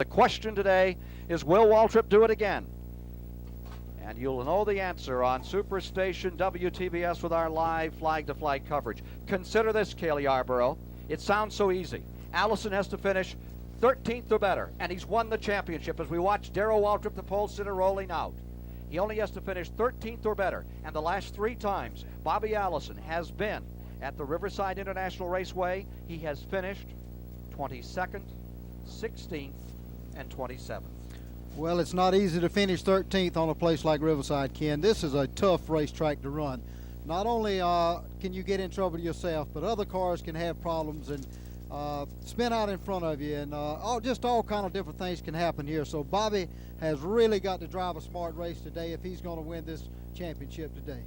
The question today is, will Waltrip do it again? And you'll know the answer on Superstation WTBS with our live flag-to-flag coverage. Consider this, Cale Yarborough. It sounds so easy. Allison has to finish 13th or better, and he's won the championship as we watch Darrell Waltrip, the pole sitter, rolling out. He only has to finish 13th or better, and the last 3 times Bobby Allison has been at the Riverside International Raceway, he has finished 22nd, 16th, and 27th. Well, it's not easy to finish 13th on a place like Riverside, Ken. This is a tough racetrack to run. Not only can you get in trouble yourself, but other cars can have problems and spin out in front of you, and just all kind of different things can happen here. So Bobby has really got to drive a smart race today if he's going to win this championship today.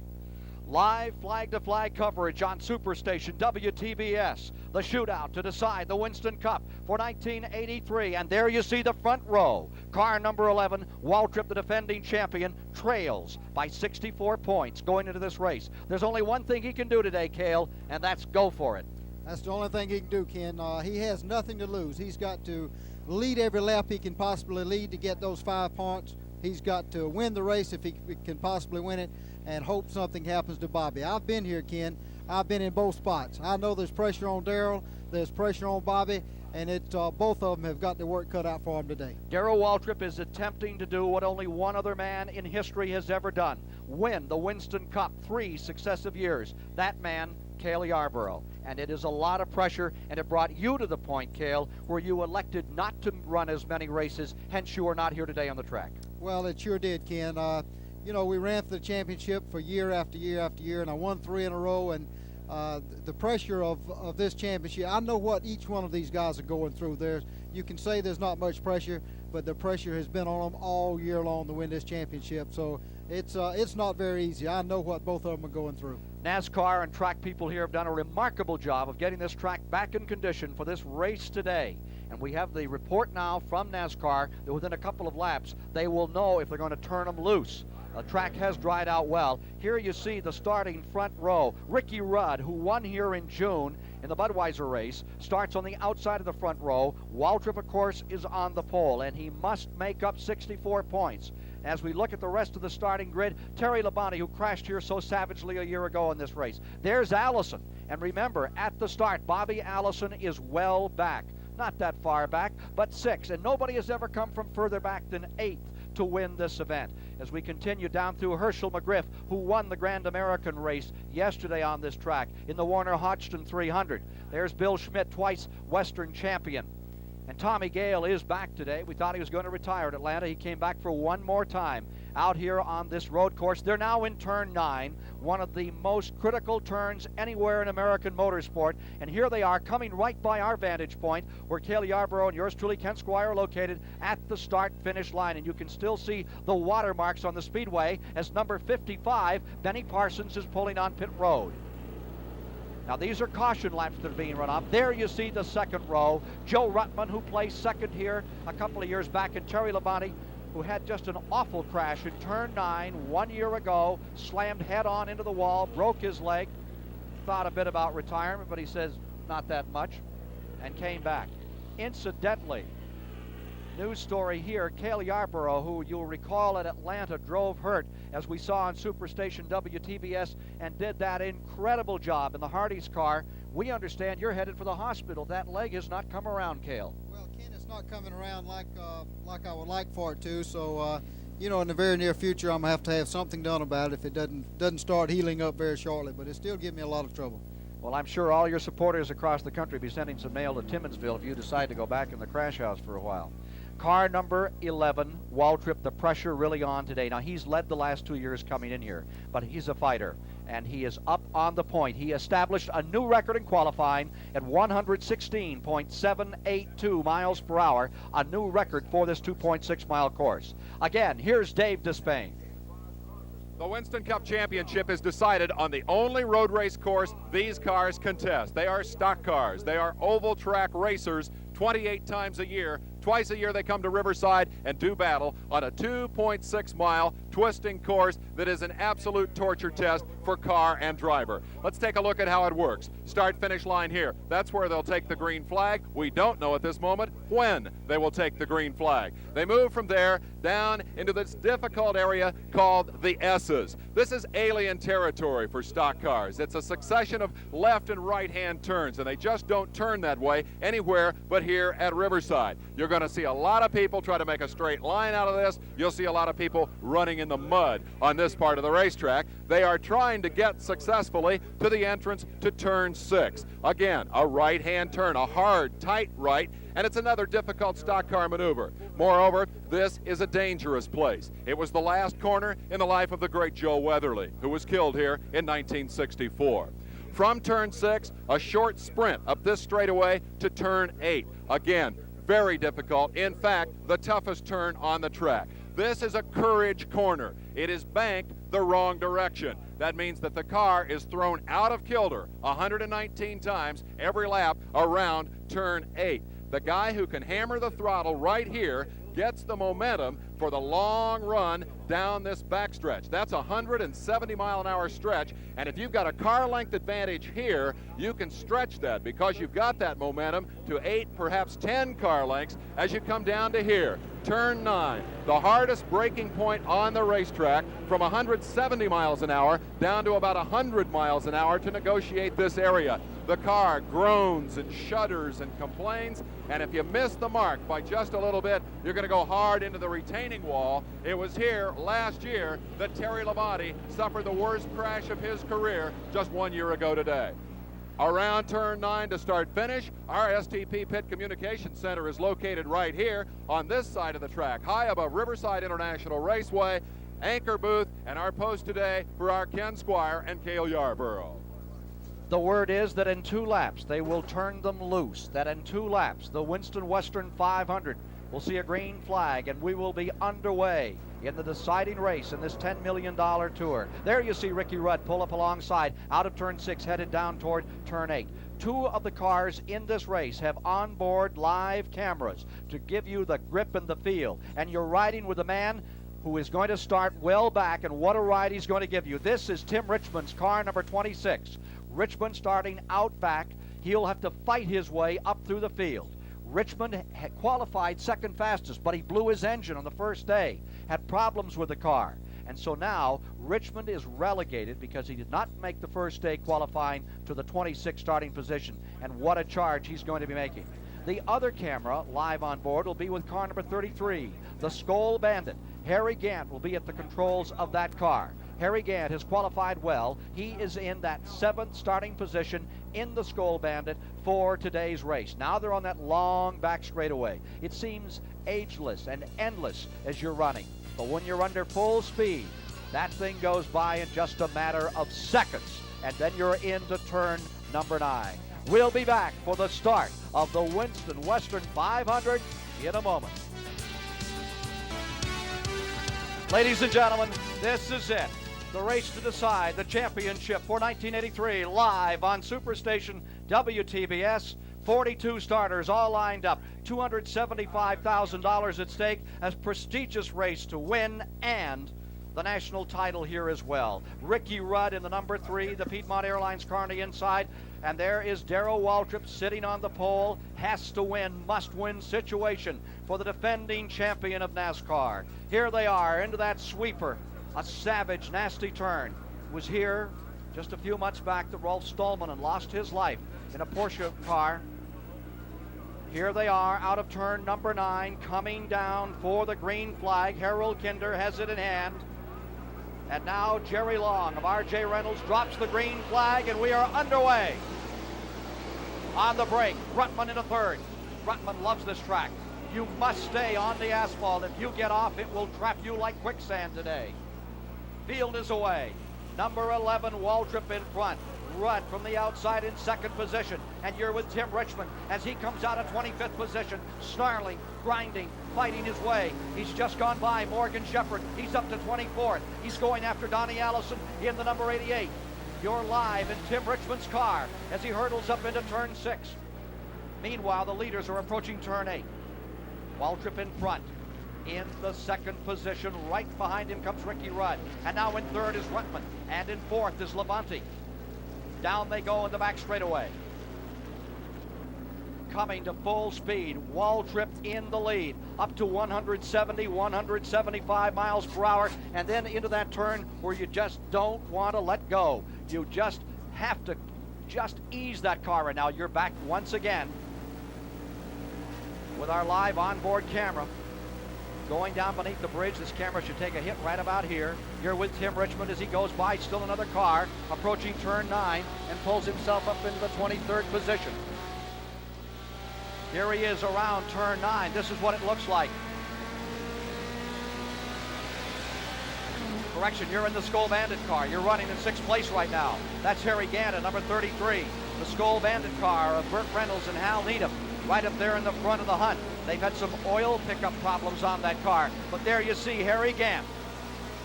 Live flag-to-flag coverage on Superstation WTBS. The shootout to decide the Winston Cup for 1983. And there you see the front row. Car number 11, Waltrip, the defending champion, trails by 64 points going into this race. There's only one thing he can do today, Cale, and that's go for it. That's the only thing he can do, Ken. He has nothing to lose. He's got to lead every lap he can possibly lead to get those 5 points. He's got to win the race if he can possibly win it, and hope something happens to Bobby. I've been here, Ken. I've been in both spots. I know there's pressure on Darrell, there's pressure on Bobby, and both of them have got their work cut out for them today. Darrell Waltrip is attempting to do what only one other man in history has ever done: win the Winston Cup 3 successive years. That man, Cale Yarborough. And it is a lot of pressure, and it brought you to the point, Cale, where you elected not to run as many races, hence you are not here today on the track. Well, it sure did, Ken. You know, we ran for the championship for year after year after year, and I won 3 in a row, and the pressure of this championship, I know what each one of these guys are going through. You can say there's not much pressure, but the pressure has been on them all year long to win this championship, so it's not very easy. I know what both of them are going through. NASCAR and track people here have done a remarkable job of getting this track back in condition for this race today. And we have the report now from NASCAR that within a couple of laps, they will know if they're going to turn them loose. The track has dried out well. Here you see the starting front row. Ricky Rudd, who won here in June in the Budweiser race, starts on the outside of the front row. Waltrip, of course, is on the pole, and he must make up 64 points. As we look at the rest of the starting grid, Terry Labonte, who crashed here so savagely a year ago in this race. There's Allison. And remember, at the start, Bobby Allison is well back. Not that far back, but 6. And nobody has ever come from further back than 8th to win this event. As we continue down through Herschel McGriff, who won the Grand American race yesterday on this track in the Warner Hodgson 300. There's Bill Schmidt, twice Western champion. And Tommy Gale is back today. We thought he was going to retire at Atlanta. He came back for one more time out here on this road course. They're now in turn 9, one of the most critical turns anywhere in American motorsport. And here they are coming right by our vantage point where Cale Yarborough and yours truly, Ken Squire, are located at the start-finish line. And you can still see the watermarks on the speedway as number 55, Benny Parsons, is pulling on pit road. Now these are caution laps that are being run off. There you see the second row. Joe Ruttman, who placed second here a couple of years back, and Terry Labonte, who had just an awful crash in turn 9 1 year ago, slammed head on into the wall, broke his leg, thought a bit about retirement, but he says not that much, and came back. Incidentally, news story here, Cale Yarborough, who you'll recall at Atlanta drove hurt, as we saw on Superstation WTBS, and did that incredible job in the Hardee's car. We understand you're headed for the hospital. That leg has not come around, Cale. Well, Ken, it's not coming around like I would like for it to, so you know, in the very near future I'm going to have something done about it if it doesn't start healing up very shortly, but it's still giving me a lot of trouble. Well, I'm sure all your supporters across the country will be sending some mail to Timminsville if you decide to go back in the crash house for a while. Car number 11, Waltrip, the pressure really on today. Now, he's led the last 2 years coming in here, but he's a fighter, and he is up on the point. He established a new record in qualifying at 116.782 miles per hour, a new record for this 2.6-mile course. Again, here's Dave Despain. The Winston Cup Championship is decided on the only road race course these cars contest. They are stock cars. They are oval track racers 28 times a year, Twice a year they come to Riverside and do battle on a 2.6-mile twisting course that is an absolute torture test for car and driver. Let's take a look at how it works. Start-finish line here. That's where they'll take the green flag. We don't know at this moment when they will take the green flag. They move from there down into this difficult area called the S's. This is alien territory for stock cars. It's a succession of left and right-hand turns, and they just don't turn that way anywhere but here at Riverside. You're going to see a lot of people try to make a straight line out of this. You'll see a lot of people running in the mud on this part of the racetrack. They are trying to get successfully to the entrance to turn 6. Again, a right-hand turn, a hard, tight right, and it's another difficult stock car maneuver. Moreover, this is a dangerous place. It was the last corner in the life of the great Joe Weatherly, who was killed here in 1964. From turn 6, a short sprint up this straightaway to turn 8. Again, very difficult. In fact, the toughest turn on the track. This is a courage corner. It is banked the wrong direction. That means that the car is thrown out of kilter 119 times every lap around turn 8. The guy who can hammer the throttle right here gets the momentum for the long run down this backstretch. That's a 170-mile-an-hour stretch, and if you've got a car length advantage here, you can stretch that because you've got that momentum to 8, perhaps 10 car lengths as you come down to here. Turn 9, the hardest braking point on the racetrack, from 170 miles an hour down to about 100 miles an hour to negotiate this area. The car groans and shudders and complains, and if you miss the mark by just a little bit, you're going to go hard into the retaining wall. It was here last year that Terry Labonte suffered the worst crash of his career just 1 year ago today. Around turn 9 to start finish, our STP Pit Communications Center is located right here on this side of the track, high above Riverside International Raceway, anchor booth, and our post today for our Ken Squire and Cale Yarborough. The word is that in 2 laps they will turn them loose, that in 2 laps the Winston Western 500 will see a green flag, and we will be underway in the deciding race in this $10 million tour. There you see Ricky Rudd pull up alongside, out of turn 6, headed down toward turn 8. 2 of the cars in this race have onboard live cameras to give you the grip and the feel, and you're riding with a man who is going to start well back, and what a ride he's going to give you. This is Tim Richmond's car, number 26. Richmond starting out back. He'll have to fight his way up through the field. Richmond had qualified second fastest, but he blew his engine on the first day, had problems with the car. And so now Richmond is relegated because he did not make the first day qualifying to the 26th starting position. And what a charge he's going to be making. The other camera live on board will be with car number 33, the Skoal Bandit. Harry Gant will be at the controls of that car. Harry Gant has qualified well. He is in that 7th starting position in the Skoal Bandit for today's race. Now they're on that long back straightaway. It seems ageless and endless as you're running. But when you're under full speed, that thing goes by in just a matter of seconds. And then you're into turn number 9. We'll be back for the start of the Winston Western 500 in a moment. Ladies and gentlemen, this is it. The race to decide the championship for 1983, live on Superstation WTBS. 42 starters all lined up. $275,000 at stake. A prestigious race to win and the national title here as well. Ricky Rudd in the number 3, the Piedmont Airlines car on the inside. And there is Darrell Waltrip sitting on the pole. Has to win, must win situation for the defending champion of NASCAR. Here they are into that sweeper. A savage, nasty turn. It was here just a few months back that Rolf Stolman lost his life in a Porsche car. Here they are out of turn number 9, coming down for the green flag. Harold Kinder has it in hand. And now Jerry Long of R.J. Reynolds drops the green flag, and we are underway. On the break, Brutman in a 3rd. Brutman loves this track. You must stay on the asphalt. If you get off, it will trap you like quicksand today. Field is away. Number 11, Waltrip in front. Rudd from the outside in 2nd position. And you're with Tim Richmond as he comes out of 25th position, snarling, grinding, fighting his way. He's just gone by Morgan Shepherd. He's up to 24th. He's going after Donnie Allison in the number 88. You're live in Tim Richmond's car as he hurdles up into turn 6. Meanwhile, the leaders are approaching turn 8. Waltrip in front. In the second position, right behind him comes Ricky Rudd. And now in third is Ruttman. And in fourth is Labonte. Down they go in the back straightaway. Coming to full speed, Waltrip in the lead, up to 170, 175 miles per hour, and then into that turn where you just don't want to let go. You just have to just ease that car, and now you're back once again with our live onboard camera. Going down beneath the bridge, this camera should take a hit right about here. You're with Tim Richmond as he goes by, still another car, approaching turn 9, and pulls himself up into the 23rd position. Here he is around turn 9. This is what it looks like. Correction, you're in the Skull Bandit car. You're running in 6th place right now. That's Harry Gannon, number 33. The Skull Bandit car of Burt Reynolds and Hal Needham, right up there in the front of the hunt. They've had some oil pickup problems on that car. But there you see Harry Gannon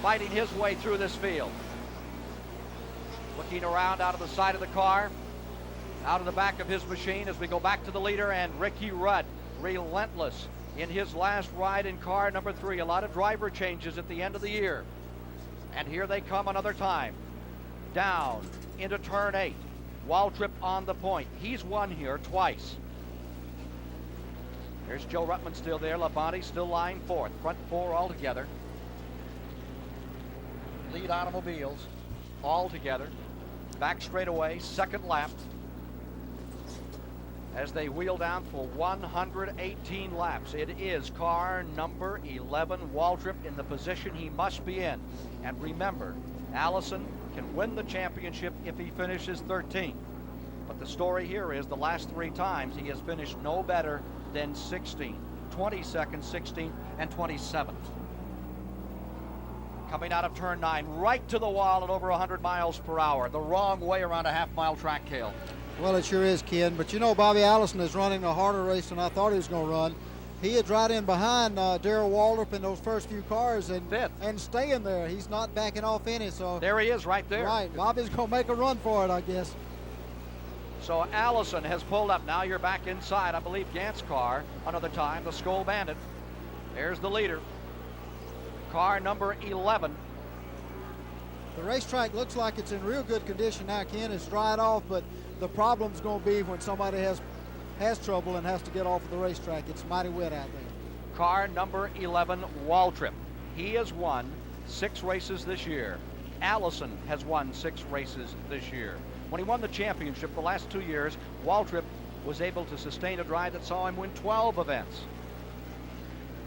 fighting his way through this field. Looking around out of the side of the car, out of the back of his machine as we go back to the leader, and Ricky Rudd, relentless in his last ride in car number 3. A lot of driver changes at the end of the year. And here they come another time. Down into turn 8. Waltrip on the point. He's won here twice. There's Joe Ruttman still there. Labonte still lying 4th. Front 4 all together. Lead automobiles all together. Back straightaway, second lap, as they wheel down for 118 laps. It is car number 11, Waltrip, in the position he must be in. And remember, Allison can win the championship if he finishes 13th. But the story here is the last 3 times he has finished no better than 16th, 22nd, 16th, and 27th. Coming out of turn 9, right to the wall at over 100 miles per hour. The wrong way around a half-mile track, Cale. Well, it sure is, Ken. But you know, Bobby Allison is running a harder race than I thought he was going to run. He is right in behind Darrell Waltrip in those first few cars and staying there. He's not backing off any. So there he is right there. Right. Bobby's going to make a run for it, I guess. So Allison has pulled up. Now you're back inside, I believe, Gant's car another time, the Skull Bandit. There's the leader. Car number 11. The racetrack looks like it's in real good condition now, Ken. It's dried off, but the problem's going to be when somebody has trouble and has to get off of the racetrack. It's mighty wet out there. Car number 11, Waltrip. He has won 6 races this year. Allison has won 6 races this year. When he won the championship the last 2 years, Waltrip was able to sustain a drive that saw him win 12 events.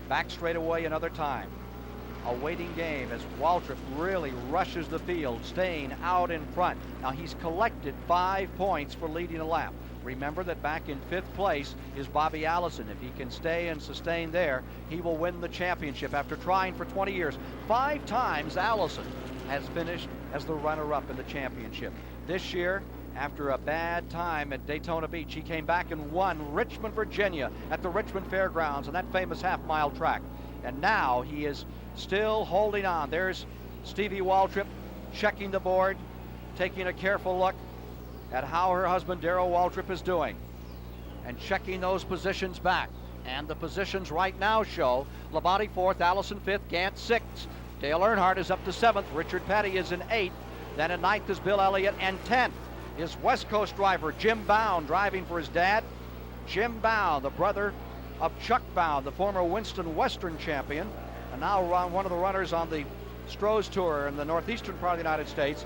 Back straightaway another time. A waiting game as Waltrip really rushes the field, staying out in front. Now he's collected 5 points for leading a lap. Remember that back in 5th place is Bobby Allison. If he can stay and sustain there, he will win the championship after trying for 20 years. 5 times Allison has finished as the runner-up in the championship. This year, after a bad time at Daytona Beach, he came back and won Richmond, Virginia at the Richmond Fairgrounds on that famous half-mile track. And now he is still holding on. There's Stevie Waltrip checking the board, taking a careful look at how her husband Darrell Waltrip is doing, and checking those positions back. And the positions right now show Labonte 4th, Allison 5th, Gant 6th. Dale Earnhardt is up to 7th. Richard Petty is in 8th. Then in 9th is Bill Elliott, and 10th is West Coast driver Jim Bound, driving for his dad. Jim Bound, the brother of Chuck Bound, the former Winston Western champion, and now one of the runners on the Stroh's Tour in the northeastern part of the United States.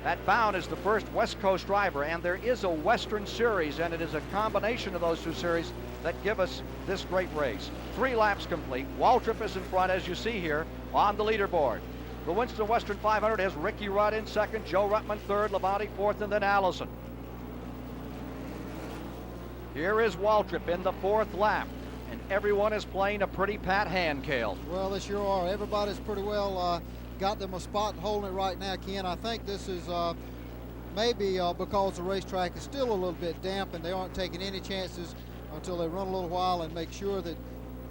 That Bound is the first West Coast driver, and there is a Western Series, and it is a combination of those 2 series that give us this great race. 3 laps complete. Waltrip is in front, as you see here, on the leaderboard. The Winston Western 500 has Ricky Rudd in 2nd, Joe Ruttman 3rd, Labonte 4th, and then Allison. Here is Waltrip in the 4th lap, and everyone is playing a pretty pat hand, Cale. Well, they sure are. Everybody's pretty well got them a spot and holding it right now, Ken. I think this is maybe because the racetrack is still a little bit damp and they aren't taking any chances until they run a little while and make sure that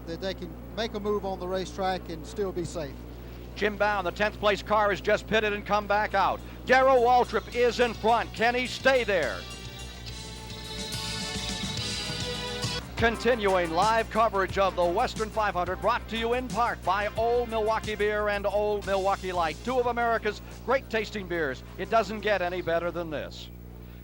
they can make a move on the racetrack and still be safe. Jim Bound, the 10th place car, has just pitted and come back out. Darrell Waltrip is in front. Can he stay there? Continuing live coverage of the Western 500, brought to you in part by Old Milwaukee Beer and Old Milwaukee Light, two of America's great tasting beers. It doesn't get any better than this.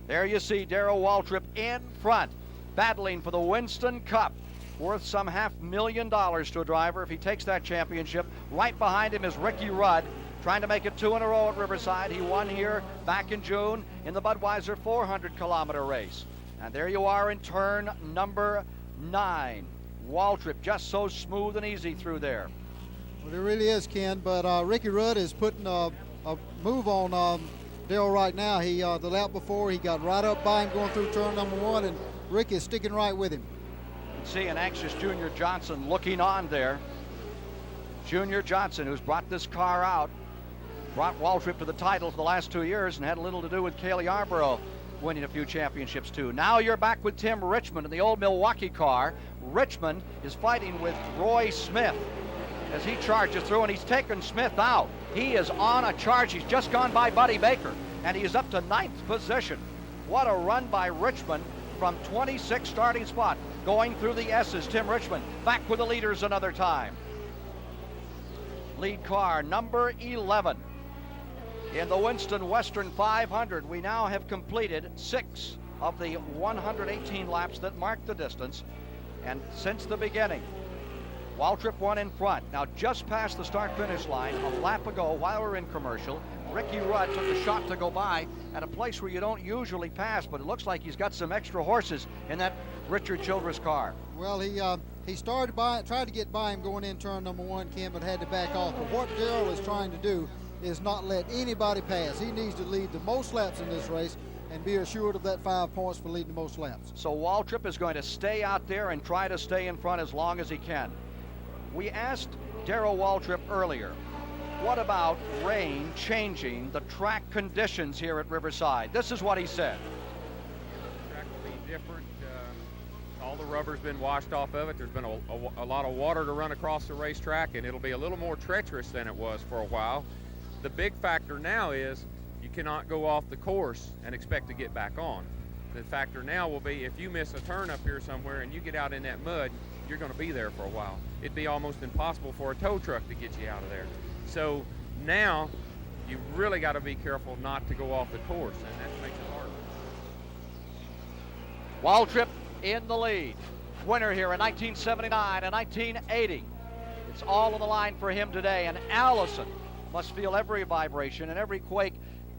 There you see Darrell Waltrip in front, battling for the Winston Cup, worth some $500,000 to a driver if he takes that championship. Right behind him is Ricky Rudd, trying to make it 2 in a row at Riverside. He won here back in June in the Budweiser 400-kilometer race. And there you are in turn number 9. Waltrip just so smooth and easy through there. Well, it really is, Ken, but Ricky Rudd is putting a move on Darrell right now. He the lap before, he got right up by him going through turn number 1, and Ricky is sticking right with him. You can see an anxious Junior Johnson looking on there. Junior Johnson, who's brought this car out, brought Waltrip to the title for the last 2 years and had a little to do with Cale Yarborough winning a few championships too. Now you're back with Tim Richmond in the old Milwaukee car. Richmond is fighting with Roy Smith as he charges through, and he's taken Smith out. He is on a charge. He's just gone by Buddy Baker, and he is up to 9th position. What a run by Richmond from 26th starting spot. Going through the S's, Tim Richmond back with the leaders another time. Lead car number 11. In the Winston Western 500, we now have completed 6 of the 118 laps that mark the distance. And since the beginning, Waltrip won in front. Now just past the start-finish line, a lap ago while we're in commercial, Ricky Rudd took a shot to go by at a place where you don't usually pass, but it looks like he's got some extra horses in that Richard Childress car. Well, he started tried to get by him going in turn number 1, Ken, but had to back off. But what Darrell is trying to do is not let anybody pass. He needs to lead the most laps in this race and be assured of that 5 points for leading the most laps. So Waltrip is going to stay out there and try to stay in front as long as he can. We asked Darrell Waltrip earlier, what about rain changing the track conditions here at Riverside? This is what he said. The track will be different. All the rubber's been washed off of it. There's been a lot of water to run across the racetrack, and it'll be a little more treacherous than it was for a while. The big factor now is you cannot go off the course and expect to get back on. The factor now will be if you miss a turn up here somewhere and you get out in that mud, you're going to be there for a while. It'd be almost impossible for a tow truck to get you out of there. So now you really got to be careful not to go off the course, and that makes it harder. Waltrip in the lead. Winner here in 1979 and 1980. It's all on the line for him today, and Allison must feel every vibration and every quake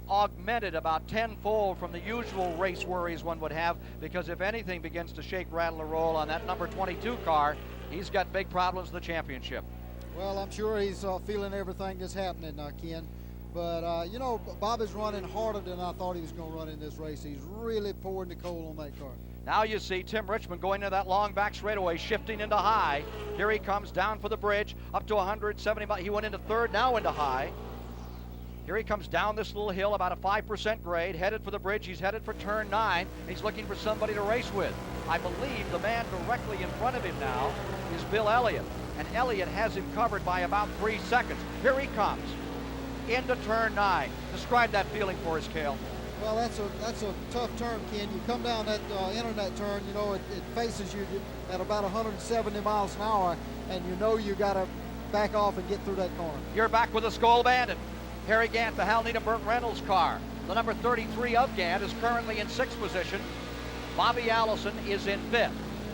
augmented about tenfold from the usual race worries one would have, because if anything begins to shake, rattle, or roll on that number 22 car, he's got big problems with the championship. Well, I'm sure he's feeling everything that's happening, Ken. But, you know, Bob is running harder than I thought he was going to run in this race. He's really pouring the coal on that car. Now you see Tim Richmond going into that long back straightaway, shifting into high. Here he comes down for the bridge, up to 170 miles. He went into third, now into high. Here he comes down this little hill, about a 5% grade, headed for the bridge. He's headed for turn 9. He's looking for somebody to race with. I believe the man directly in front of him now is Bill Elliott, and Elliott has him covered by about 3 seconds. Here he comes into turn 9. Describe that feeling for us, Cale. Well, that's a tough turn, Ken. You come down that internet turn, you know, it faces you at about 170 miles an hour, and you know you got to back off and get through that corner. You're back with the Skull Bandit. Harry Gant, the Hal Needham Burt Reynolds car. The number 33 of Gant is currently in 6th position. Bobby Allison is in 5th.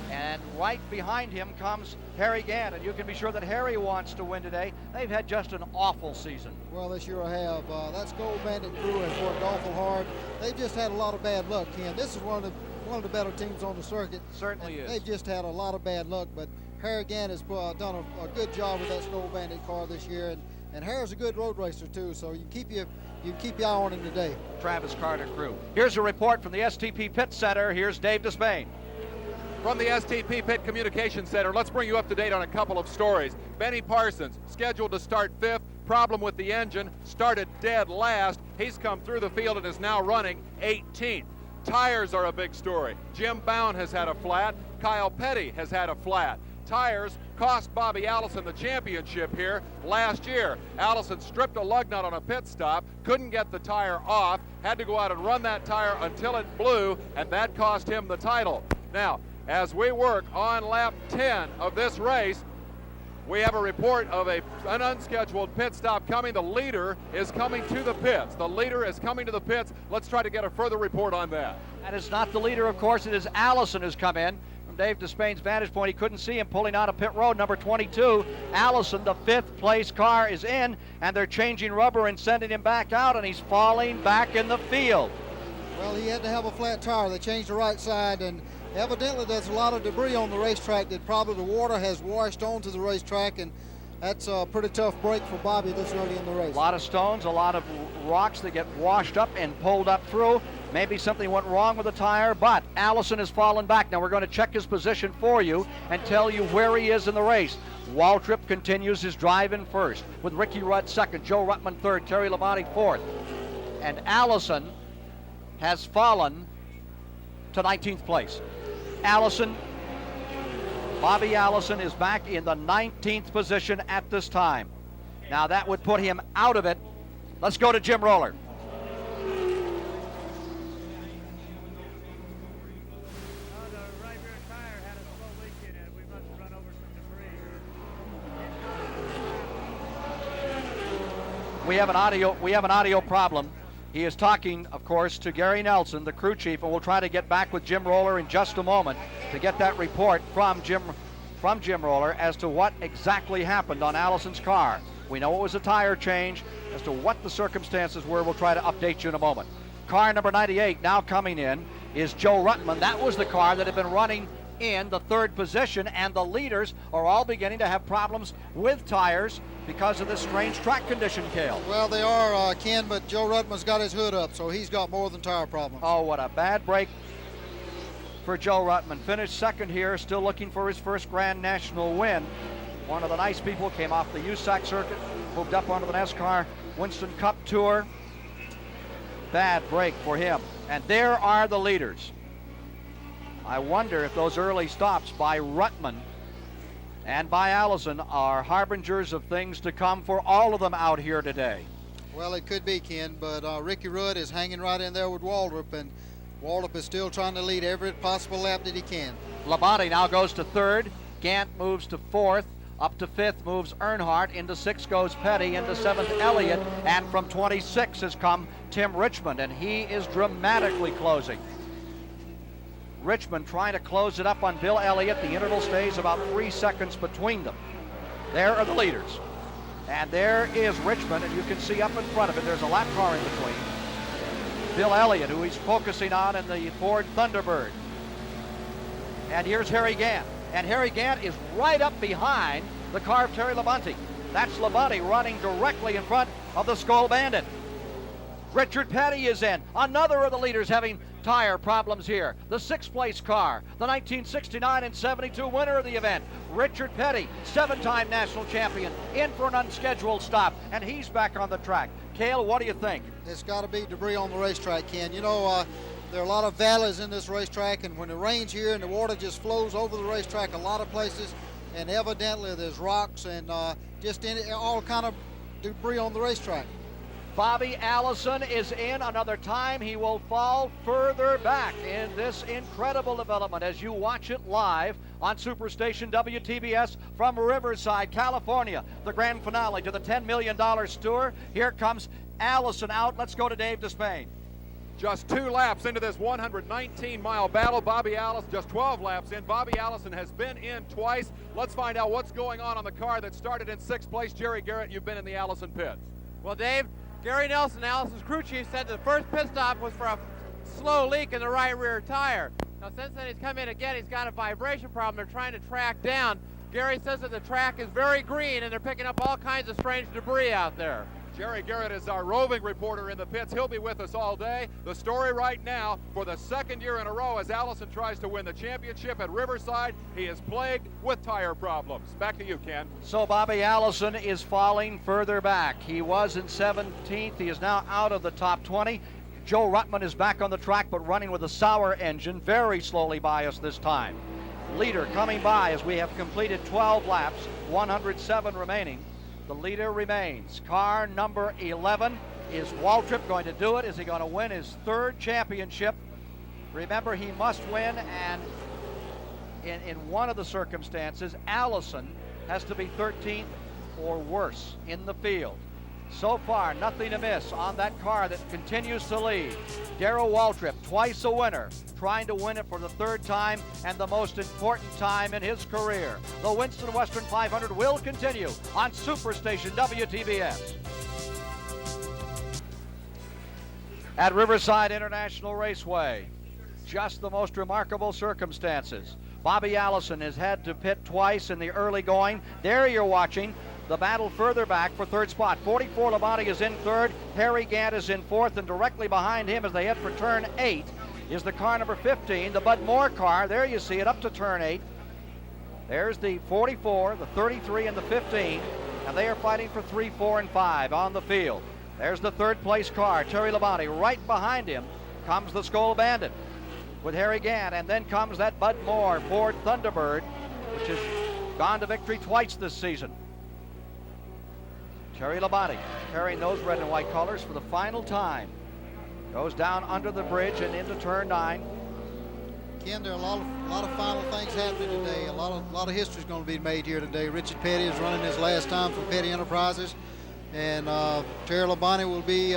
And right behind him comes Harry Gant, and you can be sure that Harry wants to win today. They've had just an awful season. Well, they sure have. That Skull Bandit crew has worked awful hard. They've just had a lot of bad luck, Ken. This is one of the better teams on the circuit. Certainly is. They've just had a lot of bad luck, but Harry Gant has done a good job with that Skull Bandit car this year, and Harry's a good road racer too, so you can keep your eye on him today. Travis Carter crew. Here's a report from the STP Pit Center. Here's Dave Despain. From the STP Pit Communication Center, let's bring you up to date on a couple of stories. Benny Parsons, scheduled to start 5th, problem with the engine, started dead last. He's come through the field and is now running 18th. Tires are a big story. Jim Bound has had a flat. Kyle Petty has had a flat. Tires cost Bobby Allison the championship here last year. Allison stripped a lug nut on a pit stop, couldn't get the tire off, had to go out and run that tire until it blew, and that cost him the title. Now, as we work on lap 10 of this race, we have a report of an unscheduled pit stop coming. The leader is coming to the pits. The leader is coming to the pits. Let's try to get a further report on that. And it's not the leader, of course. It is Allison who's come in. From Dave Despain's vantage point, he couldn't see him pulling out of pit road. Number 22, Allison, the 5th place car, is in, and they're changing rubber and sending him back out, and he's falling back in the field. Well, he had to have a flat tire. They changed the right side, and evidently there's a lot of debris on the racetrack that probably the water has washed onto the racetrack, and that's a pretty tough break for Bobby this early in the race. A lot of stones, a lot of rocks that get washed up and pulled up through. Maybe something went wrong with the tire, but Allison has fallen back. Now we're going to check his position for you and tell you where he is in the race. Waltrip continues his drive in first, with Ricky Rudd second, Joe Ruttman third, Terry Labonte fourth. And Allison has fallen to 19th place. Bobby Allison is back in the 19th position at this time. Now that would put him out of it. Let's go to Jim Roller. We have an audio problem. He is talking, of course, to Gary Nelson, the crew chief, and we'll try to get back with Jim Roller in just a moment to get that report from Jim Roller as to what exactly happened on Allison's car. We know it was a tire change. As to what the circumstances were, we'll try to update you in a moment. Car number 98 now coming in is Joe Ruttman. That was the car that had been running in the 3rd position, and the leaders are all beginning to have problems with tires because of this strange track condition, Cale. Well, they are, Ken, but Joe Ruttman's got his hood up, so he's got more than tire problems. Oh, what a bad break for Joe Ruttman. Finished second here, still looking for his first Grand National win. One of the nice people, came off the USAC circuit, moved up onto the NASCAR Winston Cup Tour. Bad break for him. And there are the leaders. I wonder if those early stops by Ruttman and by Allison are harbingers of things to come for all of them out here today. Well, it could be, Ken, but Ricky Rudd is hanging right in there with Waltrip, and Waltrip is still trying to lead every possible lap that he can. Labonte now goes to 3rd. Gant moves to 4th. Up to 5th moves Earnhardt. Into 6th goes Petty. Into 7th, Elliott. And from 26 has come Tim Richmond, and he is dramatically closing. Richmond trying to close it up on Bill Elliott. The interval stays about 3 seconds between them. There are the leaders. And there is Richmond, and you can see up in front of it, there's a lap car in between. Bill Elliott, who he's focusing on in the Ford Thunderbird. And here's Harry Gant. And Harry Gant is right up behind the car of Terry Labonte. That's Labonte running directly in front of the Skull Bandit. Richard Petty is in. Another of the leaders having tire problems here. The 6th place car, the 1969 and 72 winner of the event, Richard Petty, 7-time national champion, in for an unscheduled stop, and he's back on the track. Cale, what do you think? It's got to be debris on the racetrack, Ken. You know, there are a lot of valleys in this racetrack, and when it rains here and the water just flows over the racetrack a lot of places, and evidently there's rocks and just all kind of debris on the racetrack. Bobby Allison is in another time. He will fall further back in this incredible development as you watch it live on Superstation WTBS from Riverside, California. The grand finale to the $10 million tour. Here comes Allison out. Let's go to Dave Despain. Just 2 laps into this 119-mile battle. Bobby Allison, just 12 laps in. Bobby Allison has been in twice. Let's find out what's going on the car that started in 6th place. Jerry Garrett, you've been in the Allison pits. Well, Dave, Gary Nelson, Allison's crew chief, said the first pit stop was for a slow leak in the right rear tire. Now, since then he's come in again, he's got a vibration problem they're trying to track down. Gary says that the track is very green and they're picking up all kinds of strange debris out there. Jerry Garrett is our roving reporter in the pits. He'll be with us all day. The story right now, for the 2nd year in a row, as Allison tries to win the championship at Riverside, he is plagued with tire problems. Back to you, Ken. So Bobby Allison is falling further back. He was in 17th. He is now out of the top 20. Joe Ruttman is back on the track, but running with a sour engine, very slowly by us this time. Leader coming by as we have completed 12 laps, 107 remaining. The leader remains. Car number 11. Is Waltrip going to do it? Is he going to win his 3rd championship? Remember, he must win, and in one of the circumstances, Allison has to be 13th or worse in the field. So far, nothing amiss on that car that continues to lead. Darrell Waltrip, twice a winner, trying to win it for the third time and the most important time in his career. The Winston Western 500 will continue on Superstation WTBS. At Riverside International Raceway, just the most remarkable circumstances. Bobby Allison has had to pit twice in the early going. There you're watching the battle further back for third spot. 44 Labonte is in third. Harry Gant is in fourth, and directly behind him as they head for turn 8 is the car number 15, the Bud Moore car. There you see it up to turn 8. There's the 44, the 33, and the 15, and they are fighting for 3, 4, and 5 on the field. There's the third place car, Terry Labonte. Right behind him comes the Skull Bandit with Harry Gant, and then comes that Bud Moore Ford Thunderbird, which has gone to victory twice this season. Terry Labonte carrying those red and white colors for the final time. Goes down under the bridge and into turn 9. Ken, there are a lot of final things happening today. A lot of history is going to be made here today. Richard Petty is running his last time for Petty Enterprises, and Terry Labonte will be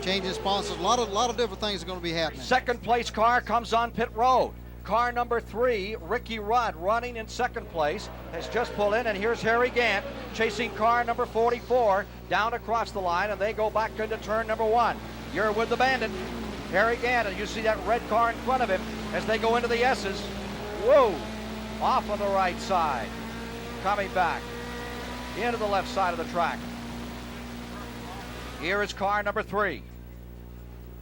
changing sponsors. A lot of different things are going to be happening. Second place car comes on pit road. Car number 3, Ricky Rudd, running in second place, has just pulled in, and here's Harry Gant chasing car number 44 down across the line, and they go back into turn number 1. You're with the Bandit, Harry Gant, and you see that red car in front of him as they go into the S's. Whoa, off on the right side, coming back into the left side of the track. Here is car number 3.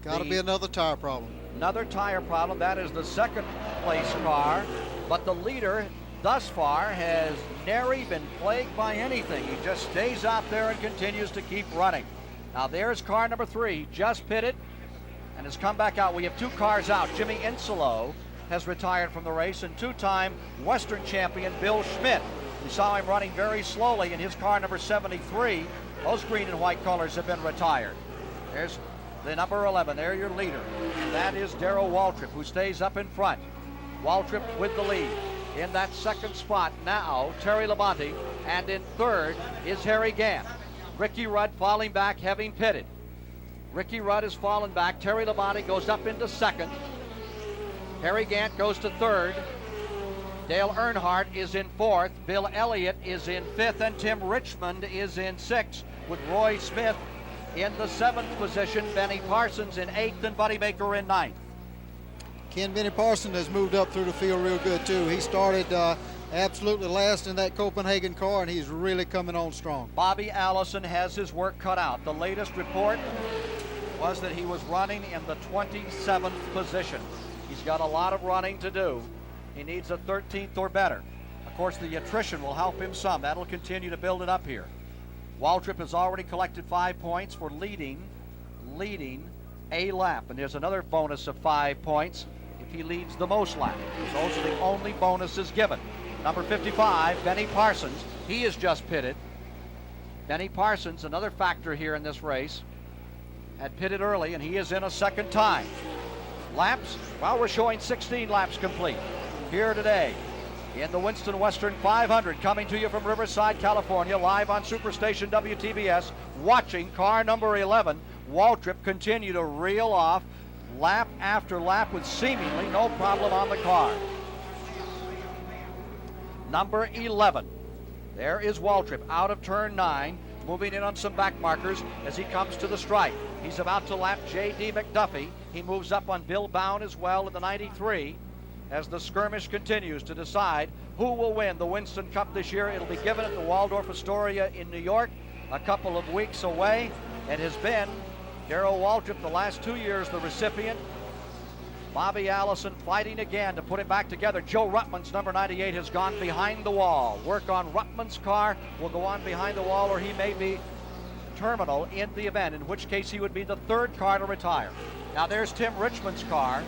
Got to be another tire problem. Another tire problem. That is the second place car, but the leader thus far has nary been plagued by anything. He just stays out there and continues to keep running. Now there's car number 3, just pitted and has come back out. We have 2 cars out. Jimmy Insolo has retired from the race, and 2-time Western champion Bill Schmidt. We saw him running very slowly in his car number 73. Those green and white colors have been retired. There's the number 11, there your leader. And that is Darrell Waltrip, who stays up in front. Waltrip with the lead. In that second spot now, Terry Labonte, and in third is Harry Gant. Ricky Rudd falling back, having pitted. Ricky Rudd has fallen back. Terry Labonte goes up into second. Harry Gant goes to third. Dale Earnhardt is in fourth. Bill Elliott is in fifth, and Tim Richmond is in sixth, with Roy Smith in the 7th position, Benny Parsons in 8th, and Buddy Baker in 9th. Ken, Benny Parsons has moved up through the field real good too. He started absolutely last in that Copenhagen car, and he's really coming on strong. Bobby Allison has his work cut out. The latest report was that he was running in the 27th position. He's got a lot of running to do. He needs a 13th or better. Of course, the attrition will help him some. That'll continue to build it up here. Waltrip has already collected 5 points for leading a lap, and there's another bonus of 5 points if he leads the most laps. Those are the only bonuses given. Number 55, Benny Parsons, he is just pitted. Benny Parsons, another factor here in this race, had pitted early, and he is in a second time. Laps, well, we're showing 16 laps complete here today in the Winston Western 500, coming to you from Riverside, California, live on Superstation WTBS, watching car number 11, Waltrip, continue to reel off lap after lap with seemingly no problem on the car. Number 11, there is Waltrip out of turn 9, moving in on some back markers as he comes to the stripe. He's about to lap J.D. McDuffie. He moves up on Bill Bound as well in the 93. As the skirmish continues to decide who will win the Winston Cup this year. It'll be given at the Waldorf Astoria in New York, a couple of weeks away. It has been Darrell Waltrip the last 2 years the recipient. Bobby Allison fighting again to put it back together. Joe Ruttman's number 98 has gone behind the wall. Work on Ruttman's car will go on behind the wall, or he may be terminal in the event, in which case he would be the 3rd car to retire. Now there's Tim Richmond's car.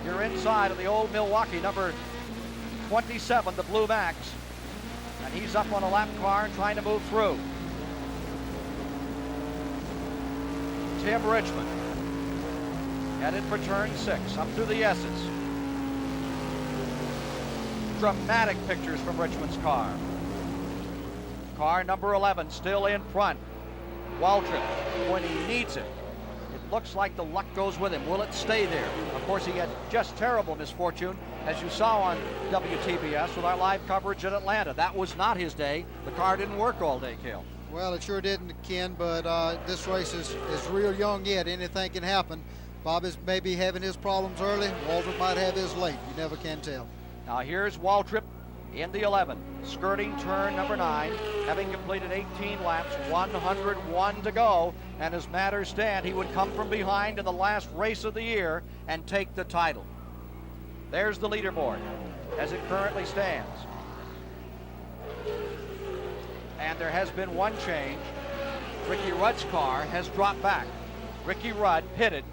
You're inside of the old Milwaukee, number 27, the Blue Max. And he's up on a lap car and trying to move through. Tim Richmond headed for turn 6, up through the S's. Dramatic pictures from Richmond's car. Car number 11 still in front. Waltrip, when he needs it. It looks like the luck goes with him. Will it stay there? Of course, he had just terrible misfortune, as you saw on WTBS with our live coverage in Atlanta. That was not his day. The car didn't work all day, Cale. Well, it sure didn't, Ken, but this race is real young yet. Anything can happen. Bob is maybe having his problems early. Waltrip might have his late. You never can tell. Now here's Waltrip in the 11, skirting turn number 9, having completed 18 laps, 101 to go, and as matters stand, he would come from behind in the last race of the year and take the title. There's the leaderboard as it currently stands. And there has been one change. Ricky Rudd's car has dropped back. Ricky Rudd pitted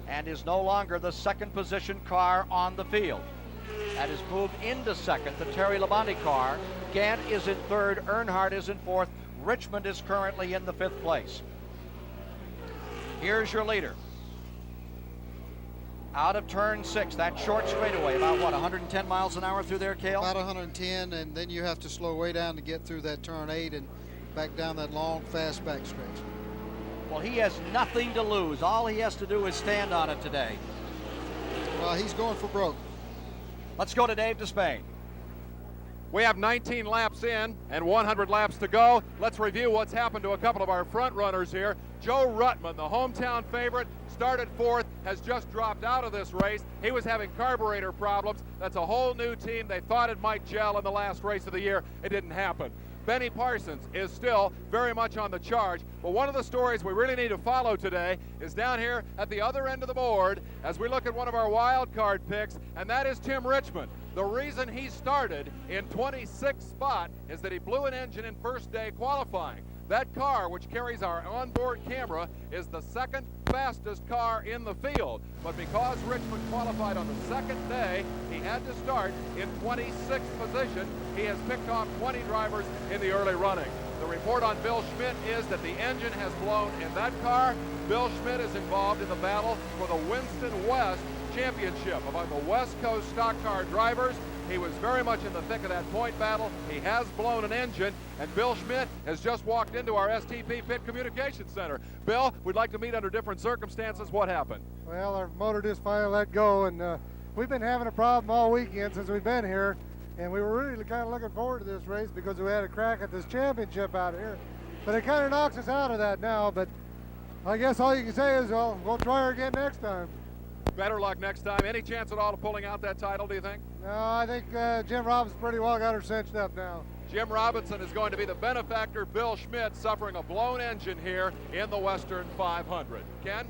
and is no longer the second position car on the field. That is moved into second, the Terry Labonte car. Gant is in third, Earnhardt is in fourth. Richmond is currently in the 5th place. Here's your leader. Out of turn 6, that short straightaway, about what, 110 miles an hour through there, Cale? About 110, and then you have to slow way down to get through that turn 8 and back down that long, fast backstretch. Well, he has nothing to lose. All he has to do is stand on it today. Well, he's going for broke. Let's go to Dave Despain. We have 19 laps in and 100 laps to go. Let's review what's happened to a couple of our front runners here. Joe Ruttman, the hometown favorite, started 4th, has just dropped out of this race. He was having carburetor problems. That's a whole new team. They thought it might gel in the last race of the year. It didn't happen. Benny Parsons is still very much on the charge, but one of the stories we really need to follow today is down here at the other end of the board as we look at one of our wild card picks, and that is Tim Richmond. The reason he started in 26th spot is that he blew an engine in first day qualifying. That car, which carries our onboard camera, is the second fastest car in the field. But because Richmond qualified on the second day, he had to start in 26th position. He has picked off 20 drivers in the early running. The report on Bill Schmidt is that the engine has blown in that car. Bill Schmidt is involved in the battle for the Winston West Championship among the West Coast stock car drivers. He was very much in the thick of that point battle. He has blown an engine, and Bill Schmidt has just walked into our STP Pit Communications Center. Bill, we'd like to meet under different circumstances. What happened? Well, our motor just finally let go, and we've been having a problem all weekend since we've been here, and we were really kind of looking forward to this race because we had a crack at this championship out here. But it kind of knocks us out of that now, but I guess all you can say is, well, we'll try her again next time. Better luck next time. Any chance at all of pulling out that title, do you think? No, I think Jim Robinson pretty well got her cinched up now. Jim Robinson is going to be the benefactor. Bill Schmidt suffering a blown engine here in the Western 500. Ken?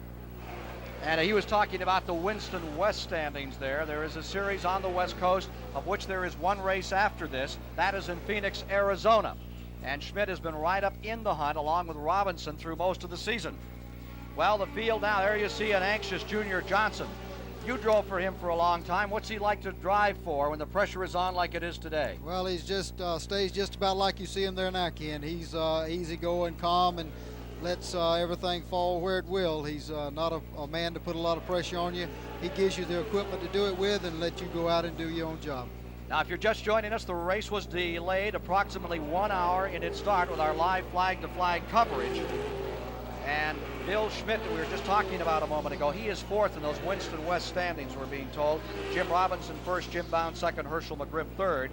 And he was talking about the Winston West standings there. There is a series on the West Coast, of which there is one race after this. That is in Phoenix, Arizona. And Schmidt has been right up in the hunt along with Robinson through most of the season. Well, the field now, there you see an anxious Junior Johnson. You drove for him for a long time. What's he like to drive for when the pressure is on like it is today? Well, he's just stays just about like you see him there now, Ken. He's easygoing, calm, and lets everything fall where it will. He's not a man to put a lot of pressure on you. He gives you the equipment to do it with and let you go out and do your own job. Now, if you're just joining us, the race was delayed approximately 1 hour in its start with our live flag-to-flag coverage. And Bill Schmidt, that we were just talking about a moment ago, he is 4th in those Winston West standings, we're being told. Jim Robinson 1st, Jim Bound 2nd, Herschel McGriff 3rd.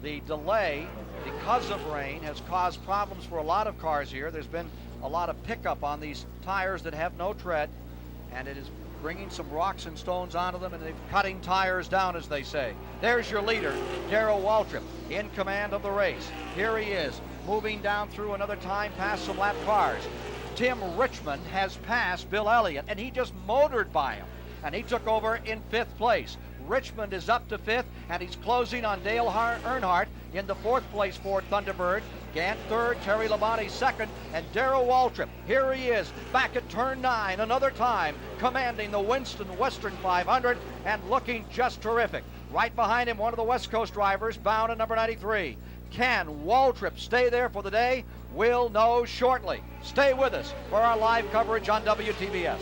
The delay, because of rain, has caused problems for a lot of cars here. There's been a lot of pickup on these tires that have no tread, and it is bringing some rocks and stones onto them, and they're cutting tires down, as they say. There's your leader, Darrell Waltrip, in command of the race. Here he is, moving down through another time past some lap cars. Tim Richmond has passed Bill Elliott, and he just motored by him, and he took over in 5th place. Richmond is up to 5th, and he's closing on Dale Earnhardt in the 4th place Ford Thunderbird. Gant 3rd, Terry Labonte 2nd, and Darrell Waltrip, here he is, back at turn 9, another time, commanding the Winston Western 500, and looking just terrific. Right behind him, one of the West Coast drivers, bound at number 93. Can Waltrip stay there for the day? We'll know shortly. Stay with us for our live coverage on WTBS.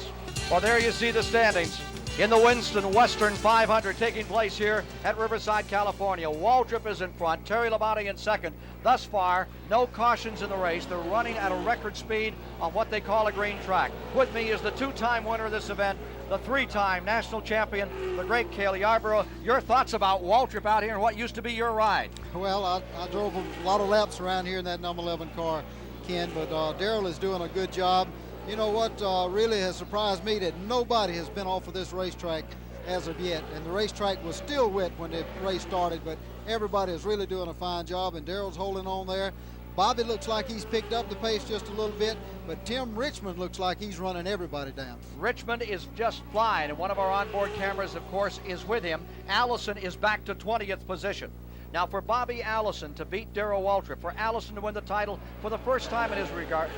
Well, there you see the standings. in the Winston Western 500 taking place here at Riverside, California. Waltrip is in front, Terry Labonte in second. Thus far, no cautions in the race. They're running at a record speed on what they call a green track. With me is the two-time winner of this event, the three-time national champion, the great Cale Yarborough. Your thoughts about Waltrip out here and what used to be your ride? Well, I drove a lot of laps around here in that number 11 car, Ken, but Darrell is doing a good job. You know what really has surprised me, that nobody has been off of this racetrack as of yet, and the racetrack was still wet when the race started, but everybody is really doing a fine job, and Darrell's holding on there. Bobby looks like he's picked up the pace just a little bit, but Tim Richmond looks like he's running everybody down. Richmond is just flying, and one of our onboard cameras, of course, is with him. Allison is back to 20th position. Now, for Bobby Allison to beat Darrell Waltrip, for Allison to win the title for the first time in his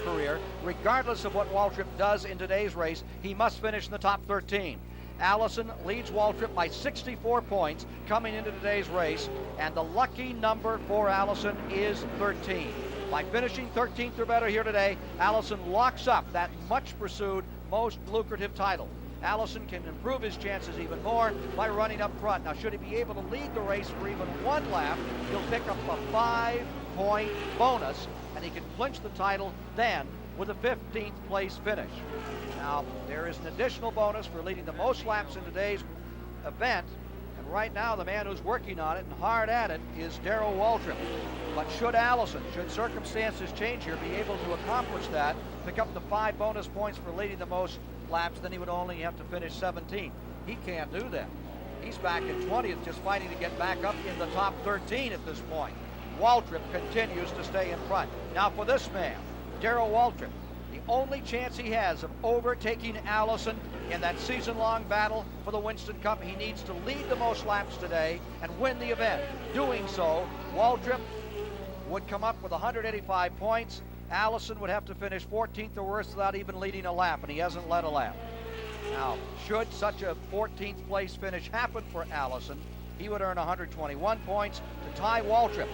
career, regardless of what Waltrip does in today's race, he must finish in the top 13. Allison leads Waltrip by 64 points coming into today's race, and the lucky number for Allison is 13. By finishing 13th or better here today, Allison locks up that much pursued, most lucrative title. Allison can improve his chances even more by running up front. Now, should he be able to lead the race for even one lap, he'll pick up a 5-point bonus, and he can clinch the title then with a 15th place finish. Now, there is an additional bonus for leading the most laps in today's event, and right now the man who's working on it and hard at it is Darrell Waltrip. But should Allison, should circumstances change here, be able to accomplish that, pick up the 5 bonus points for leading the most laps, then he would only have to finish 17th. He can't do that. He's back in 20th, just fighting to get back up in the top 13 at this point. Waltrip continues to stay in front. Now for this man, Darrell Waltrip, the only chance he has of overtaking Allison in that season-long battle for the Winston Cup, he needs to lead the most laps today and win the event. Doing so, Waltrip would come up with 185 points. Allison would have to finish 14th or worse without even leading a lap, and he hasn't led a lap. Now, should such a 14th place finish happen for Allison, he would earn 121 points to tie Waltrip.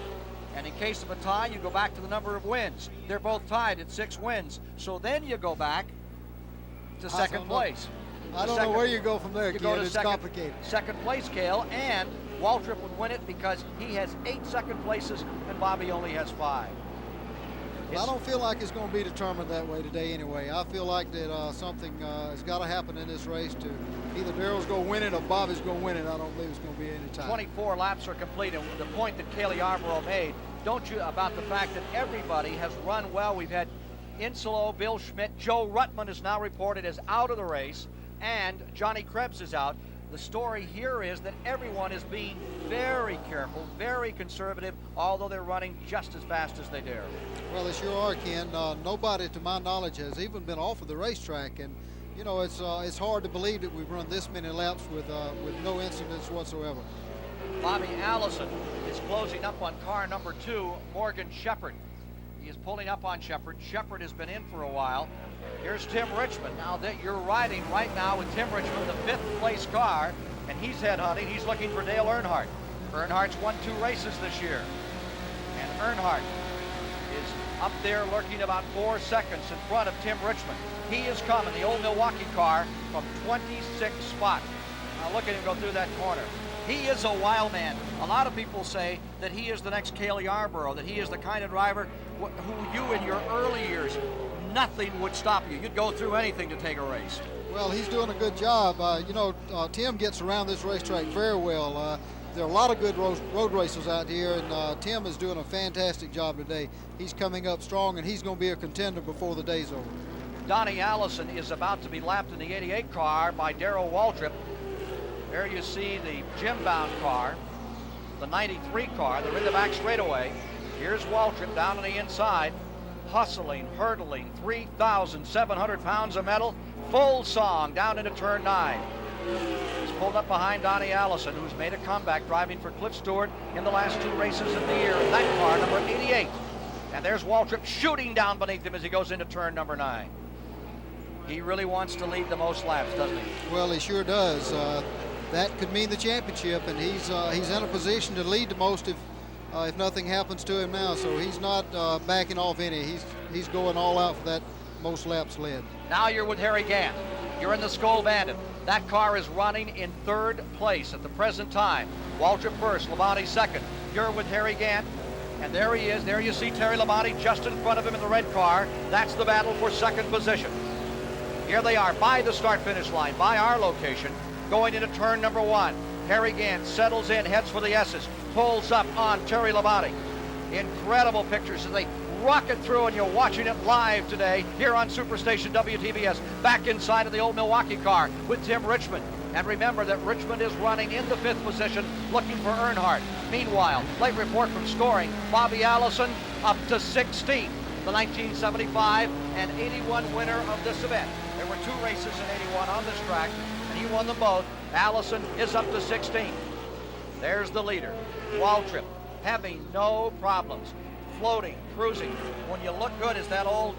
And in case of a tie, you go back to the number of wins. They're both tied at 6 wins. So then you go back to second place. I don't know where you go from there, Ken. It's complicated. Second place, Cale, and Waltrip would win it because he has 8 second places and Bobby only has 5. I don't feel like it's going to be determined that way today anyway. I feel like that something has got to happen in this race to either Darrell's going to win it or Bobby's going to win it. I don't believe it's going to be any time. 24 laps are complete, and the point that Cale Yarborough made, don't you, about the fact that everybody has run well. We've had Insolo, Bill Schmidt, Joe Ruttman is now reported as out of the race, and Johnny Krebs is out. The story here is that everyone is being very careful, very conservative, although they're running just as fast as they dare. Well, they sure are, Ken. Nobody, to my knowledge, has even been off of the racetrack, and you know it's hard to believe that we've run this many laps with no incidents whatsoever. Bobby Allison is closing up on car number 2, Morgan Shepherd. He is pulling up on Shepherd. Shepherd has been in for a while. Here's Tim Richmond. Now that you're riding right now with Tim Richmond, the 5th place car, and he's headhunting. He's looking for Dale Earnhardt. Earnhardt's won 2 races this year. And Earnhardt is up there lurking about 4 seconds in front of Tim Richmond. He is coming, the old Milwaukee car, from 26th spot. Now look at him go through that corner. He is a wild man. A lot of people say that he is the next Cale Yarborough, that he is the kind of driver who you in your early years, nothing would stop you. You'd go through anything to take a race. Well, he's doing a good job. Tim gets around this racetrack very well. There are a lot of good road racers out here, and Tim is doing a fantastic job today. He's coming up strong, and he's going to be a contender before the day's over. Donnie Allison is about to be lapped in the 88 car by Darrell Waltrip. There you see the Jim-bound car, the 93 car. They're in the back straightaway. Here's Waltrip down on the inside, hustling, hurdling, 3,700 pounds of metal, full song down into turn 9. He's pulled up behind Donnie Allison, who's made a comeback driving for Cliff Stewart in the last 2 races of the year. That car, number 88. And there's Waltrip shooting down beneath him as he goes into turn number 9. He really wants to lead the most laps, doesn't he? Well, he sure does. That could mean the championship, and he's in a position to lead the most if nothing happens to him now. So he's not backing off any. He's going all out for that most laps led. Now you're with Harry Gant. You're in the Skull Bandit. That car is running in 3rd place at the present time. Waltrip first, Labonte second. You're with Harry Gant. And there he is. There you see Terry Labonte just in front of him in the red car. That's the battle for 2nd position. Here they are by the start-finish line, by our location, going into turn number 1. Harry Gant settles in, heads for the S's, pulls up on Terry Labonte. Incredible pictures as they rocket through, and you're watching it live today here on Superstation WTBS, back inside of the old Milwaukee car with Tim Richmond. And remember that Richmond is running in the 5th position, looking for Earnhardt. Meanwhile, late report from scoring, Bobby Allison up to 16th, the 1975 and 81 winner of this event. There were 2 races in 81 on this track, and he won them both. Allison is up to 16th. There's the leader, Waltrip, having no problems, floating, cruising. When you look good, is that old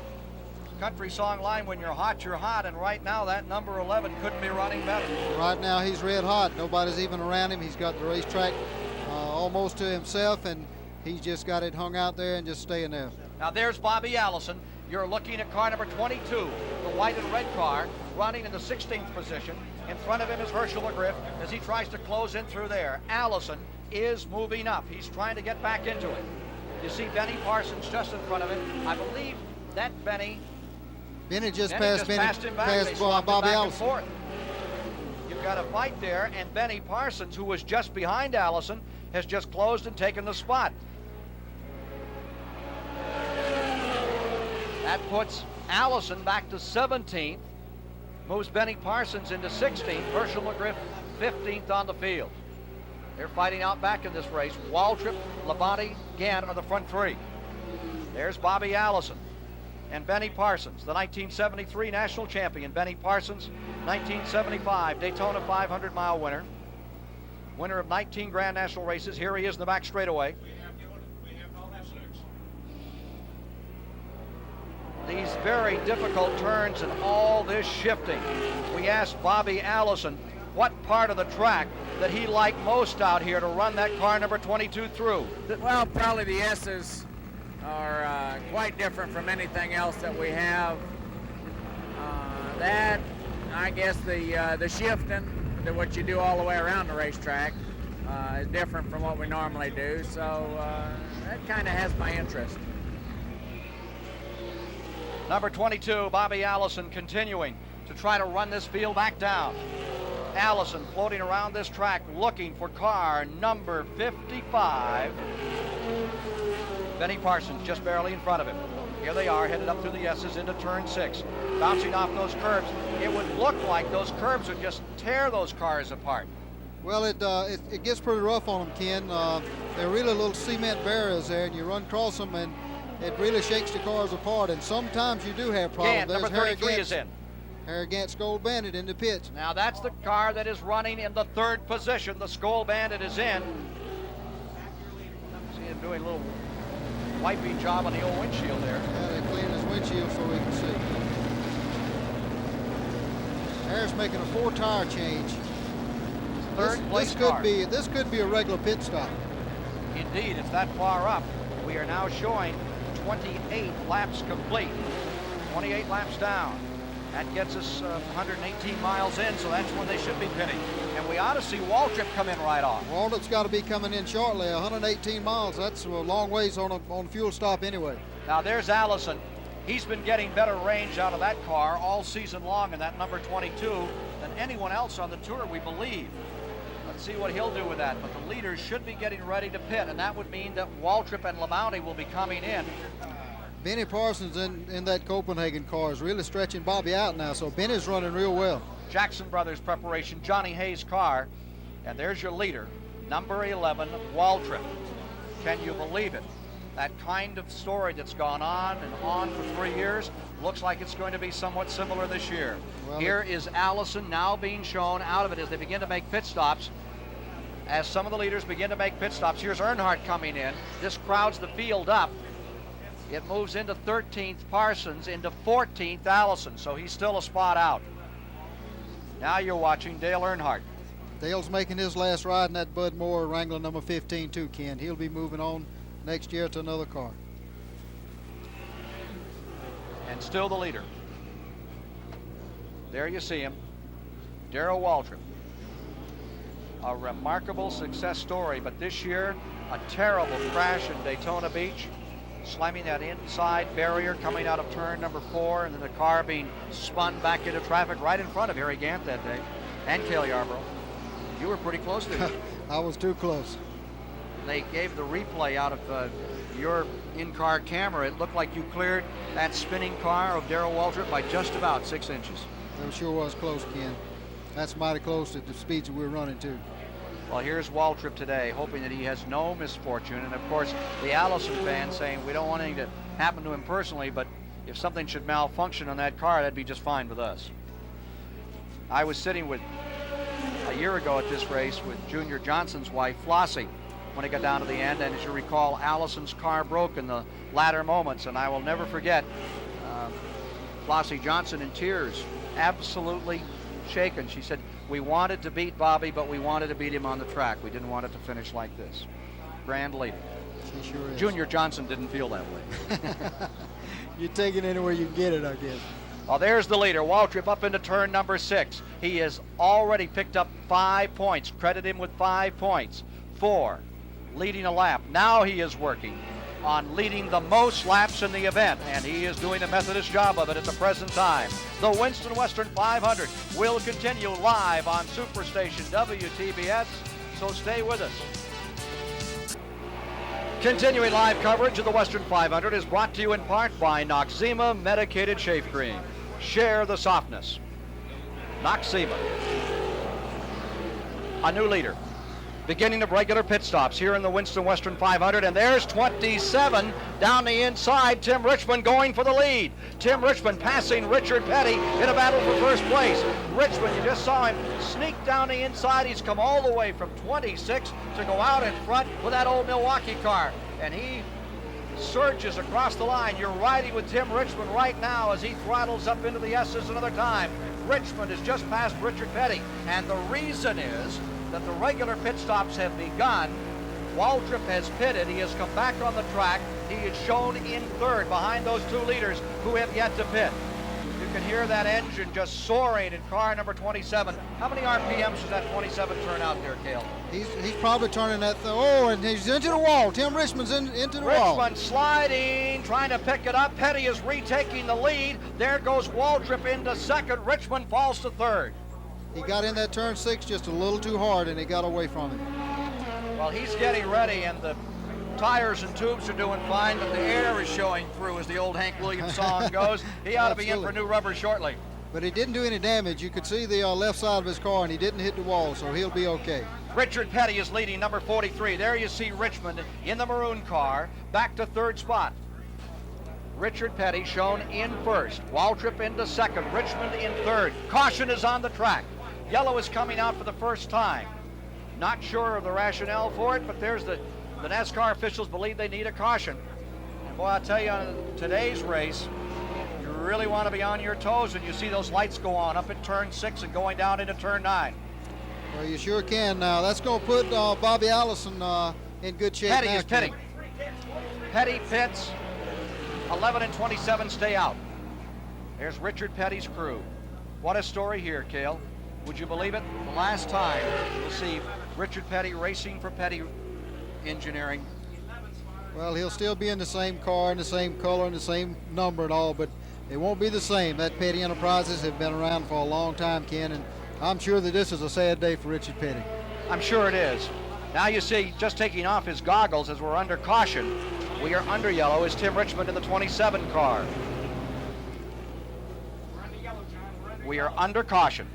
country song line, when you're hot, and right now that number 11 couldn't be running better. Right now he's red hot. Nobody's even around him. He's got the racetrack almost to himself, and he's just got it hung out there and just staying there. Now there's Bobby Allison. You're looking at car number 22, the white and red car, running in the 16th position. In front of him is Herschel McGriff as he tries to close in through there. Allison is moving up. He's trying to get back into it. You see Benny Parsons just in front of him. I believe that Benny just passed him back. They swapped Bobby back and Allison. forth. You've got a fight there, and Benny Parsons, who was just behind Allison, has just closed and taken the spot. That puts Allison back to 17th, moves Benny Parsons into 16th, Herschel McGriff 15th on the field. They're fighting out back in this race. Waltrip, Labonte, Gant are the front 3. There's Bobby Allison and Benny Parsons, the 1973 national champion. Benny Parsons, 1975 Daytona 500-mile winner, winner of 19 Grand National races. Here he is in the back straightaway. These very difficult turns and all this shifting. We asked Bobby Allison what part of the track that he liked most out here to run that car number 22 through. Well, probably the S's are quite different from anything else that we have. That, I guess, the shifting, what you do all the way around the racetrack, is different from what we normally do. So that kind of has my interest. Number 22, Bobby Allison, continuing to try to run this field back down. Allison floating around this track looking for car number 55. Benny Parsons just barely in front of him. Here they are, headed up through the S's into turn 6. Bouncing off those curbs. It would look like those curbs would just tear those cars apart. Well, it gets pretty rough on them, Ken. They're really little cement barriers there, and you run across them, and it really shakes the cars apart, and sometimes you do have problems. Gant, number 33 is in. Harry Gant, Skull Bandit in the pits. Now that's the car that is running in the 3rd position. The Skull Bandit is in. See him doing a little wiping job on the old windshield there. Yeah, they cleaned his windshield so we can see. Harris making a 4-tire change. This could be a regular pit stop. Indeed, it's that far up. We are now showing 28 laps complete. 28 laps down. That gets us 118 miles in, so that's when they should be pitting. And we ought to see Waltrip come in right off. Waltrip's got to be coming in shortly. 118 miles, that's a long ways on a fuel stop anyway. Now there's Allison. He's been getting better range out of that car all season long in that number 22 than anyone else on the tour, we believe. Let's see what he'll do with that. But the leaders should be getting ready to pit, and that would mean that Waltrip and Labonte will be coming in. Benny Parsons in that Copenhagen car is really stretching Bobby out now, so Benny's running real well. Jackson Brothers preparation, Johnny Hayes' car. And there's your leader, number 11, Waltrip. Can you believe it? That kind of story that's gone on and on for 3 years looks like it's going to be somewhat similar this year. Well, here is Allison now being shown out of it as they begin to make pit stops. As some of the leaders begin to make pit stops, here's Earnhardt coming in. This crowds the field up. It moves into 13th Parsons, into 14th Allison, so he's still a spot out. Now you're watching Dale Earnhardt. Dale's making his last ride in that Bud Moore Wrangler number 15 too, Ken. He'll be moving on next year to another car. And still the leader. There you see him, Darrell Waltrip. A remarkable success story, but this year, a terrible crash in Daytona Beach, slamming that inside barrier coming out of turn number 4, and then the car being spun back into traffic right in front of Harry Gant that day, and Cale Yarborough. You were pretty close to it. I was too close. They gave the replay out of your in-car camera. It looked like you cleared that spinning car of Darrell Waltrip by just about 6 inches. It sure was close, Ken. That's mighty close at the speeds that we're running to. Well, here's Waltrip today, hoping that he has no misfortune. And, of course, the Allison fans saying we don't want anything to happen to him personally, but if something should malfunction on that car, that'd be just fine with us. I was sitting with, a year ago at this race, with Junior Johnson's wife, Flossie, when it got down to the end. And as you recall, Allison's car broke in the latter moments. And I will never forget Flossie Johnson in tears, absolutely shaken. She said, we wanted to beat Bobby, but we wanted to beat him on the track. We didn't want it to finish like this. Grand lady. She sure is. Junior Johnson didn't feel that way. You take it anywhere you can get it, I guess. Well, there's the leader, Waltrip, up into turn number 6. He has already picked up 5 points. Credit him with 5 points. 4, leading a lap. Now he is working on leading the most laps in the event, and he is doing a Methodist job of it at the present time. The Winston Western 500 will continue live on Superstation WTBS, so stay with us. Continuing live coverage of the Western 500 is brought to you in part by Noxzema Medicated Shave Cream. Share the softness. Noxzema, a new leader. Beginning of regular pit stops here in the Winston Western 500, and there's 27 down the inside. Tim Richmond going for the lead. Tim Richmond passing Richard Petty in a battle for first place. Richmond, you just saw him sneak down the inside. He's come all the way from 26 to go out in front with that old Milwaukee car, and he surges across the line. You're riding with Tim Richmond right now as he throttles up into the S's another time. Richmond has just passed Richard Petty, and the reason is that the regular pit stops have begun. Waltrip has pitted. He has come back on the track. He is shown in third behind those 2 leaders who have yet to pit. You can hear that engine just soaring in car number 27. How many RPMs does that 27 turn out there, Cale? He's probably turning that thing. Oh, and he's into the wall. Tim Richmond's into the wall. Richmond sliding, trying to pick it up. Petty is retaking the lead. There goes Waltrip into second. Richmond falls to third. He got in that turn 6 just a little too hard, and he got away from him. Well, he's getting ready, and the tires and tubes are doing fine, but the air is showing through, as the old Hank Williams song goes. He ought to be in for new rubber shortly. But he didn't do any damage. You could see the left side of his car, and he didn't hit the wall, so he'll be okay. Richard Petty is leading, number 43. There you see Richmond in the maroon car, back to third spot. Richard Petty shown in first. Waltrip into second. Richmond in third. Caution is on the track. Yellow is coming out for the first time. Not sure of the rationale for it, but there's the NASCAR officials believe they need a caution. And boy, I'll tell you, on today's race, you really want to be on your toes when you see those lights go on up at turn 6 and going down into turn 9. Well, you sure can. Now, that's going to put Bobby Allison in good shape. Petty is pitting. Petty pits. 11 and 27 stay out. There's Richard Petty's crew. What a story here, Cale. Would you believe it? The last time we'll see Richard Petty racing for Petty Engineering. Well, he'll still be in the same car, in the same color, and the same number and all, but it won't be the same. That Petty Enterprises have been around for a long time, Ken, and I'm sure that this is a sad day for Richard Petty. I'm sure it is. Now you see, just taking off his goggles as we're under caution, we are under yellow, is Tim Richmond in the 27 car. We are under caution.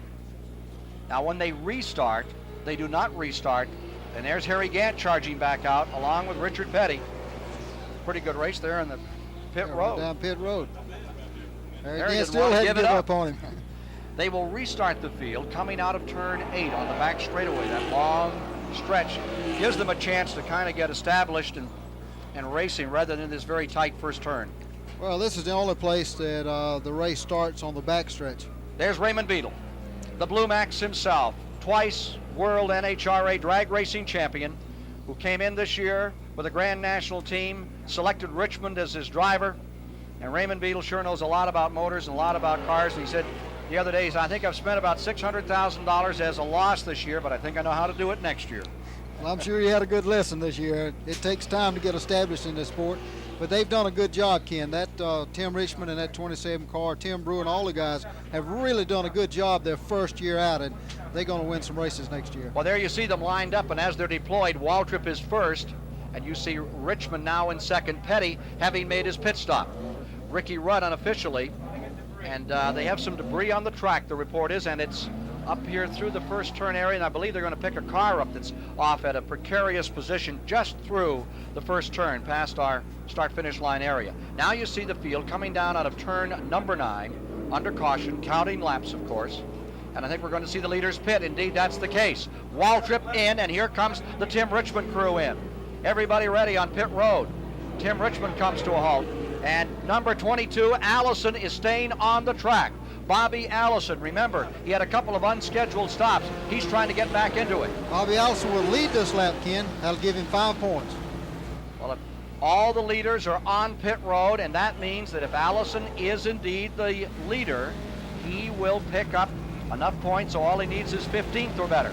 Now when they restart, they do not restart, and there's Harry Gant charging back out along with Richard Petty. Pretty good race there in the pit road. Down pit road. Harry There he Gant didn't still want to hadn't give it given up. up on him. They will restart the field coming out of turn 8 on the back straightaway. That long stretch gives them a chance to kind of get established and racing rather than this very tight first turn. Well, this is the only place that the race starts on the backstretch. There's Raymond Beadle, the Blue Max himself, twice World NHRA drag racing champion, who came in this year with a Grand National team, selected Richmond as his driver. And Raymond Beadle sure knows a lot about motors and a lot about cars. And he said, the other day, I think I've spent about $600,000 as a loss this year, but I think I know how to do it next year. Well, I'm sure you had a good lesson this year. It takes time to get established in this sport, but they've done a good job, Ken. That Tim Richmond and that 27 car, Tim Brew and all the guys have really done a good job their first year out, and they're going to win some races next year. Well, there you see them lined up, and as they're deployed, Waltrip is first, and you see Richmond now in second, Petty having made his pit stop. Ricky Rudd unofficially, and they have some debris on the track, the report is, and it's up here through the first turn area, and I believe they're going to pick a car up that's off at a precarious position just through the first turn past our start-finish line area. Now you see the field coming down out of turn number 9, under caution, counting laps, of course, and I think we're going to see the leaders pit. Indeed, that's the case. Waltrip in, and here comes the Tim Richmond crew in. Everybody ready on pit road. Tim Richmond comes to a halt, and number 22, Allison, is staying on the track. Bobby Allison, remember, he had a couple of unscheduled stops. He's trying to get back into it. Bobby Allison will lead this lap, Ken. That'll give him 5 points. Well, if all the leaders are on pit road, and that means that if Allison is indeed the leader, he will pick up enough points, so all he needs is 15th or better.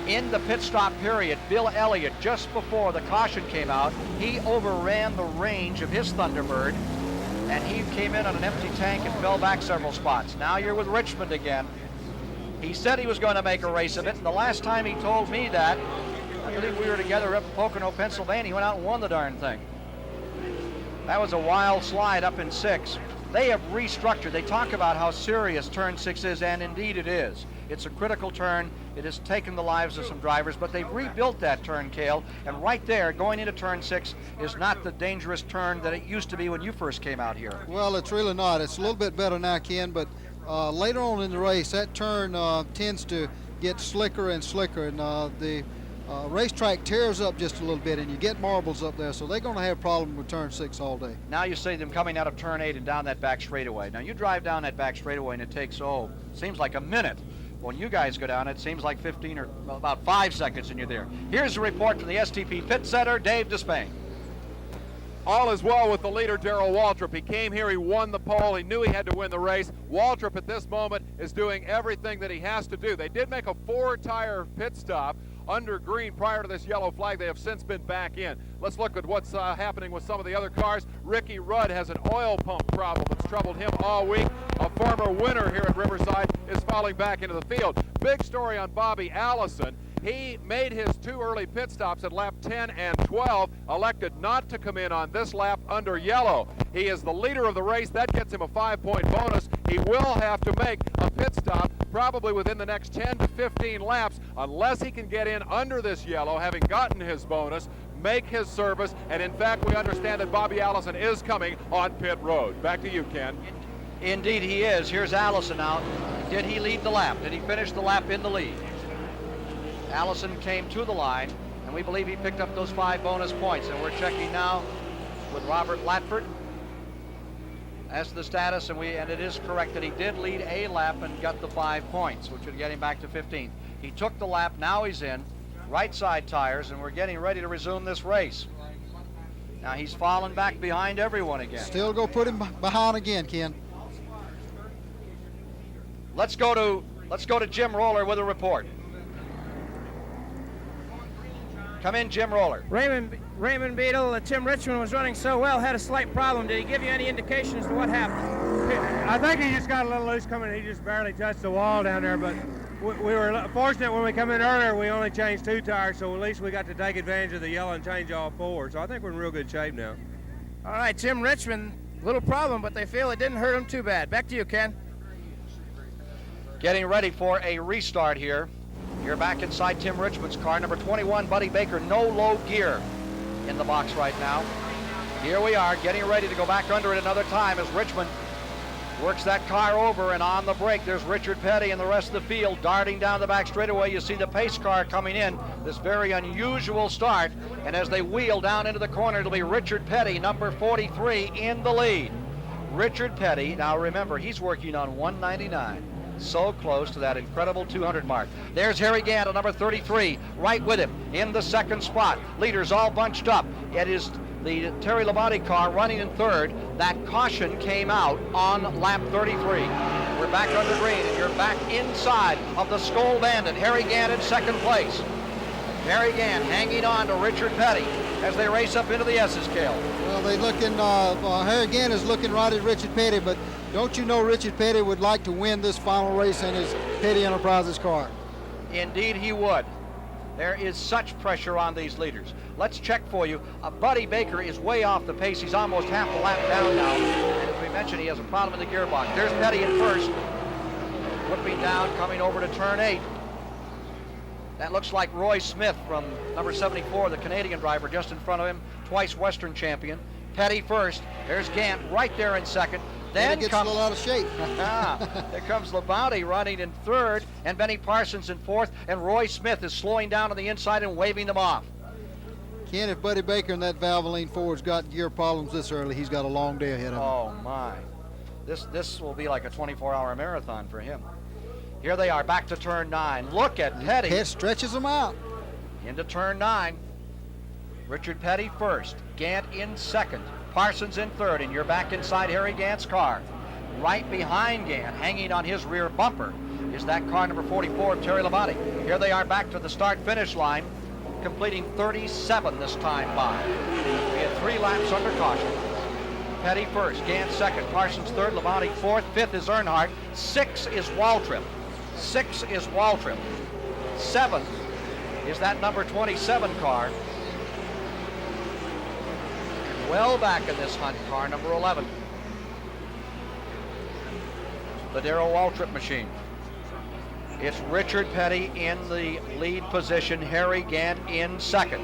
In the pit stop period, Bill Elliott, just before the caution came out, he overran the range of his Thunderbird, and he came in on an empty tank and fell back several spots. Now you're with Richmond again. He said he was going to make a race of it, and the last time he told me that, I believe we were together up in Pocono, Pennsylvania. He went out and won the darn thing. That was a wild slide up in 6. They have restructured. They talk about how serious turn 6 is, and indeed it is. It's a critical turn. It has taken the lives of some drivers, but they've rebuilt that turn, Cale, and right there, going into turn 6 is not the dangerous turn that it used to be when you first came out here. Well, it's really not. It's a little bit better now, Ken, but later on in the race, that turn tends to get slicker and slicker, and the racetrack tears up just a little bit, and you get marbles up there, so they're going to have problems with turn 6 all day. Now you see them coming out of turn 8 and down that back straightaway. Now you drive down that back straightaway, and it takes, seems like a minute. When you guys go down, it seems like 15 or about 5 seconds and you're there. Here's a report from the STP Pit Center, Dave Despain. All is well with the leader, Darrell Waltrip. He came here, he won the pole, he knew he had to win the race. Waltrip at this moment is doing everything that he has to do. They did make a 4-tire pit stop under green prior to this yellow flag. They have since been back in. Let's look at what's happening with some of the other cars. Ricky Rudd has an oil pump problem that's troubled him all week. A former winner here at Riverside is falling back into the field. Big story on Bobby Allison. He made his 2 early pit stops at lap 10 and 12, elected not to come in on this lap under yellow. He is the leader of the race. That gets him a 5-point bonus. He will have to make a pit stop probably within the next 10 to 15 laps unless he can get in under this yellow, having gotten his bonus, make his service, and in fact we understand that Bobby Allison is coming on pit road. Back to you, Ken. Indeed he is. Here's Allison now. Did he lead the lap? Did he finish the lap in the lead? Allison came to the line, and we believe he picked up those 5 bonus points. And we're checking now with Robert Latford as to the status, and it is correct that he did lead a lap and got the 5 points, which would get him back to 15th. He took the lap, now he's in, right side tires, and we're getting ready to resume this race. Now he's fallen back behind everyone again. Still go put him behind again, Ken. Let's go to Jim Roller with a report. Come in, Jim Roller. Raymond Beadle, Tim Richmond was running so well, had a slight problem. Did he give you any indication as to what happened? I think he just got a little loose coming. He just barely touched the wall down there, but we were fortunate when we come in earlier. We only changed 2 tires, so at least we got to take advantage of the yellow and change all 4. So I think we're in real good shape now. All right, Tim Richmond, little problem, but they feel it didn't hurt him too bad. Back to you, Ken. Getting ready for a restart here. You're back inside Tim Richmond's car, number 21, Buddy Baker, no low gear in the box right now. Here we are, getting ready to go back under it another time as Richmond works that car over, and on the brake, there's Richard Petty and the rest of the field darting down the back straightaway. You see the pace car coming in, this very unusual start, and as they wheel down into the corner, it'll be Richard Petty, number 43, in the lead. Richard Petty, now remember, he's working on 199. So close to that incredible 200 mark. There's Harry Gant, number 33, right with him in the second spot. Leaders all bunched up. It is the Terry Labonte car running in third. That caution came out on lap 33. We're back under green, and you're back inside of the Skoal Bandit. Harry Gant in second place. Harry Gant hanging on to Richard Petty as they race up into the S's, Cale. Well, they looking. Harry Gant is looking right at Richard Petty, but don't you know Richard Petty would like to win this final race in his Petty Enterprises car? Indeed he would. There is such pressure on these leaders. Let's check for you. Buddy Baker is way off the pace. He's almost half a lap down now. And as we mentioned, he has a problem in the gearbox. There's Petty in first. Whipping down, coming over to turn 8. That looks like Roy Smith from number 74, the Canadian driver, just in front of him, twice Western champion. Petty first. There's Gant right there in second. Then gets comes a little out of shape. There comes Labonte running in third, and Benny Parsons in fourth, and Roy Smith is slowing down on the inside and waving them off. Ken, if Buddy Baker and that Valvoline Ford's got gear problems this early, he's got a long day ahead of him. Oh my. This will be like a 24-hour marathon for him. Here they are, back to turn 9. Look at Petty. Petty stretches them out. Into turn 9. Richard Petty first, Gant in second, Parsons in third, and you're back inside Harry Gant's car. Right behind Gant, hanging on his rear bumper, is that car number 44 of Terry Labonte. Here they are back to the start-finish line, completing 37 this time by. We had 3 laps under caution. Petty first, Gant second, Parsons third, Labonte fourth, fifth is Earnhardt, 6 is Waltrip. 6 is Waltrip. 7th is that number 27 car. Well back in this hunt, car number 11. The Darrell Waltrip machine. It's Richard Petty in the lead position, Harry Gant in second.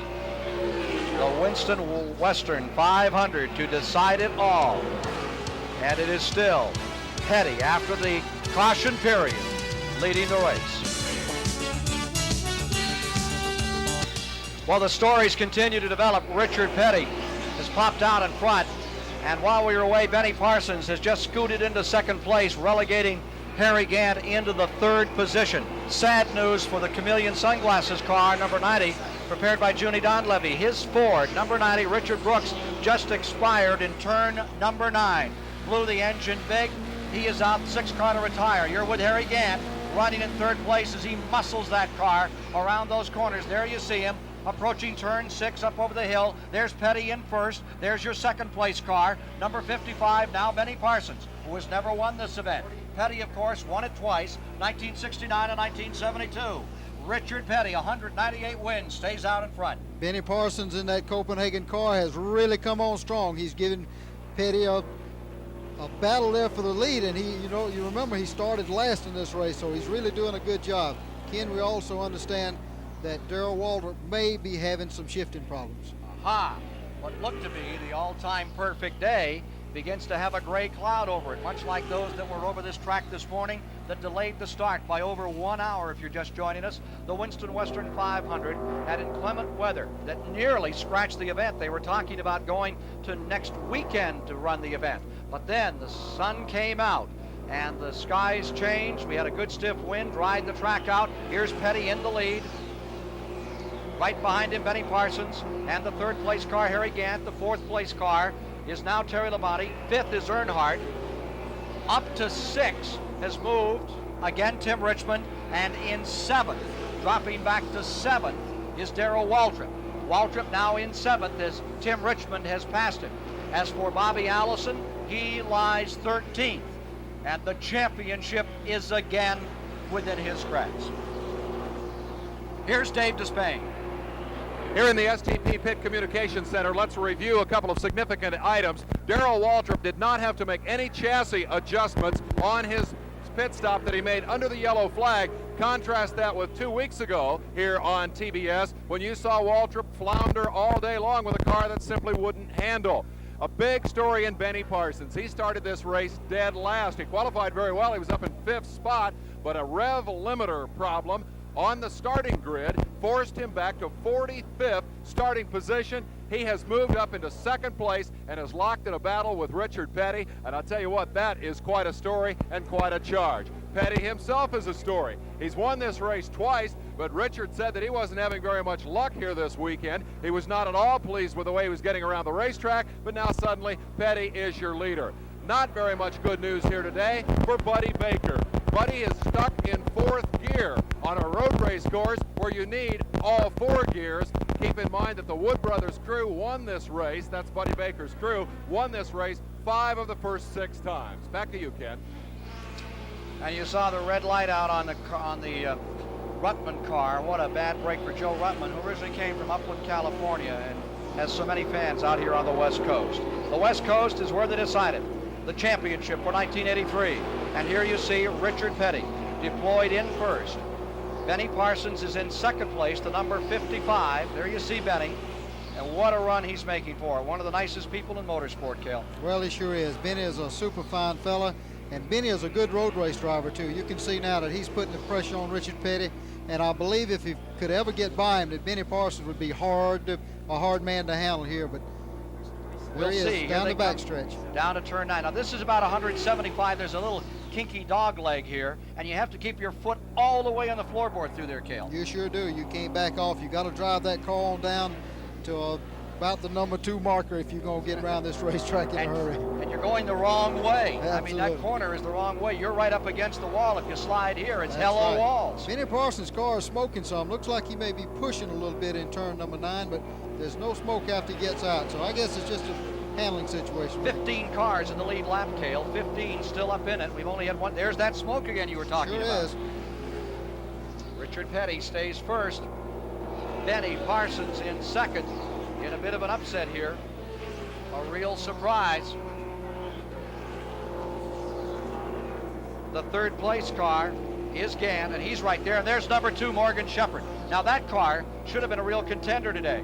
The Winston Western 500 to decide it all. And it is still Petty, after the caution period, leading the race. While the stories continue to develop, Richard Petty has popped out in front, and while we were away, Benny Parsons has just scooted into second place, relegating Harry Gant into the third position. Sad news for the Chameleon Sunglasses car, number 90, prepared by Junie Donlevy. His Ford, number 90, Richard Brooks, just expired in turn number 9. Blew the engine big. He is out, 6 car to retire. You're with Harry Gant, running in third place as he muscles that car around those corners. There you see him, approaching turn 6 up over the hill. There's Petty in first. There's your second place car, number 55, now Benny Parsons, who has never won this event. Petty, of course, won it twice, 1969 and 1972. Richard Petty, 198 wins, stays out in front. Benny Parsons in that Copenhagen car has really come on strong. He's given Petty a battle there for the lead, and you remember he started last in this race, so he's really doing a good job. Ken, we also understand that Darrell Waltrip may be having some shifting problems. Aha! What looked to be the all-time perfect day begins to have a gray cloud over it, much like those that were over this track this morning that delayed the start by over 1 hour if you're just joining us. The Winston Western 500 had inclement weather that nearly scratched the event. They were talking about going to next weekend to run the event, but then the sun came out and the skies changed. We had a good stiff wind, dried the track out. Here's Petty in the lead. Right behind him, Benny Parsons, and the third place car, Harry Gant. The fourth place car is now Terry Labonte. 5th is Earnhardt. Up to 6 has moved, again, Tim Richmond. And in 7th, dropping back to 7th, is Darrell Waltrip. Waltrip now in 7th as Tim Richmond has passed him. As for Bobby Allison, he lies 13th. And the championship is again within his grasp. Here's Dave Despain. Here in the STP Pit Communications Center, let's review a couple of significant items. Darrell Waltrip did not have to make any chassis adjustments on his pit stop that he made under the yellow flag. Contrast that with 2 weeks ago here on TBS when you saw Waltrip flounder all day long with a car that simply wouldn't handle. A big story in Benny Parsons. He started this race dead last. He qualified very well. He was up in 5th spot, but a rev limiter problem on the starting grid forced him back to 45th starting position. He has moved up into second place and is locked in a battle with Richard Petty. And I'll tell you what, that is quite a story and quite a charge. Petty himself is a story. He's won this race twice, but Richard said that he wasn't having very much luck here this weekend. He was not at all pleased with the way he was getting around the racetrack, but now suddenly Petty is your leader. Not very much good news here today for Buddy Baker. Buddy is stuck in fourth gear on a road race course where you need all four gears. Keep in mind that the Wood Brothers crew won this race. That's Buddy Baker's crew, won this race 5 of the first 6 times. Back to you, Ken. And you saw the red light out on the Ruttman car. What a bad break for Joe Ruttman, who originally came from Upland, California, and has so many fans out here on the West Coast. The West Coast is where they decided the championship for 1983. And here you see Richard Petty deployed in first. Benny Parsons is in second place, the number 55. There you see Benny. And what a run he's making for it. One of the nicest people in motorsport, Cale. Well, he sure is. Benny is a super fine fella, and Benny is a good road race driver, too. You can see now that he's putting the pressure on Richard Petty, and I believe if he could ever get by him, that Benny Parsons would be a hard man to handle here, but there he is, down the backstretch. Down to turn 9. Now, this is about 175. There's a little kinky dog leg here, and you have to keep your foot all the way on the floorboard through there, Cale. You sure do. You can't back off. You got to drive that car on down to about the number 2 marker if you're going to get around this racetrack in a hurry. And you're going the wrong way. Absolutely. I mean, that corner is the wrong way. You're right up against the wall. If you slide here, it's That's hello right. walls. Benny Parsons' car is smoking some. Looks like he may be pushing a little bit in turn number 9, but there's no smoke after he gets out. So I guess it's just a handling situation. 15 cars in the lead lap, Cale. 15 still up in it. We've only had one. There's that smoke again you were talking about. Sure is. Richard Petty stays first. Benny Parsons in second. In a bit of an upset here. A real surprise. The third place car is Gann, and he's right there. And there's number 2, Morgan Shepherd. Now that car should have been a real contender today.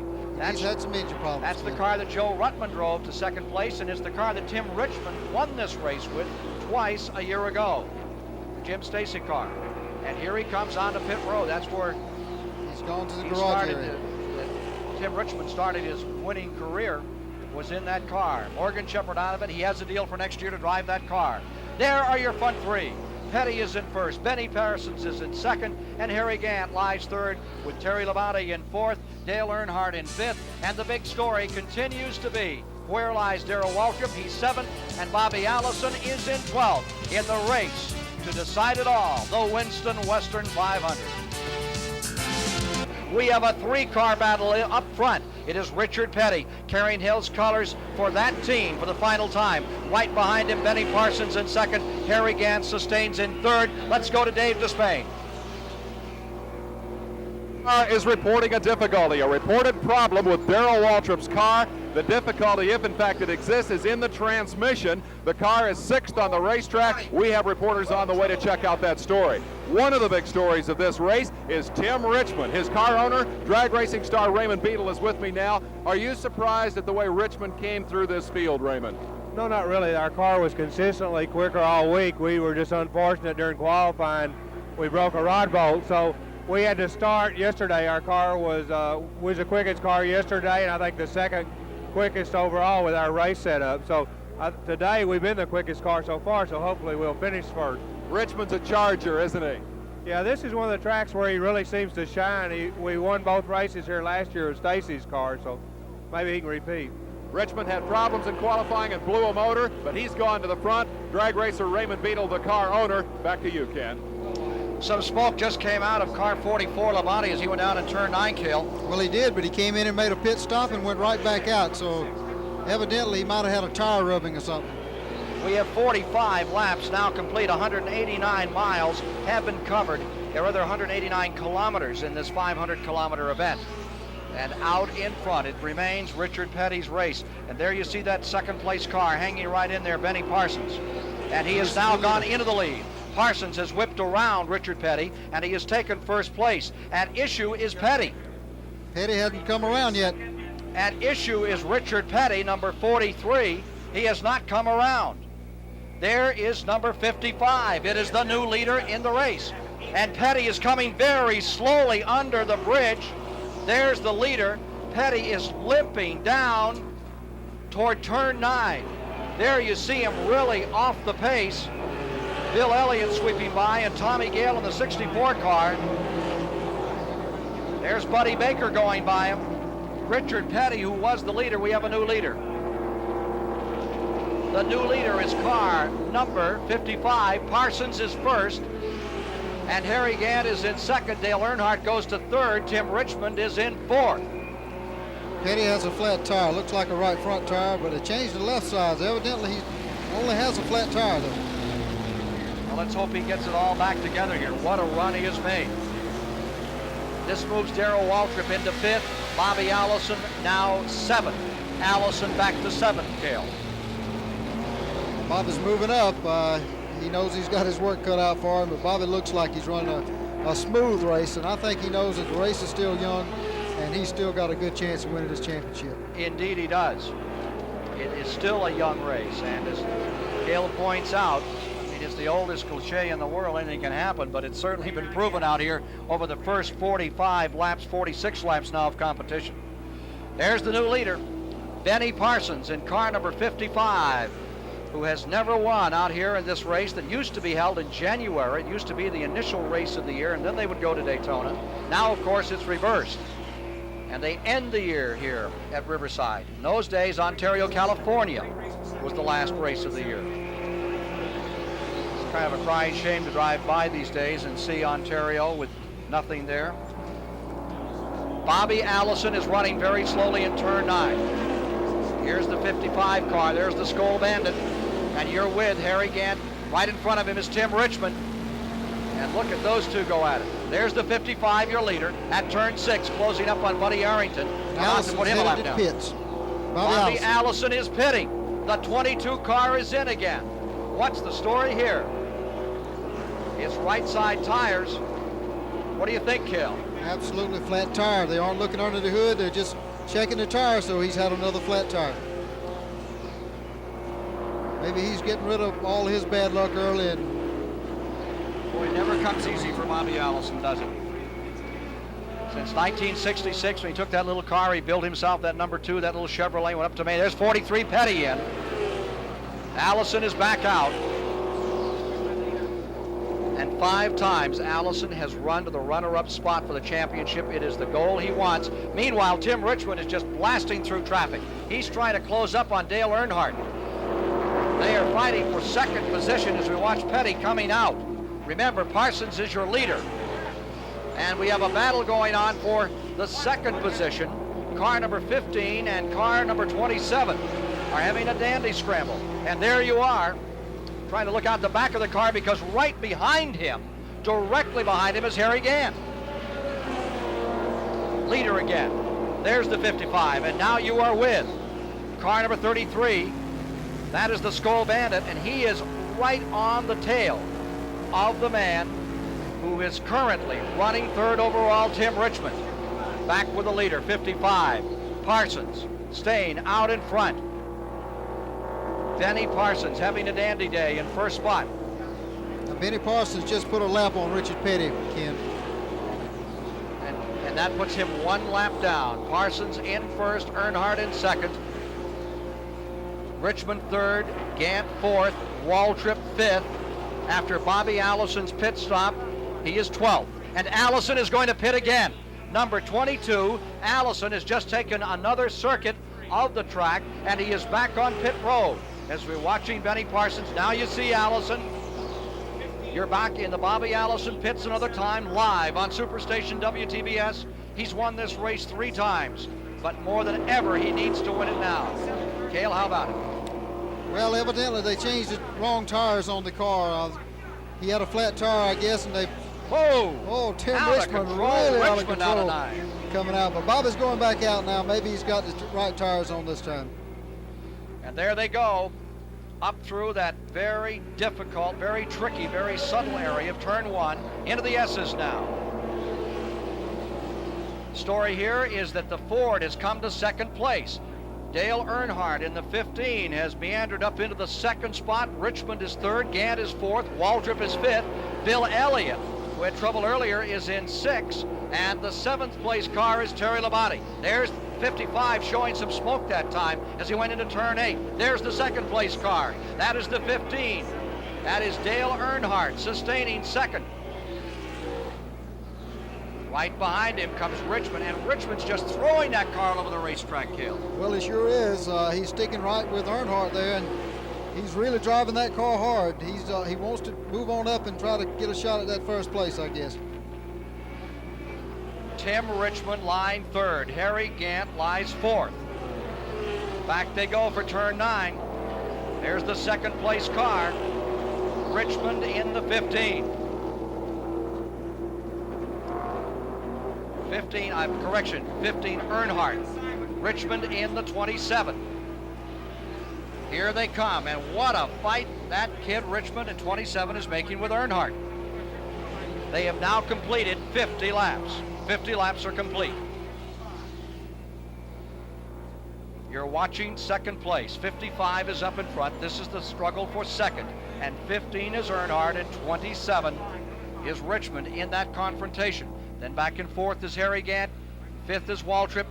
He's had some engine problems. That's the car that Joe Ruttman drove to second place, and it's the car that Tim Richmond won this race with twice a year ago. The Jim Stacy car. And here he comes onto pit road. That's where he's gone to the garage area. Tim Richmond started his winning career, was in that car. Morgan Shepherd out of it. He has a deal for next year to drive that car. There are your front 3. Petty is in first, Benny Parsons is in second, and Harry Gant lies third with Terry Labonte in fourth, Dale Earnhardt in fifth, and the big story continues to be where lies Darrell Waltrip. He's 7th, and Bobby Allison is in 12th in the race to decide it all, the Winston Western 500. We have a 3-car battle up front. It is Richard Petty carrying Hill's colors for that team for the final time. Right behind him, Benny Parsons in second. Harry Gant sustains in third. Let's go to Dave Despain. Is reporting a difficulty, a reported problem with Darrell Waltrip's car. The difficulty, if in fact it exists, is in the transmission. The car is 6th on the racetrack. We have reporters on the way to check out that story. One of the big stories of this race is Tim Richmond. His car owner, drag racing star Raymond Beadle, is with me now. Are you surprised at the way Richmond came through this field, Raymond? No, not really. Our car was consistently quicker all week. We were just unfortunate during qualifying. We broke a rod bolt, so we had to start yesterday. Our car was the quickest car yesterday, and I think the second quickest overall with our race setup. So today we've been the quickest car so far, so hopefully we'll finish first. Richmond's a charger, isn't he? Yeah, this is one of the tracks where he really seems to shine. We won both races here last year with Stacy's car, so maybe he can repeat. Richmond had problems in qualifying and blew a motor, but he's gone to the front. Drag racer Raymond Beadle, the car owner. Back to you, Ken. Some smoke just came out of car 44, Labonte, as he went down in turn 9, Cale. Well, he did, but he came in and made a pit stop and went right back out, so evidently he might have had a tire rubbing or something. We have 45 laps now complete. 189 miles have been covered. There are other 189 kilometers in this 500-kilometer event. And out in front, it remains Richard Petty's race. And there you see that second-place car hanging right in there, Benny Parsons. And he has now gone into the lead. Parsons has whipped around Richard Petty, and he has taken first place. At issue is Petty. Petty hasn't come around yet. At issue is Richard Petty, number 43. He has not come around. There is number 55. It is the new leader in the race. And Petty is coming very slowly under the bridge. There's the leader. Petty is limping down toward turn 9. There you see him really off the pace. Bill Elliott sweeping by, and Tommy Gale in the 64 car. There's Buddy Baker going by him. Richard Petty, who was the leader, we have a new leader. The new leader is car number 55. Parsons is first, and Harry Gant is in second. Dale Earnhardt goes to third. Tim Richmond is in fourth. Petty has a flat tire. Looks like a right front tire, but it changed to the left side. Evidently, he only has a flat tire, though. Well, let's hope he gets it all back together here. What a run he has made. This moves Darrell Waltrip into fifth. Bobby Allison now seventh. Allison back to seventh, Cale. Bobby's moving up. He knows he's got his work cut out for him, but Bobby looks like he's running a smooth race, and I think he knows that the race is still young, and he's still got a good chance of winning this championship. Indeed he does. It is still a young race, and as Cale points out, it's the oldest cliche in the world. Anything can happen, but it's certainly been proven out here over the first 45 laps, 46 laps now of competition. There's the new leader, Benny Parsons in car number 55, who has never won out here in this race that used to be held in January. It used to be the initial race of the year, and then they would go to Daytona. Now, of course, it's reversed, and they end the year here at Riverside. In those days, Ontario, California was the last race of the year. Kind of a crying shame to drive by these days and see Ontario with nothing there. Bobby Allison is running very slowly in turn 9. Here's the 55 car. There's the Skoal Bandit. And you're with Harry Gant. Right in front of him is Tim Richmond. And look at those two go at it. There's the 55, your leader, at turn 6, closing up on Buddy Arrington. Allison's Put him a lap headed to down. pits. Bobby Allison is pitting. The 22 car is in again. What's the story here? It's right side tires. What do you think, Cale? Absolutely flat tire. They aren't looking under the hood. They're just checking the tire, so he's had another flat tire. Maybe he's getting rid of all his bad luck early. And boy, it never comes easy for Bobby Allison, does it? Since 1966, when he took that little car, he built himself that number 2, that little Chevrolet, went up to May. There's 43 Petty in. Allison is back out. And 5 times Allison has run to the runner-up spot for the championship. It is the goal he wants. Meanwhile, Tim Richmond is just blasting through traffic. He's trying to close up on Dale Earnhardt. They are fighting for second position as we watch Petty coming out. Remember, Parsons is your leader. And we have a battle going on for the second position. Car number 15 and car number 27 are having a dandy scramble. And there you are, trying to look out the back of the car, because right behind him, directly behind him, is Harry Gant. Leader again. There's the 55, and now you are with car number 33. That is the Skoal Bandit, and he is right on the tail of the man who is currently running third overall, Tim Richmond. Back with the leader, 55. Parsons staying out in front. Benny Parsons having a dandy day in first spot. now Benny Parsons just put a lap on Richard Petty, Ken. And that puts him 1 lap down. Parsons in first, Earnhardt in second. Richmond third, Gant fourth, Waltrip fifth. After Bobby Allison's pit stop, he is 12th. And Allison is going to pit again. Number 22, Allison has just taken another circuit of the track, and he is back on pit road. As we're watching Benny Parsons, now you see Allison. You're back in the Bobby Allison pits another time, live on Superstation WTBS. He's won this race 3 times, but more than ever, he needs to win it now. Cale, how about it? Well, evidently they changed the wrong tires on the car. He had a flat tire, I guess, and they... Whoa! Oh, Tim Out of Richmond control. really out of Richmond out of control 9. coming out. But Bobby's going back out now. Maybe he's got the right tires on this time. And there they go, up through that very difficult, very tricky, very subtle area of turn 1 into the S's now. Story here is that the Ford has come to second place. Dale Earnhardt in the 15 has meandered up into the second spot. Richmond is third, Gant is fourth, Waltrip is fifth. Bill Elliott, who had trouble earlier, is in 6th, and the 7th place car is Terry Labonte. There's 55 showing some smoke that time as he went into turn 8. There's the second place car. That is the 15. That is Dale Earnhardt sustaining second. Right behind him comes Richmond, and Richmond's just throwing that car all over the racetrack, Cale. Well, he sure is. He's sticking right with Earnhardt there, and he's really driving that car hard. He wants to move on up and try to get a shot at that first place, I guess. Tim Richmond lying third. Harry Gant lies fourth. Back they go for turn 9. There's the second place car. Richmond in the 15. 15 Earnhardt. Richmond in the 27. Here they come, and what a fight that kid Richmond in 27 is making with Earnhardt. They have now completed 50 laps. 50 laps are complete. You're watching second place. 55 is up in front. This is the struggle for second. And 15 is Earnhardt, and 27 is Richmond in that confrontation. Then back and forth is Harry Gant. Fifth is Waltrip,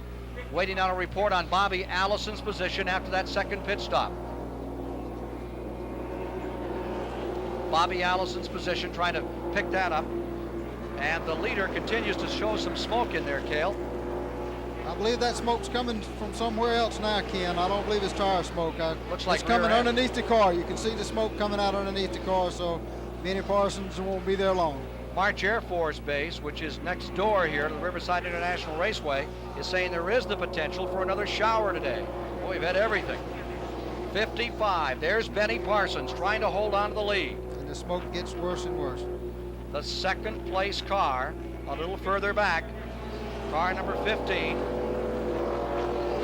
waiting on a report on Bobby Allison's position after that second pit stop. Bobby Allison's position, trying to pick that up. And the leader continues to show some smoke in there, Cale. I believe that smoke's coming from somewhere else now, Ken. I don't believe it's tire smoke. Looks like it's coming underneath the car. You can see the smoke coming out underneath the car, so Benny Parsons won't be there long. March Air Force Base, which is next door here to the Riverside International Raceway, is saying there is the potential for another shower today. Boy, we've had everything. 55, there's Benny Parsons trying to hold on to the lead. And the smoke gets worse and worse. The second place car, a little further back, car number 15.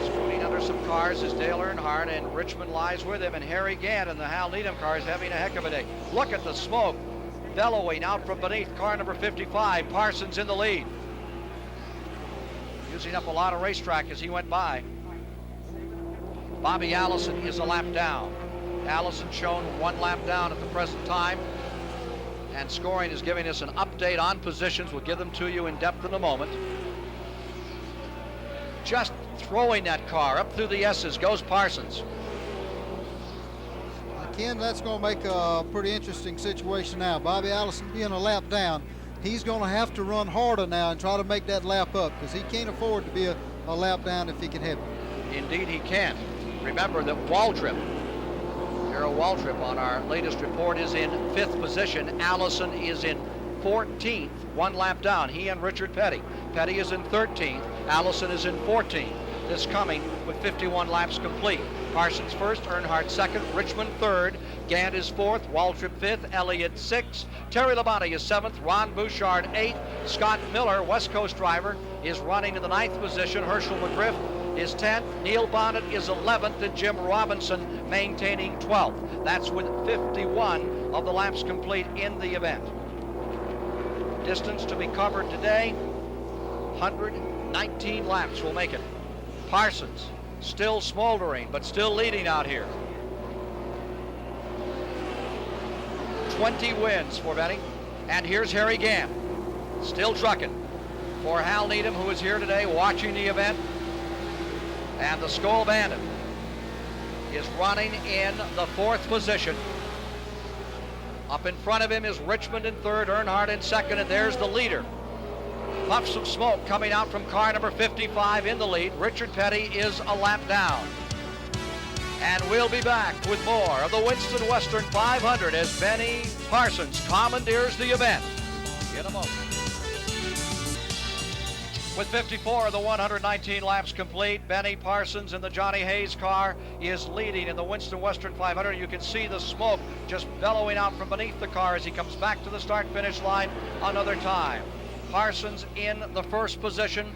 Scooting under some cars is Dale Earnhardt, and Richmond lies with him, and Harry Gant in the Hal Needham car is having a heck of a day. Look at the smoke bellowing out from beneath car number 55. Parsons in the lead. Using up a lot of racetrack as he went by. Bobby Allison is a lap down. Allison shown 1 lap down at the present time. And scoring is giving us an update on positions. We'll give them to you in depth in a moment. Just throwing that car up through the S's goes Parsons. Ken, that's going to make a pretty interesting situation now. Bobby Allison being a lap down, he's going to have to run harder now and try to make that lap up, because he can't afford to be a lap down if he can help it. Indeed he can. Remember that Waltrip, Darrell Waltrip on our latest report, is in 5th position. Allison is in 14th, 1 lap down. He and Richard Petty. Petty is in 13th. Allison is in 14th. This coming with 51 laps complete. Parsons first, Earnhardt second, Richmond third, Gant is fourth, Waltrip fifth, Elliott sixth, Terry Labonte is seventh, Ron Bouchard eighth, Scott Miller, West Coast driver, is running in the 9th position, Herschel McGriff is 10th, Neil Bonnet is 11th, and Jim Robinson maintaining 12th. That's with 51 of the laps complete in the event. Distance to be covered today, 119 laps will make it. Parsons still smoldering, but still leading out here. 20 wins for Benny. And here's Harry Gant, still trucking for Hal Needham, who is here today watching the event. And the Skull Bandit is running in the 4th position. Up in front of him is Richmond in 3rd, Earnhardt in 2nd, and there's the leader. Puffs of smoke coming out from car number 55 in the lead. Richard Petty is a lap down. And we'll be back with more of the Winston Western 500 as Benny Parsons commandeers the event in a moment. With 54 of the 119 laps complete, Benny Parsons in the Johnny Hayes car is leading in the Winston Western 500. You can see the smoke just bellowing out from beneath the car as he comes back to the start-finish line another time. Parsons in the 1st position,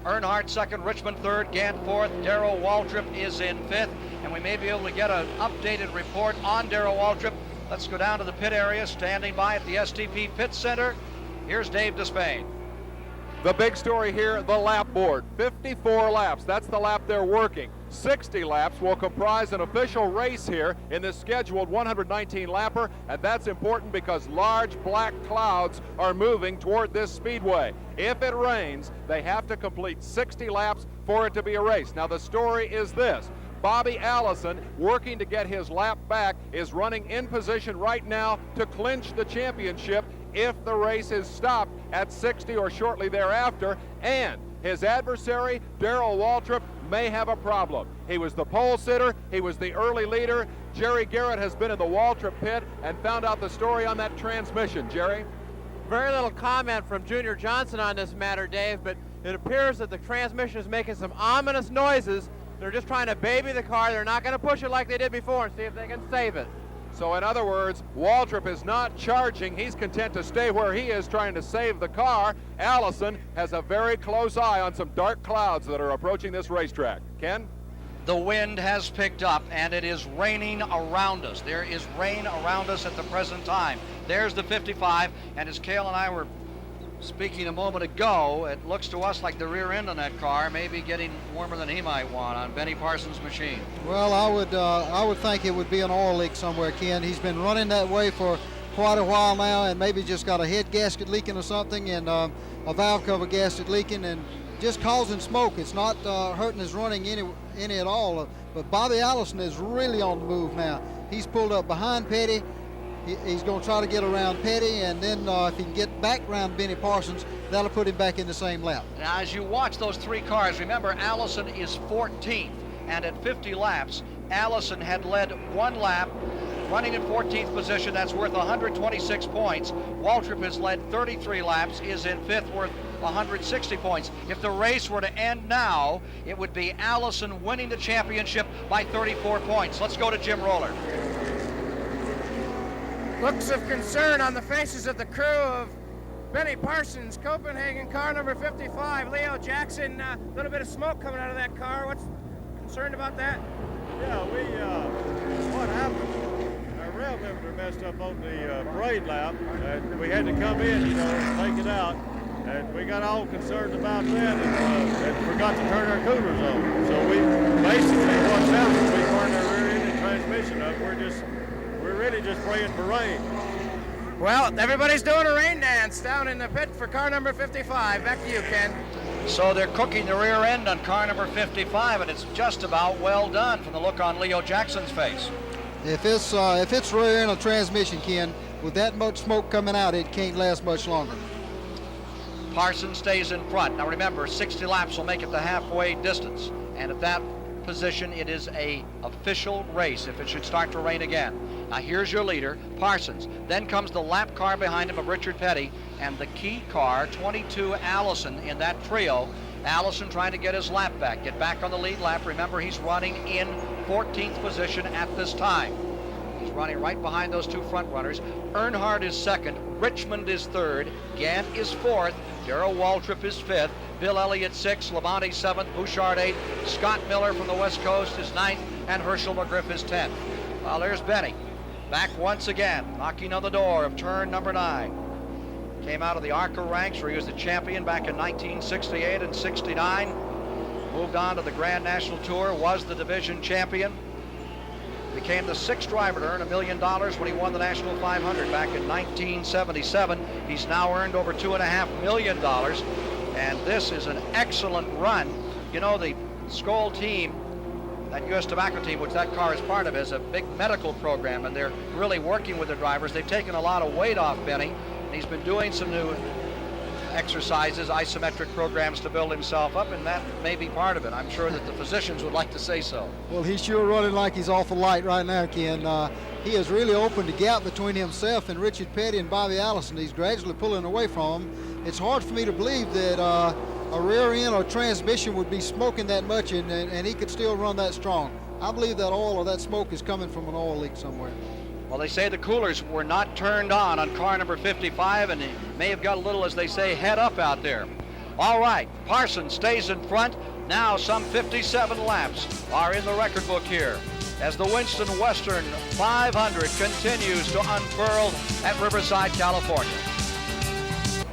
Earnhardt 2nd, Richmond 3rd, Gant 4th, Darrell Waltrip is in 5th, and we may be able to get an updated report on Darrell Waltrip. Let's go down to the pit area, standing by at the STP Pit Center. Here's Dave Despain. The big story here, the lap board. 54 laps, that's the lap they're working. 60 laps will comprise an official race here in this scheduled 119 lapper, and that's important because large black clouds are moving toward this speedway. If it rains, they have to complete 60 laps for it to be a race. Now the story is this. Bobby Allison, working to get his lap back, is running in position right now to clinch the championship if the race is stopped at 60 or shortly thereafter, and his adversary, Darrell Waltrip, may have a problem. He was the pole sitter, he was the early leader. Jerry Garrett has been in the Waltrip pit and found out the story on that transmission. Jerry? Very little comment from Junior Johnson on this matter, Dave, but it appears that the transmission is making some ominous noises. They're just trying to baby the car. They're not going to push it like they did before and see if they can save it. So in other words, Waltrip is not charging. He's content to stay where he is trying to save the car. Allison has a very close eye on some dark clouds that are approaching this racetrack. Ken? The wind has picked up and it is raining around us. There is rain around us at the present time. There's the 55, and as Cale and I were speaking a moment ago, it looks to us like the rear end on that car may be getting warmer than he might want on Benny Parsons' machine. Well, I would think it would be an oil leak somewhere, Ken. He's been running that way for quite a while now, and maybe just got a head gasket leaking or something, and a valve cover gasket leaking, and just causing smoke. It's not hurting his running any at all. But Bobby Allison is really on the move now. He's pulled up behind Petty. He's going to try to get around Petty, and then if he can get back around Benny Parsons, that'll put him back in the same lap. Now, as you watch those three cars, remember Allison is 14th, and at 50 laps, Allison had led one lap, running in 14th position. That's worth 126 points. Waltrip has led 33 laps, is in 5th, worth 160 points. If the race were to end now, it would be Allison winning the championship by 34 points. Let's go to Jim Roller. Looks of concern on the faces of the crew of Benny Parsons, Copenhagen car number 55, Leo Jackson. A little bit of smoke coming out of that car. What's concerned about that? Yeah, what happened? Our rail limiter messed up on the parade lap, and we had to come in, and take it out. And we got all concerned about that and forgot to turn our coolers on. So basically what's happened, we turned our rear engine transmission up. We're really just praying for rain. Well, everybody's doing a rain dance down in the pit for car number 55. Back to you, Ken. So they're cooking the rear end on car number 55, and it's just about well done from the look on Leo Jackson's face. If it's rear end or transmission, Ken, with that much smoke coming out, it can't last much longer. Parsons stays in front. Now remember, 60 laps will make it the halfway distance, and at that position it is a official race if it should start to rain again. Now here's your leader, Parsons. Then comes the lap car behind him of Richard Petty, and the key car, 22, Allison, in that trio. Allison trying to get his lap back, get back on the lead lap. Remember, he's running in 14th position at this time. He's running right behind those two front runners. Earnhardt is second, Richmond is third, Gant is fourth, Darrell Waltrip is fifth, Bill Elliott sixth, Labonte seventh, Bouchard eighth, Scott Miller from the West Coast is ninth, and Herschel McGriff is 10th. Well, there's Benny, back once again, knocking on the door of turn number 9. Came out of the ARCA ranks where he was the champion back in 1968 and 69. Moved on to the Grand National Tour, was the division champion. Became the 6th driver to earn $1 million when he won the National 500 back in 1977. He's now earned over $2.5 million, and this is an excellent run. You know, the Skoll team, that U.S. Tobacco team, which that car is part of, is a big medical program, and they're really working with their drivers. They've taken a lot of weight off Benny, and he's been doing some new exercises, isometric programs to build himself up, and that may be part of it. I'm sure that the physicians would like to say so. Well, he's sure running like he's awful light right now, Ken. He has really opened the gap between himself and Richard Petty and Bobby Allison. He's gradually pulling away from him. It's hard for me to believe that a rear end or transmission would be smoking that much and he could still run that strong. I believe that oil or that smoke is coming from an oil leak somewhere. Well, they say the coolers were not turned on car number 55, and he may have got a little, as they say, head up out there. All right, Parsons stays in front. Now some 57 laps are in the record book here as the Winston Western 500 continues to unfurl at Riverside, California.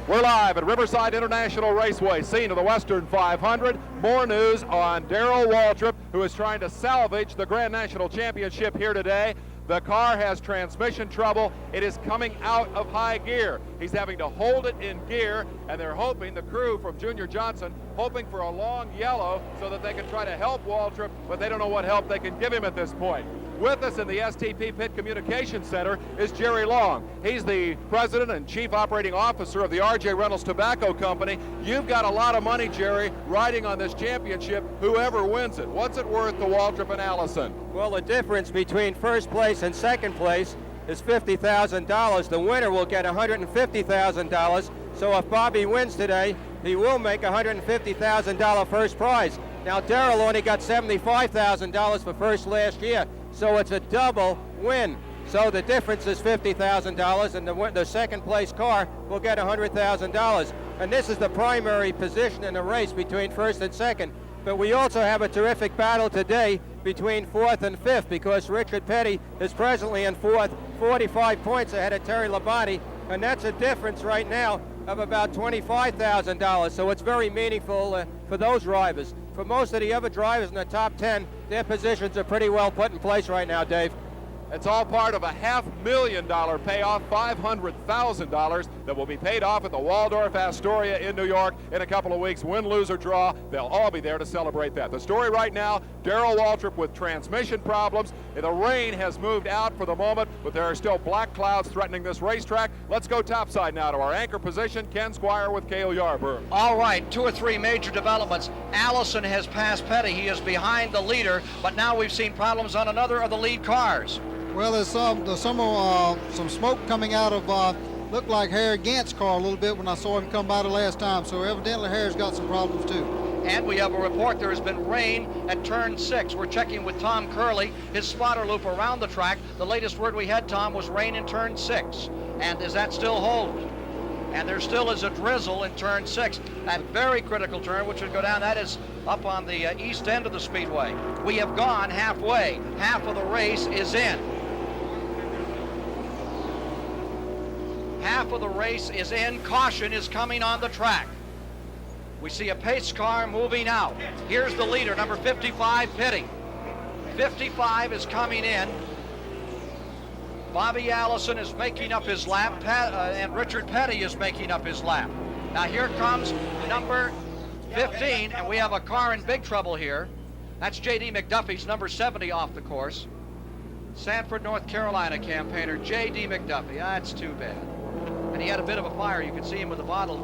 We're live at Riverside International Raceway, scene of the Western 500. More news on Darrell Waltrip, who is trying to salvage the Grand National Championship here today. The car has transmission trouble. It is coming out of high gear. He's having to hold it in gear, and they're hoping, the crew from Junior Johnson, hoping for a long yellow so that they can try to help Waltrip, but they don't know what help they can give him at this point. With us in the STP Pit Communications Center is Jerry Long. He's the president and chief operating officer of the R.J. Reynolds Tobacco Company. You've got a lot of money, Jerry, riding on this championship, whoever wins it. What's it worth to Waltrip and Allison? Well, the difference between first place and second place is $50,000. The winner will get $150,000. So if Bobby wins today, he will make $150,000 first prize. Now, Darrell only got $75,000 for first last year, so it's a double win. So the difference is $50,000, and the second place car will get $100,000. And this is the primary position in the race between first and second. But we also have a terrific battle today between fourth and fifth, because Richard Petty is presently in fourth, 45 points ahead of Terry Labonte, and that's a difference right now of about $25,000. So it's very meaningful for those drivers. For most of the other drivers in the top 10, their positions are pretty well put in place right now, Dave. It's all part of a $500,000 payoff, $500,000 that will be paid off at the Waldorf Astoria in New York in a couple of weeks. Win, lose, or draw, they'll all be there to celebrate that. The story right now, Darrell Waltrip with transmission problems. The rain has moved out for the moment, but there are still black clouds threatening this racetrack. Let's go topside now to our anchor position, Ken Squire with Cale Yarborough. All right, 2 or 3 major developments. Allison has passed Petty. He is behind the leader, but now we've seen problems on another of the lead cars. Well, there's some smoke coming out of looked like Harry Gant's car a little bit when I saw him come by the last time. So evidently Harry's got some problems too. And we have a report there has been rain at turn 6. We're checking with Tom Curley, his spotter loop around the track. The latest word we had, Tom, was rain in turn 6. And is that still holding? And there still is a drizzle in turn 6. That very critical turn, which would go down, that is up on the east end of the speedway. We have gone halfway. Half of the race is in. Half of the race is in. Caution is coming on the track. We see a pace car moving out. Here's the leader, number 55, pitting. 55 is coming in. Bobby Allison is making up his lap, and Richard Petty is making up his lap. Now here comes number 15, and we have a car in big trouble here. That's J.D. McDuffie's number 70 off the course. Sanford, North Carolina campaigner J.D. McDuffie. That's too bad. And he had a bit of a fire. You can see him with a bottle.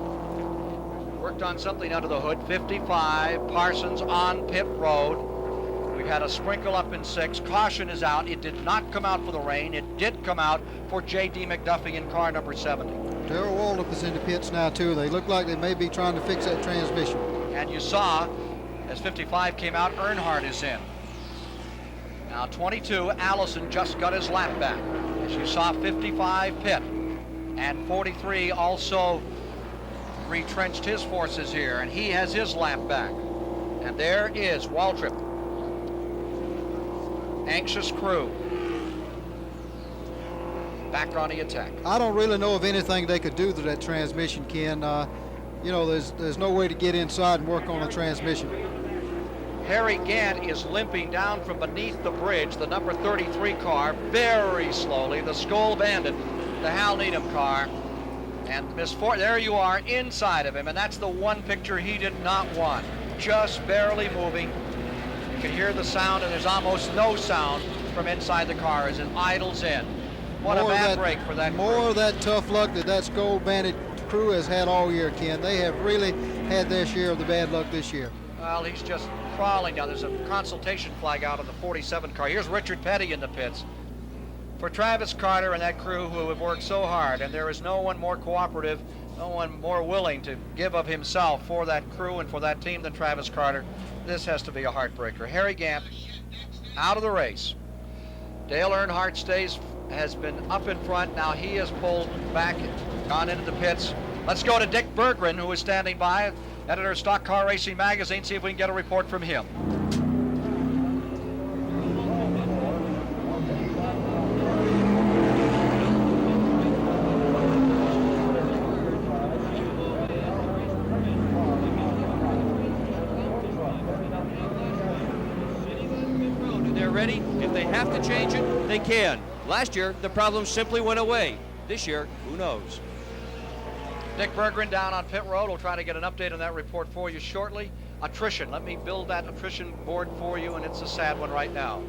Worked on something under the hood. 55, Parsons on pit road. We had a sprinkle up in 6. Caution is out. It did not come out for the rain. It did come out for J.D. McDuffie in car number 70. Darrell Waltrip is in the pits now too. They look like they may be trying to fix that transmission. And you saw, as 55 came out, Earnhardt is in. Now 22, Allison just got his lap back. As you saw, 55 pit. And 43 also retrenched his forces here, and he has his lap back. And there is Waltrip. Anxious crew. Back on the attack. I don't really know of anything they could do to that transmission, Ken. You know, there's no way to get inside and work on a transmission. Harry Gant is limping down from beneath the bridge, the number 33 car, very slowly. The Skoal Bandit, the Hal Needham car. And there you are inside of him, and that's the one picture he did not want. Just barely moving. You can hear the sound, and there's almost no sound from inside the car as it idles in. What a bad break for that crew. More of that tough luck that Skoal Bandit crew has had all year, Ken. They have really had their share of the bad luck this year. Well, he's just crawling down. There's a consultation flag out on the 47 car. Here's Richard Petty in the pits. For Travis Carter and that crew who have worked so hard, and there is no one more cooperative, no one more willing to give of himself for that crew and for that team than Travis Carter. This has to be a heartbreaker. Harry Gant out of the race. Dale Earnhardt has been up in front. Now he has pulled back, gone into the pits. Let's go to Dick Berggren, who is standing by, editor of Stock Car Racing Magazine, see if we can get a report from him. have to change it, they can. Last year, the problem simply went away. This year, who knows? Dick Berggren down on pit road. We'll try to get an update on that report for you shortly. Attrition. Let me build that attrition board for you, and it's a sad one right now.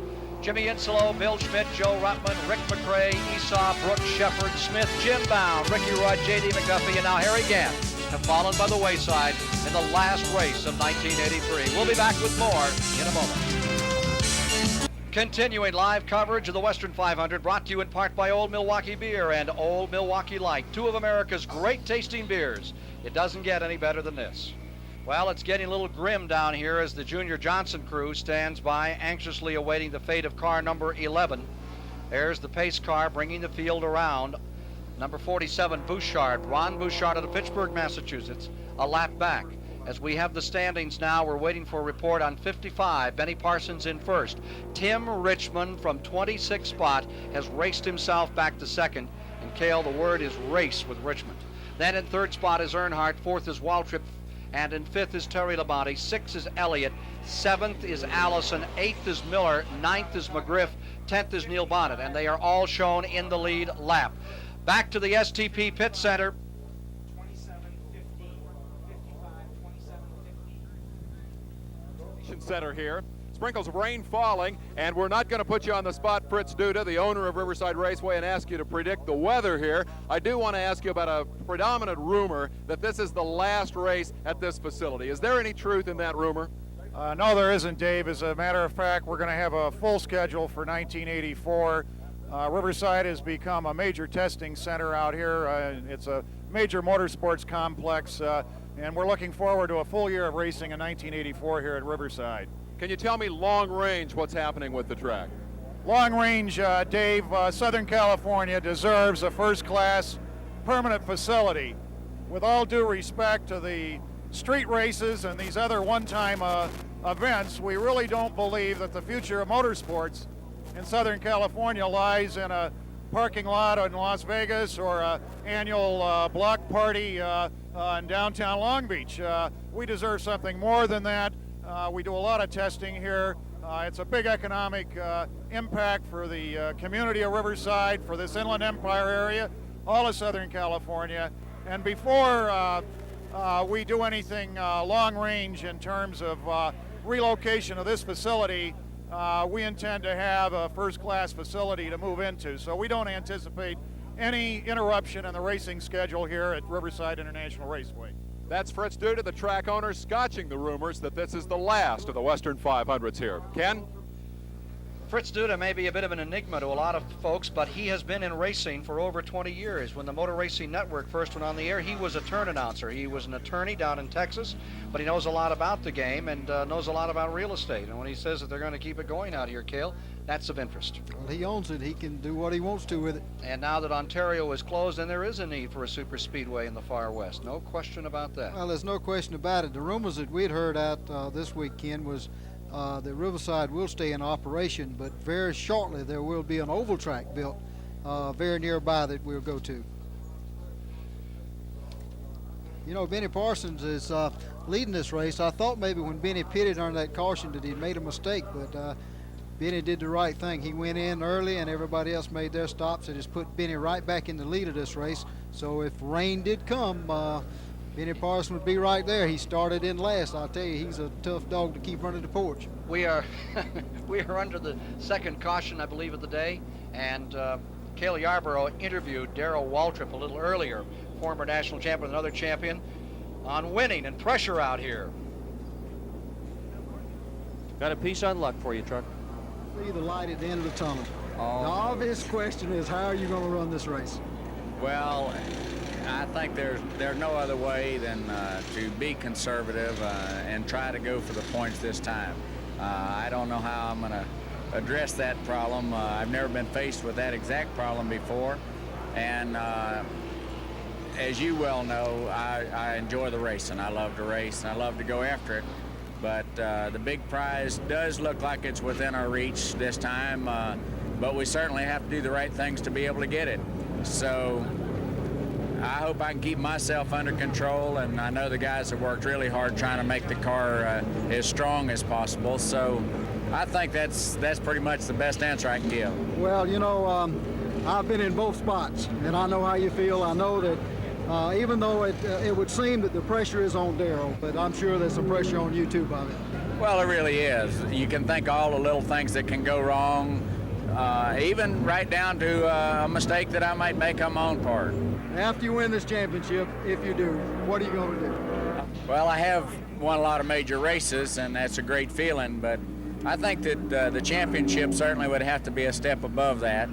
Jimmy Insolo, Bill Schmidt, Joe Ruttman, Rick McRae, Esau, Brooks, Shepard, Smith, Jim Bound, Ricky Rudd, J.D. McDuffie, and now Harry Gant have fallen by the wayside in the last race of 1983. We'll be back with more in a moment. Continuing live coverage of the Western 500, brought to you in part by Old Milwaukee Beer and Old Milwaukee Light, two of America's great tasting beers. It doesn't get any better than this. Well, it's getting a little grim down here as the Junior Johnson crew stands by, anxiously awaiting the fate of car number 11. There's the pace car bringing the field around. Number 47, Bouchard, Ron Bouchard out of Pittsburgh, Massachusetts, a lap back. As we have the standings now, we're waiting for a report on 55. Benny Parsons in first. Tim Richmond from 26th spot has raced himself back to second. And Cale, the word is race with Richmond. Then in third spot is Earnhardt. Fourth is Waltrip. And in fifth is Terry Labonte. Sixth is Elliott. Seventh is Allison. Eighth is Miller. Ninth is McGriff. 10th is Neil Bonnet. And they are all shown in the lead lap. Back to the STP pit center. Center here. Sprinkles of rain falling, and we're not going to put you on the spot, Fritz Duda, the owner of Riverside Raceway, and ask you to predict the weather here. I do want to ask you about a predominant rumor that this is the last race at this facility. Is there any truth in that rumor? No, there isn't, Dave. As a matter of fact, we're going to have a full schedule for 1984. Riverside has become a major testing center out here. It's a major motorsports complex. And we're looking forward to a full year of racing in 1984 here at Riverside. Can you tell me long range what's happening with the track? Long range, Dave, Southern California deserves a first-class permanent facility. With all due respect to the street races and these other one-time events, we really don't believe that the future of motorsports in Southern California lies in a parking lot in Las Vegas or an annual block party in downtown Long Beach. We deserve something more than that. We do a lot of testing here. It's a big economic impact for the community of Riverside, for this Inland Empire area, all of Southern California. And before we do anything long range in terms of relocation of this facility, we intend to have a first-class facility to move into. So we don't anticipate any interruption in the racing schedule here at Riverside International Raceway. That's Fritz Duda, the track owner, scotching the rumors that this is the last of the Western 500s here. Ken? Fritz Duda may be a bit of an enigma to a lot of folks, but he has been in racing for over 20 years. When the Motor Racing Network first went on the air, he was a turn announcer. He was an attorney down in Texas, but he knows a lot about the game and knows a lot about real estate. And when he says that they're going to keep it going out here, Cale, that's of interest. Well, he owns it. He can do what he wants to with it. And now that Ontario is closed, then there is a need for a super speedway in the far west. No question about that. Well, there's no question about it. The rumors that we'd heard out this weekend was that Riverside will stay in operation, but very shortly there will be an oval track built very nearby that we'll go to. You know, Benny Parsons is leading this race. I thought maybe when Benny pitted under that caution that he made a mistake, but Benny did the right thing. He went in early and everybody else made their stops. It has put Benny right back in the lead of this race. So if rain did come, Benny Parsons would be right there. He started in last. I'll tell you, he's a tough dog to keep running the porch. We are we are under the second caution, I believe, of the day, and Cale Yarborough interviewed Darrell Waltrip a little earlier, former national champion, another champion, on winning and pressure out here. Got a piece on luck for you, Truck. See the light at the end of the tunnel. Oh. The obvious question is, how are you going to run this race? Well, I think there's no other way than to be conservative and try to go for the points this time. I don't know how I'm going to address that problem. I've never been faced with that exact problem before. And as you well know, I enjoy the racing. I love to race, and I love to go after it. But the big prize does look like it's within our reach this time, but we certainly have to do the right things to be able to get it. So I hope I can keep myself under control, and I know the guys have worked really hard trying to make the car as strong as possible. So I think that's pretty much the best answer I can give. Well, you know, I've been in both spots, and I know how you feel. I know that even though it would seem that the pressure is on Darrell, but I'm sure there's some pressure on you too, Bobby. Well, it really is. You can think all the little things that can go wrong, even right down to a mistake that I might make on my own part. After you win this championship, if you do, what are you going to do? Well, I have won a lot of major races, and that's a great feeling, but I think that the championship certainly would have to be a step above that.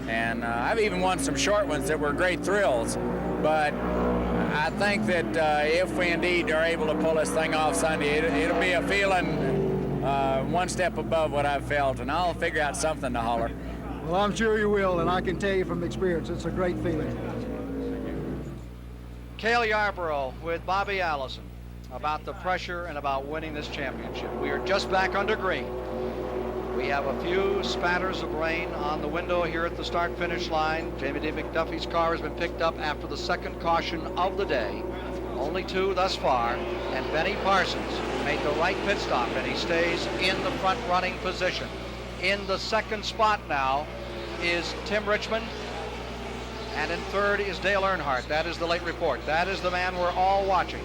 And I've even won some short ones that were great thrills, but I think that if we indeed are able to pull this thing off Sunday, it'll be a feeling one step above what I've felt, and I'll figure out something to holler. Well, I'm sure you will, and I can tell you from experience, it's a great feeling. Cale Yarborough with Bobby Allison about the pressure and about winning this championship. We are just back under green. We have a few spatters of rain on the window here at the start-finish line. Jamie D. McDuffie's car has been picked up after the second caution of the day. Only 2 thus far, and Benny Parsons made the right pit stop, and he stays in the front-running position. In the second spot now is Tim Richmond, and in third is Dale Earnhardt. That is the late report. That is the man we're all watching.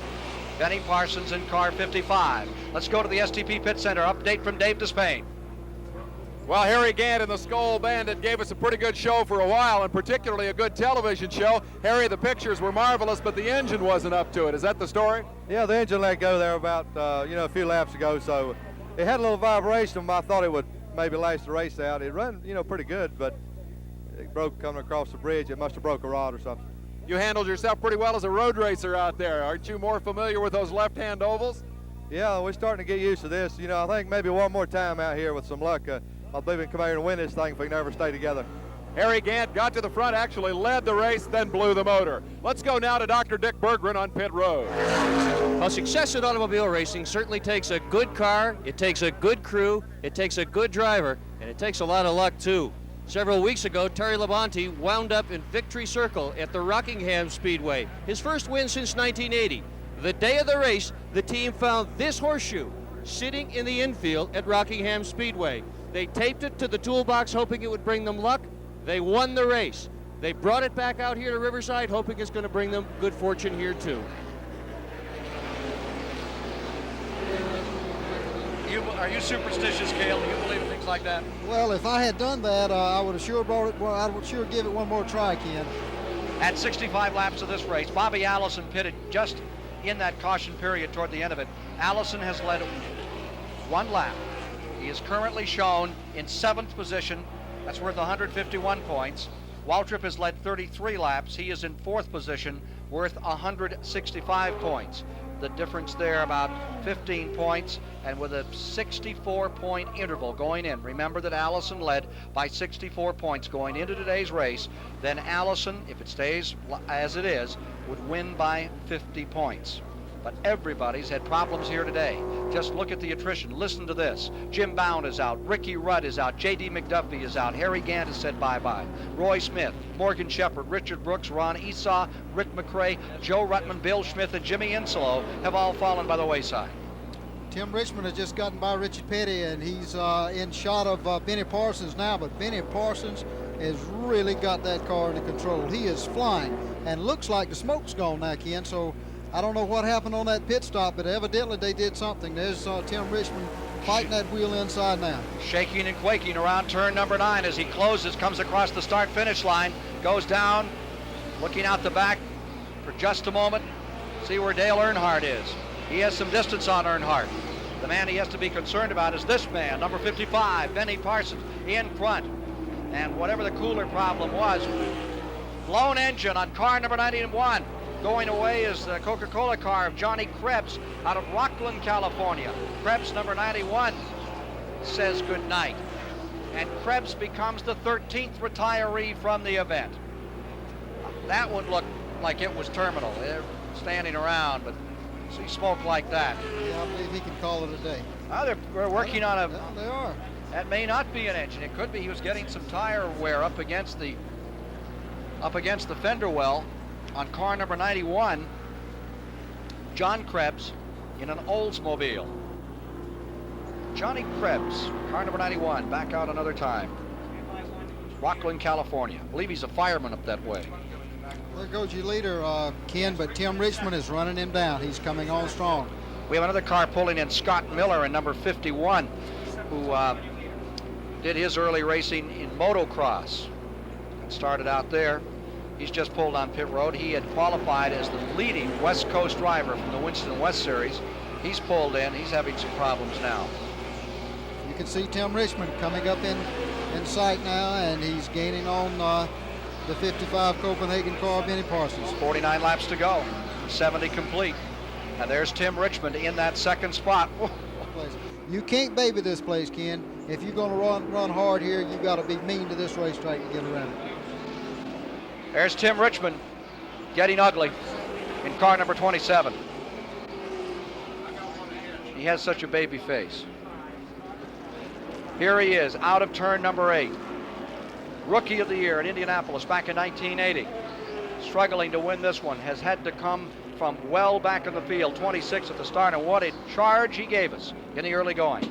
Benny Parsons in car 55. Let's go to the STP Pit Center. Update from Dave Despain. Well, Harry Gant and the Skull Bandit gave us a pretty good show for a while, and particularly a good television show. Harry, the pictures were marvelous, but the engine wasn't up to it. Is that the story? Yeah, the engine let go there about, a few laps ago, so it had a little vibration, but I thought it would maybe last the race out. It ran, pretty good, but it broke coming across the bridge. It must have broke a rod or something. You handled yourself pretty well as a road racer out there. Aren't you more familiar with those left-hand ovals? Yeah, we're starting to get used to this. I think maybe one more time out here with some luck, I'll believe we can come here and win this thing if we never stay together. Harry Gant got to the front, actually led the race, then blew the motor. Let's go now to Dr. Dick Berggren on pit road. Well, success in automobile racing certainly takes a good car, it takes a good crew, it takes a good driver, and it takes a lot of luck too. Several weeks ago, Terry Labonte wound up in Victory Circle at the Rockingham Speedway, his first win since 1980. The day of the race, the team found this horseshoe sitting in the infield at Rockingham Speedway. They taped it to the toolbox hoping it would bring them luck. They won the race. They brought it back out here to Riverside hoping it's going to bring them good fortune here too. Are you superstitious, Cale? Do you believe in things like that? Well, if I had done that, I would have sure brought it. Well, I would sure give it one more try, Ken. At 65 laps of this race, Bobby Allison pitted just in that caution period toward the end of it. Allison has led 1 lap. He is currently shown in 7th position. That's worth 151 points. Waltrip has led 33 laps. He is in 4th position, worth 165 points. The difference there about 15 points, and with a 64-point interval going in. Remember that Allison led by 64 points going into today's race. Then Allison, if it stays as it is, would win by 50 points. But everybody's had problems here today. Just look at the attrition. Listen to this. Jim Bound is out. Ricky Rudd is out. J.D. McDuffie is out. Harry Gant has said bye-bye. Roy Smith, Morgan Shepherd, Richard Brooks, Ron Esau, Rick McRae, Joe Ruttman, Bill Smith, and Jimmy Insolo have all fallen by the wayside. Tim Richmond has just gotten by Richard Petty, and he's in shot of Benny Parsons now, but Benny Parsons has really got that car under control. He is flying, and looks like the smoke's gone now, Ken, so I don't know what happened on that pit stop, but evidently they did something. There's Tim Richmond fighting that wheel inside now. Shaking and quaking around turn number 9 as he closes, comes across the start-finish line, goes down, looking out the back for just a moment. See where Dale Earnhardt is. He has some distance on Earnhardt. The man he has to be concerned about is this man, number 55, Benny Parsons, in front. And whatever the cooler problem was, blown engine on car number 91. Going away is the Coca-Cola car of Johnny Krebs out of Rockland, California. Krebs, number 91, says goodnight. And Krebs becomes the 13th retiree from the event. That one looked like it was terminal. They're standing around, but see smoke like that. Yeah, I believe he can call it a day. They're working on a... Yeah, they are. That may not be an engine. It could be he was getting some tire wear up against the fender well. On car number 91, John Krebs in an Oldsmobile. Johnny Krebs, car number 91, back out another time. Rockland, California. I believe he's a fireman up that way. There goes your leader, Ken, but Tim Richmond is running him down. He's coming on strong. We have another car pulling in, Scott Miller in number 51, who did his early racing in motocross and started out there. He's just pulled on pit road. He had qualified as the leading West Coast driver from the Winston West Series. He's pulled in. He's having some problems now. You can see Tim Richmond coming up in sight now, and he's gaining on the 55 Copenhagen car, Benny Parsons. 49 laps to go, 70 complete. And there's Tim Richmond in that second spot. You can't baby this place, Ken. If you're going to run hard here, you got to be mean to this racetrack to get around it. There's Tim Richmond getting ugly in car number 27. He has such a baby face. Here he is, out of turn number 8. Rookie of the year in Indianapolis back in 1980. Struggling to win this one. Has had to come from well back in the field, 26 at the start, and what a charge he gave us in the early going.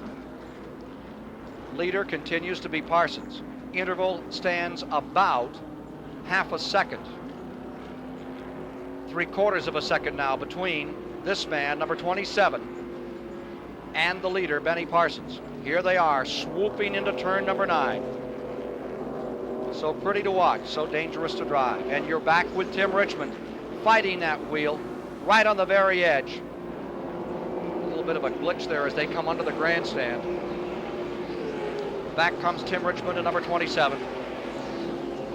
Leader continues to be Parsons. Interval stands about half a second. 3/4 of a second now between this man, number 27, and the leader, Benny Parsons. Here they are, swooping into turn number 9. So pretty to watch, so dangerous to drive. And you're back with Tim Richmond fighting that wheel right on the very edge. A little bit of a glitch there as they come under the grandstand. Back comes Tim Richmond at number 27.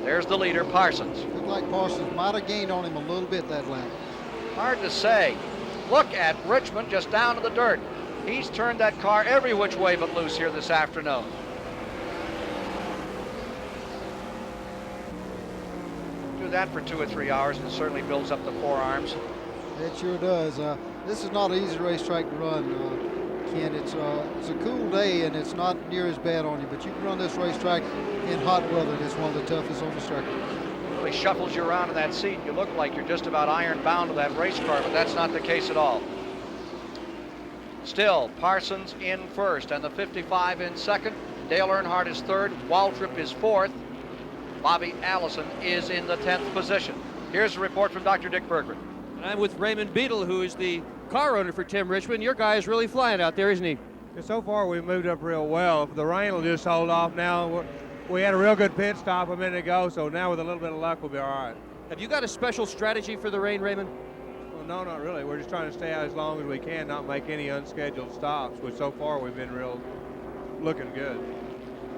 There's the leader, Parsons. Looked like Parsons might have gained on him a little bit that lap. Hard to say. Look at Richmond just down to the dirt. He's turned that car every which way but loose here this afternoon. Do that for 2 or 3 hours and it certainly builds up the forearms. It sure does. This is not an easy racetrack to run, Ken. It's a cool day and it's not near as bad on you, but you can run this racetrack in hot weather. It's one of the toughest on the circuit. Really shuffles you around in that seat. You look like you're just about iron bound to that race car, but that's not the case at all. Still, Parsons in first and the 55 in second. Dale Earnhardt is third. Waltrip is fourth. Bobby Allison is in the 10th position. Here's a report from Dr. Dick Berggren. And I'm with Raymond Beadle, who is the car owner for Tim Richmond. Your guy is really flying out there, isn't he? Yeah, so far we've moved up real well. The rain will just hold off now. We had a real good pit stop a minute ago, so now with a little bit of luck we'll be all right. Have you got a special strategy for the rain, Raymond? Well, no, not really. We're just trying to stay out as long as we can, not make any unscheduled stops, which so far we've been looking good.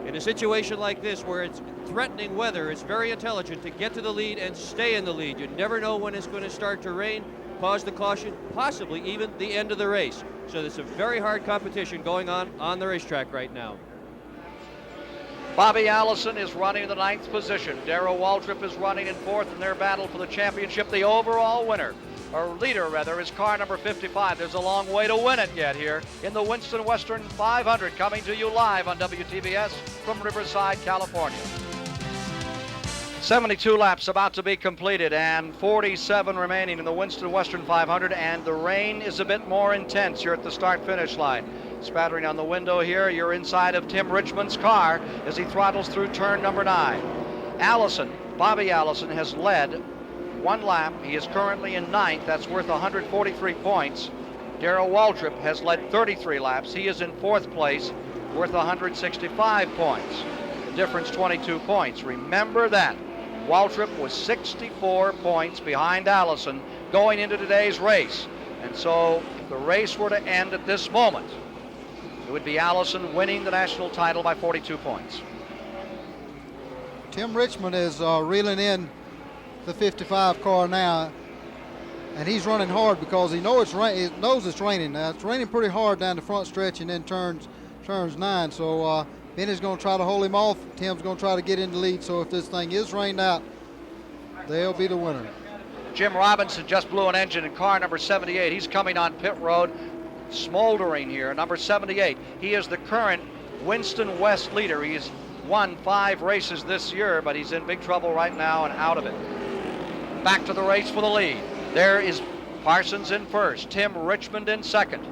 In a situation like this where it's threatening weather, it's very intelligent to get to the lead and stay in the lead. You never know when it's going to start to rain. Pause the caution, possibly even the end of the race. So there's a very hard competition going on the racetrack right now. Bobby Allison is running in the 9th position. Darrell Waltrip is running in 4th in their battle for the championship. The overall winner, or leader rather, is car number 55. There's a long way to win it yet here in the Winston Western 500, coming to you live on WTBS from Riverside, California. 72 laps about to be completed and 47 remaining in the Winston Western 500, and the rain is a bit more intense here at the start-finish line. Spattering on the window here. You're inside of Tim Richmond's car as he throttles through turn number 9. Allison, Bobby Allison, has led 1 lap. He is currently in 9th. That's worth 143 points. Darrell Waltrip has led 33 laps. He is in 4th place, worth 165 points. The difference 22 points. Remember that. Waltrip was 64 points behind Allison going into today's race. And so if the race were to end at this moment, it would be Allison winning the national title by 42 points. Tim Richmond is reeling in the 55 car now, and he's running hard because he knows it's raining. Now it's raining pretty hard down the front stretch and then turns 9. So Benny's going to try to hold him off. Tim's going to try to get in the lead. So if this thing is rained out, they'll be the winner. Jim Robinson just blew an engine in car number 78. He's coming on pit road, smoldering here. Number 78. He is the current Winston West leader. He's won 5 races this year, but he's in big trouble right now and out of it. Back to the race for the lead. There is Parsons in first, Tim Richmond in second.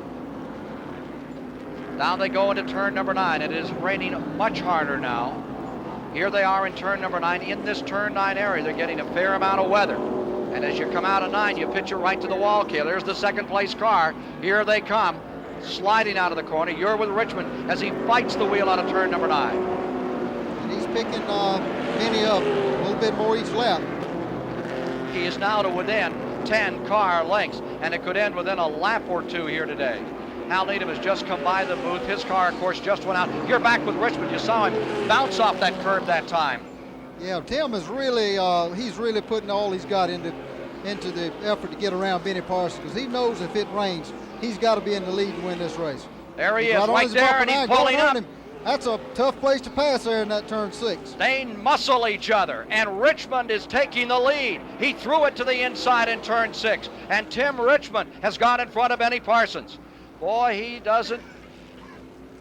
Down they go into turn number 9. It is raining much harder now. Here they are in turn number 9. In this turn 9 area, they're getting a fair amount of weather. And as you come out of 9, you pitch it right to the wall, Cale. There's the second place car. Here they come, sliding out of the corner. You're with Richmond as he fights the wheel out of turn number 9. And he's picking Benny up a little bit more each lap. He is now to within 10 car lengths, and it could end within a lap or two here today. Hal Needham has just come by the booth. His car, of course, just went out. You're back with Richmond. You saw him bounce off that curb that time. Yeah, Tim is really, he's really putting all he's got into the effort to get around Benny Parsons, because he knows if it rains, he's got to be in the lead to win this race. There he is, right there, and he's pulling up. That's a tough place to pass there in that turn 6. They muscle each other, and Richmond is taking the lead. He threw it to the inside in turn 6, and Tim Richmond has got in front of Benny Parsons. Boy, he doesn't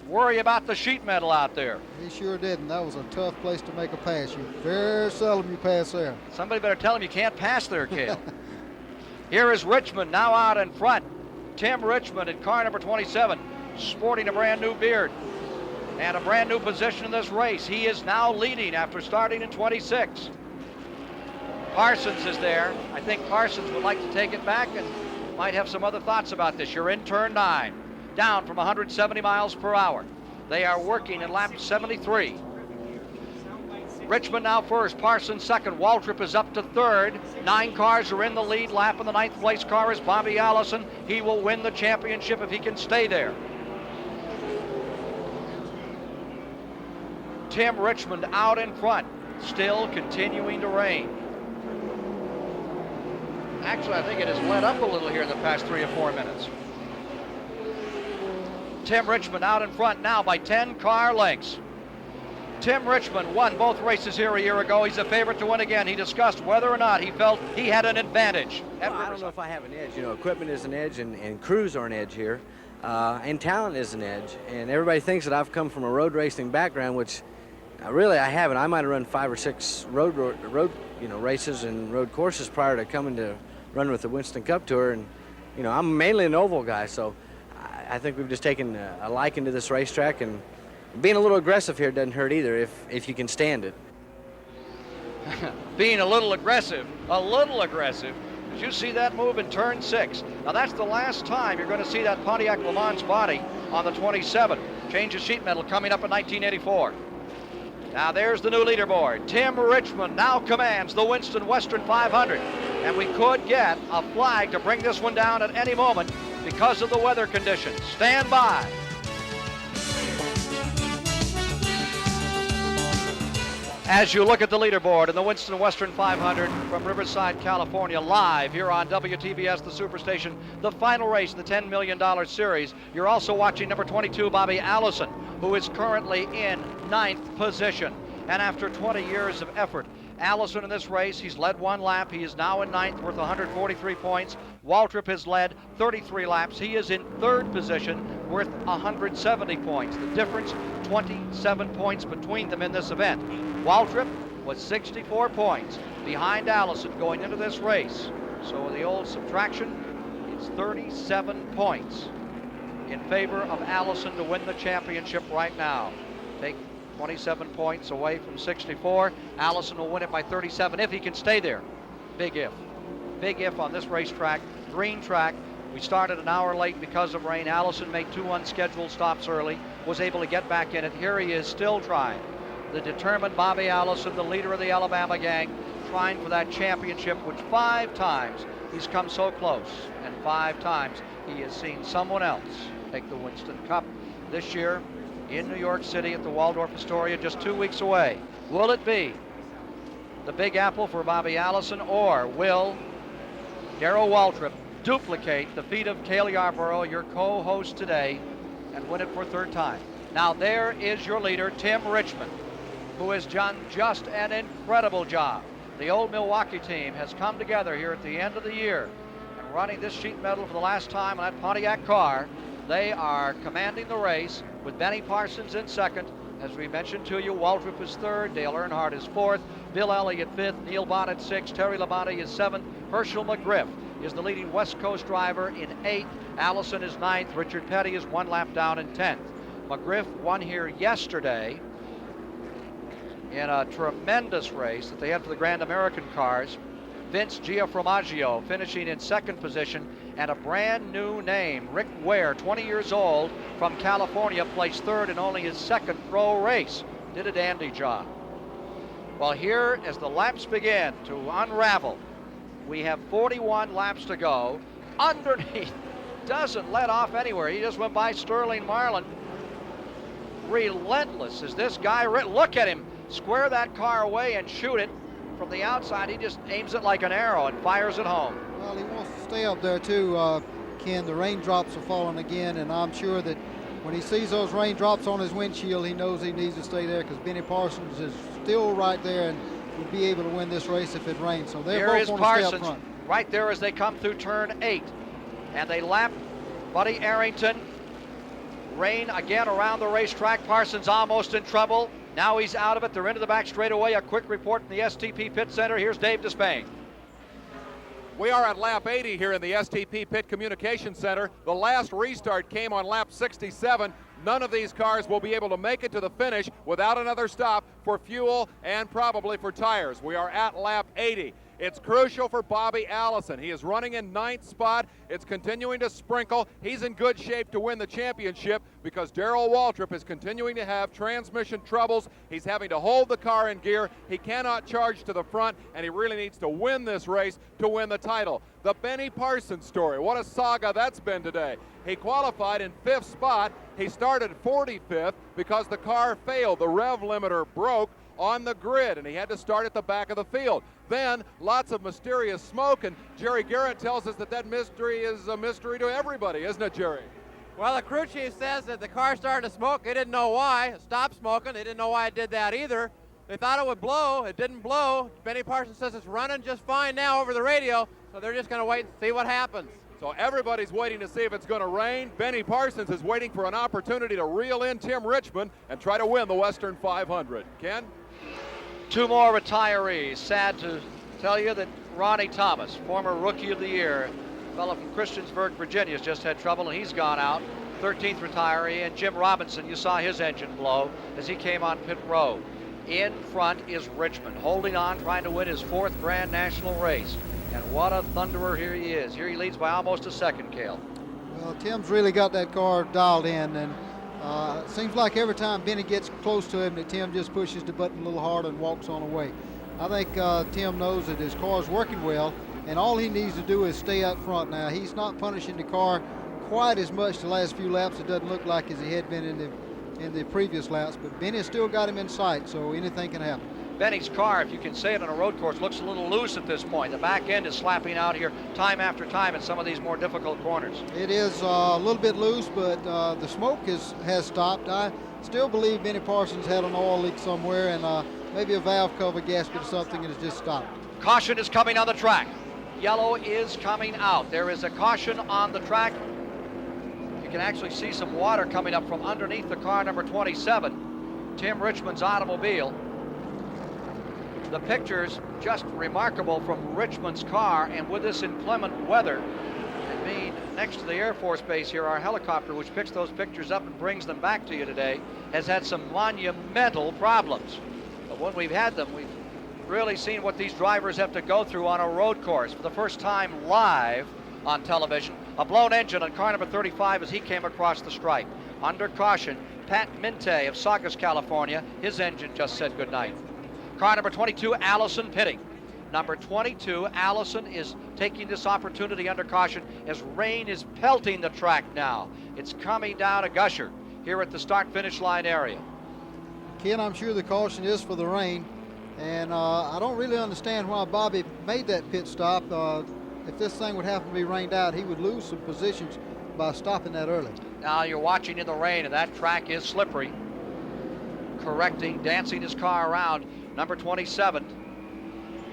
worry about the sheet metal out there. He sure didn't. That was a tough place to make a pass. Very seldom you pass there. Somebody better tell him you can't pass there, Cale. Here is Richmond now out in front. Tim Richmond in car number 27, sporting a brand new beard and a brand new position in this race. He is now leading after starting in 26. Parsons is there. I think Parsons would like to take it back and might have some other thoughts about this. You're in turn 9, down from 170 miles per hour. They are working in lap 73. Richmond now first, Parsons second. Waltrip is up to third. 9 cars are in the lead lap, and the 9th place car is Bobby Allison. He will win the championship if he can stay there. Tim Richmond out in front, still continuing to rain. Actually, I think it has let up a little here in the past 3 or 4 minutes. Tim Richmond out in front now by 10 car lengths. Tim Richmond won both races here a year ago. He's a favorite to win again. He discussed whether or not he felt he had an advantage. Well, I don't know if I have an edge. You know, equipment is an edge, and crews are an edge here, and talent is an edge. And everybody thinks that I've come from a road racing background, which really I haven't. I might have run 5 or 6 road races and road courses prior to coming to run with the Winston Cup Tour, and I'm mainly an oval guy, so I think we've just taken a liking to this racetrack, and being a little aggressive here doesn't hurt either if you can stand it. Being a little aggressive. Did you see that move in turn 6? Now that's the last time you're going to see that Pontiac Le Mans body on the 27. Change of sheet metal coming up in 1984. Now there's the new leaderboard. Tim Richmond now commands the Winston Western 500. And we could get a flag to bring this one down at any moment because of the weather conditions. Stand by. As you look at the leaderboard in the Winston Western 500 from Riverside, California, live here on WTBS, the Superstation, the final race in the $10 million series. You're also watching number 22, Bobby Allison, who is currently in 9th position. And after 20 years of effort, Allison in this race, he's led 1 lap. He is now in 9th, worth 143 points. Waltrip has led 33 laps. He is in 3rd position, worth 170 points. The difference, 27 points between them in this event. Waltrip was 64 points behind Allison going into this race. So the old subtraction, it's 37 points in favor of Allison to win the championship right now. Take 27 points away from 64. Allison will win it by 37 if he can stay there. Big if. Big if on this racetrack. Green track. We started an hour late because of rain. Allison made 2 unscheduled stops early, was able to get back in it. Here he is still trying. The determined Bobby Allison, the leader of the Alabama gang, trying for that championship, which 5 times he's come so close, and 5 times he has seen someone else take the Winston Cup. This year in New York City at the Waldorf Astoria, just 2 weeks away. Will it be the Big Apple for Bobby Allison, or will Darrell Waltrip duplicate the feat of Cale Yarborough, your co-host today, and win it for 3rd time? Now there is your leader, Tim Richmond, who has done just an incredible job. The old Milwaukee team has come together here at the end of the year and running this sheet metal for the last time on that Pontiac car. They are commanding the race with Benny Parsons in 2nd. As we mentioned to you, Waltrip is 3rd, Dale Earnhardt is 4th, Bill Elliott 5th, Neil Bonnet 6th, Terry Labonte is 7th, Herschel McGriff is the leading West Coast driver in 8th, Allison is 9th, Richard Petty is 1 lap down in 10th. McGriff won here yesterday in a tremendous race that they had for the Grand American cars. Vince Giafromaggio finishing in second position, and a brand new name, Rick Ware, 20 years old, from California, placed third in only his second pro race. Did a dandy job. Well, here as the laps begin to unravel, we have 41 laps to go. Underneath, doesn't let off anywhere. He just went by Sterling Marlin. Relentless is this guy. Look at him square that car away and shoot it from the outside. He just aims it like an arrow and fires it home. Well, he wants to stay up there too, Ken. The raindrops are falling again, and I'm sure that when he sees those raindrops on his windshield, he knows he needs to stay there because Benny Parsons is still right there and would be able to win this race if it rains. So they're both want to stay up front. Right there as they come through turn 8. And they lap Buddy Arrington. Rain again around the racetrack. Parsons almost in trouble. Now he's out of it. They're into the back straightaway. A quick report from the STP Pit Center. Here's Dave Despain. We are at lap 80 here in the STP Pit Communication Center. The last restart came on lap 67. None of these cars will be able to make it to the finish without another stop for fuel and probably for tires. We are at lap 80. It's crucial for Bobby Allison. He is running in 9th spot. It's continuing to sprinkle. He's in good shape to win the championship because Darrell Waltrip is continuing to have transmission troubles. He's having to hold the car in gear. He cannot charge to the front, and he really needs to win this race to win the title. The Benny Parsons story, what a saga that's been today. He qualified in 5th spot. He started 45th because the car failed. The rev limiter broke on the grid, and he had to start at the back of the field. Then lots of mysterious smoke, and Jerry Garrett tells us that mystery is a mystery to everybody, isn't it, Jerry? Well, the crew chief says that the car started to smoke. They didn't know why. It stopped smoking. They didn't know why it did that either. They thought it would blow. It didn't blow. Benny Parsons says it's running just fine now over the radio, so they're just going to wait and see what happens. So everybody's waiting to see if it's going to rain. Benny Parsons is waiting for an opportunity to reel in Tim Richmond and try to win the Western 500. Ken? 2 more retirees. Sad to tell you that Ronnie Thomas, former Rookie of the Year, fellow from Christiansburg, Virginia, has just had trouble and he's gone out. 13th retiree, and Jim Robinson, you saw his engine blow as he came on pit road. In front is Richmond, holding on, trying to win his 4th Grand National race. And what a thunderer here he is. Here he leads by almost a second, Cale. Well, Tim's really got that car dialed in, and it seems like every time Benny gets close to him that Tim just pushes the button a little harder and walks on away. I think Tim knows that his car's working well, and all he needs to do is stay up front now. He's not punishing the car quite as much the last few laps. It doesn't look like as he had been in the previous laps, but Benny's still got him in sight, so anything can happen. Benny's car, if you can say it on a road course, looks a little loose at this point. The back end is slapping out here time after time in some of these more difficult corners. It is a little bit loose, but the smoke has stopped. I still believe Benny Parsons had an oil leak somewhere, and maybe a valve cover gasket or something, and it's just stopped. Caution is coming on the track. Yellow is coming out. There is a caution on the track. You can actually see some water coming up from underneath the car number 27, Tim Richmond's automobile. The pictures just remarkable from Richmond's car, and with this inclement weather and being next to the Air Force Base here, our helicopter, which picks those pictures up and brings them back to you today, has had some monumental problems. But when we've had them, we've really seen what these drivers have to go through on a road course. For the first time live on television, a blown engine on car number 35 as he came across the stripe. Under caution, Pat Minte of Saugus, California, his engine just said goodnight. Car number 22, Allison pitting. Number 22, Allison is taking this opportunity under caution as rain is pelting the track now. It's coming down a gusher here at the start-finish line area. Ken, I'm sure the caution is for the rain, and I don't really understand why Bobby made that pit stop. If this thing would happen to be rained out, he would lose some positions by stopping that early. Now you're watching in the rain, and that track is slippery. Correcting, dancing his car around. Number 27,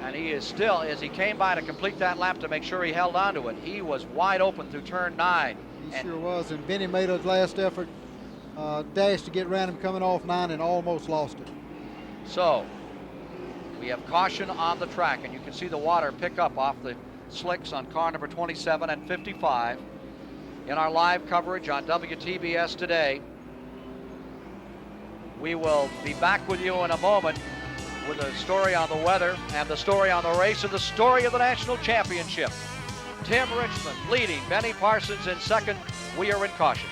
and he is still, as he came by to complete that lap to make sure he held on to it, he was wide open through turn 9. He sure was, and Benny made a last effort dash to get around him coming off 9 and almost lost it. So we have caution on the track, and you can see the water pick up off the slicks on car number 27 and 55 in our live coverage on WTBS today. We will be back with you in a moment with a story on the weather and the story on the race and the story of the national championship. Tim Richmond leading, Benny Parsons in second. We are in caution.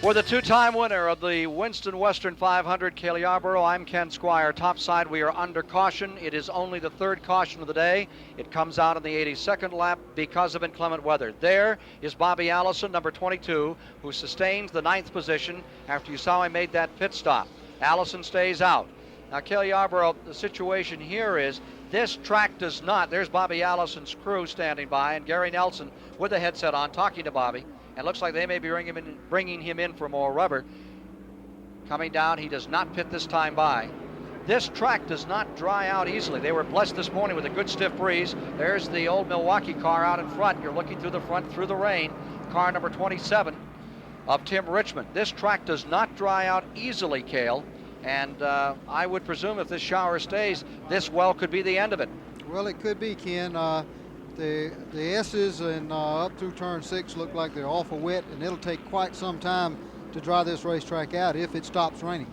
For the two-time winner of the Winston Western 500, Cale Yarborough, I'm Ken Squire. Topside, we are under caution. It is only the third caution of the day. It comes out in the 82nd lap because of inclement weather. There is Bobby Allison, number 22, who sustains the 9th position after you saw him made that pit stop. Allison stays out. Now, Cale Yarborough, the situation here is this track does not. There's Bobby Allison's crew standing by, and Gary Nelson with the headset on talking to Bobby. And looks like they may be bringing him in for more rubber. Coming down, he does not pit this time by. This track does not dry out easily. They were blessed this morning with a good stiff breeze. There's the old Milwaukee car out in front. You're looking through the front through the rain. Car number 27 of Tim Richmond. This track does not dry out easily, Cale. And I would presume if this shower stays, this well could be the end of it. Well, it could be, Ken. The S's and up through turn 6 look like they're awful wet, and it'll take quite some time to dry this racetrack out if it stops raining.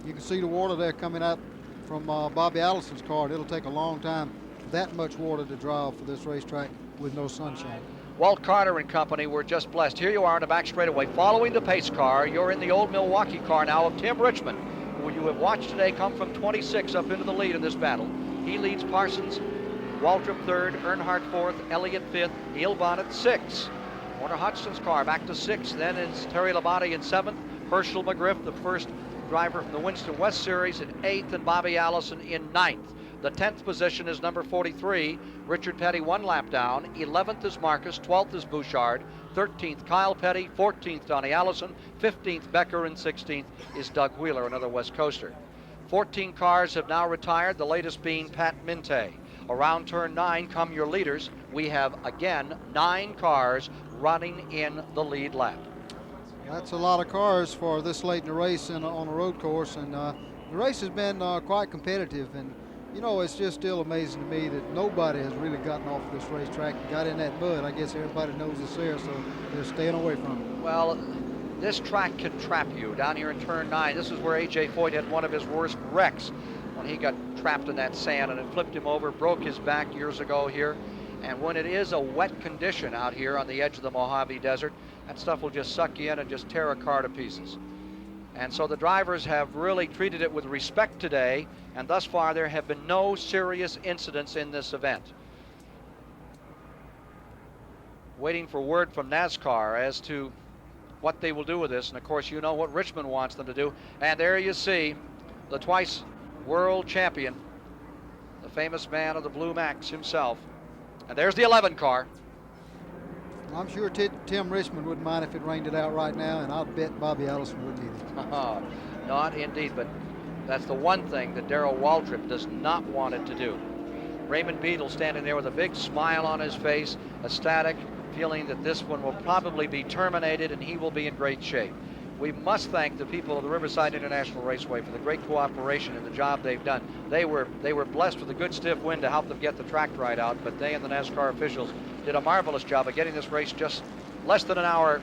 You can see the water there coming out from Bobby Allison's car. It'll take a long time for that much water to dry off for this racetrack with no sunshine. Walt Carter and company were just blessed. Here you are in the back straightaway following the pace car. You're in the old Milwaukee car now of Tim Richmond, who you have watched today come from 26 up into the lead in this battle. He leads Parsons, Waltrip third, Earnhardt fourth, Elliott fifth, Neil Bonnet sixth. Warner Hodgson's car back to sixth. Then is Terry Labonte in seventh, Herschel McGriff, the first driver from the Winston West Series, in eighth, and Bobby Allison in ninth. The 10th position is number 43, Richard Petty, 1 lap down. 11th is Marcus, 12th is Bouchard, 13th Kyle Petty, 14th Donnie Allison, 15th Becker, and 16th is Doug Wheeler, another West Coaster. 14 cars have now retired, the latest being Pat Minte. Around turn 9 come your leaders. We have, again, 9 cars running in the lead lap. That's a lot of cars for this late in the race on a road course, and the race has been quite competitive. And you know, it's just still amazing to me that nobody has really gotten off this racetrack and got in that mud. I guess everybody knows it's there, so they're staying away from it. Well, this track can trap you down here in turn 9. This is where A.J. Foyt had one of his worst wrecks when he got trapped in that sand, and it flipped him over, broke his back years ago here. And when it is a wet condition out here on the edge of the Mojave Desert, that stuff will just suck you in and just tear a car to pieces. And so the drivers have really treated it with respect today, and thus far there have been no serious incidents in this event. Waiting for word from NASCAR as to what they will do with this, and of course you know what Richmond wants them to do. And there you see the twice world champion, the famous man of the Blue Max himself. And there's the 11 car. I'm sure Tim Richmond wouldn't mind if it rained it out right now, and I'll bet Bobby Allison wouldn't either. Not indeed, but that's the one thing that Darrell Waltrip does not want it to do. Raymond Beadle standing there with a big smile on his face, ecstatic, feeling that this one will probably be terminated and he will be in great shape. We must thank the people of the Riverside International Raceway for the great cooperation and the job they've done. They were blessed with a good stiff wind to help them get the track dried out, but they and the NASCAR officials did a marvelous job of getting this race just less than an hour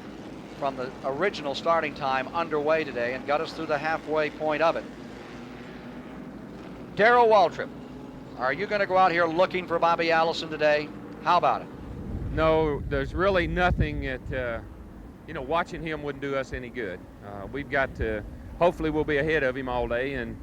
from the original starting time underway today and got us through the halfway point of it. Darrell Waltrip, are you going to go out here looking for Bobby Allison today? How about it? No, there's really nothing that, watching him wouldn't do us any good. We've got to, hopefully we'll be ahead of him all day, and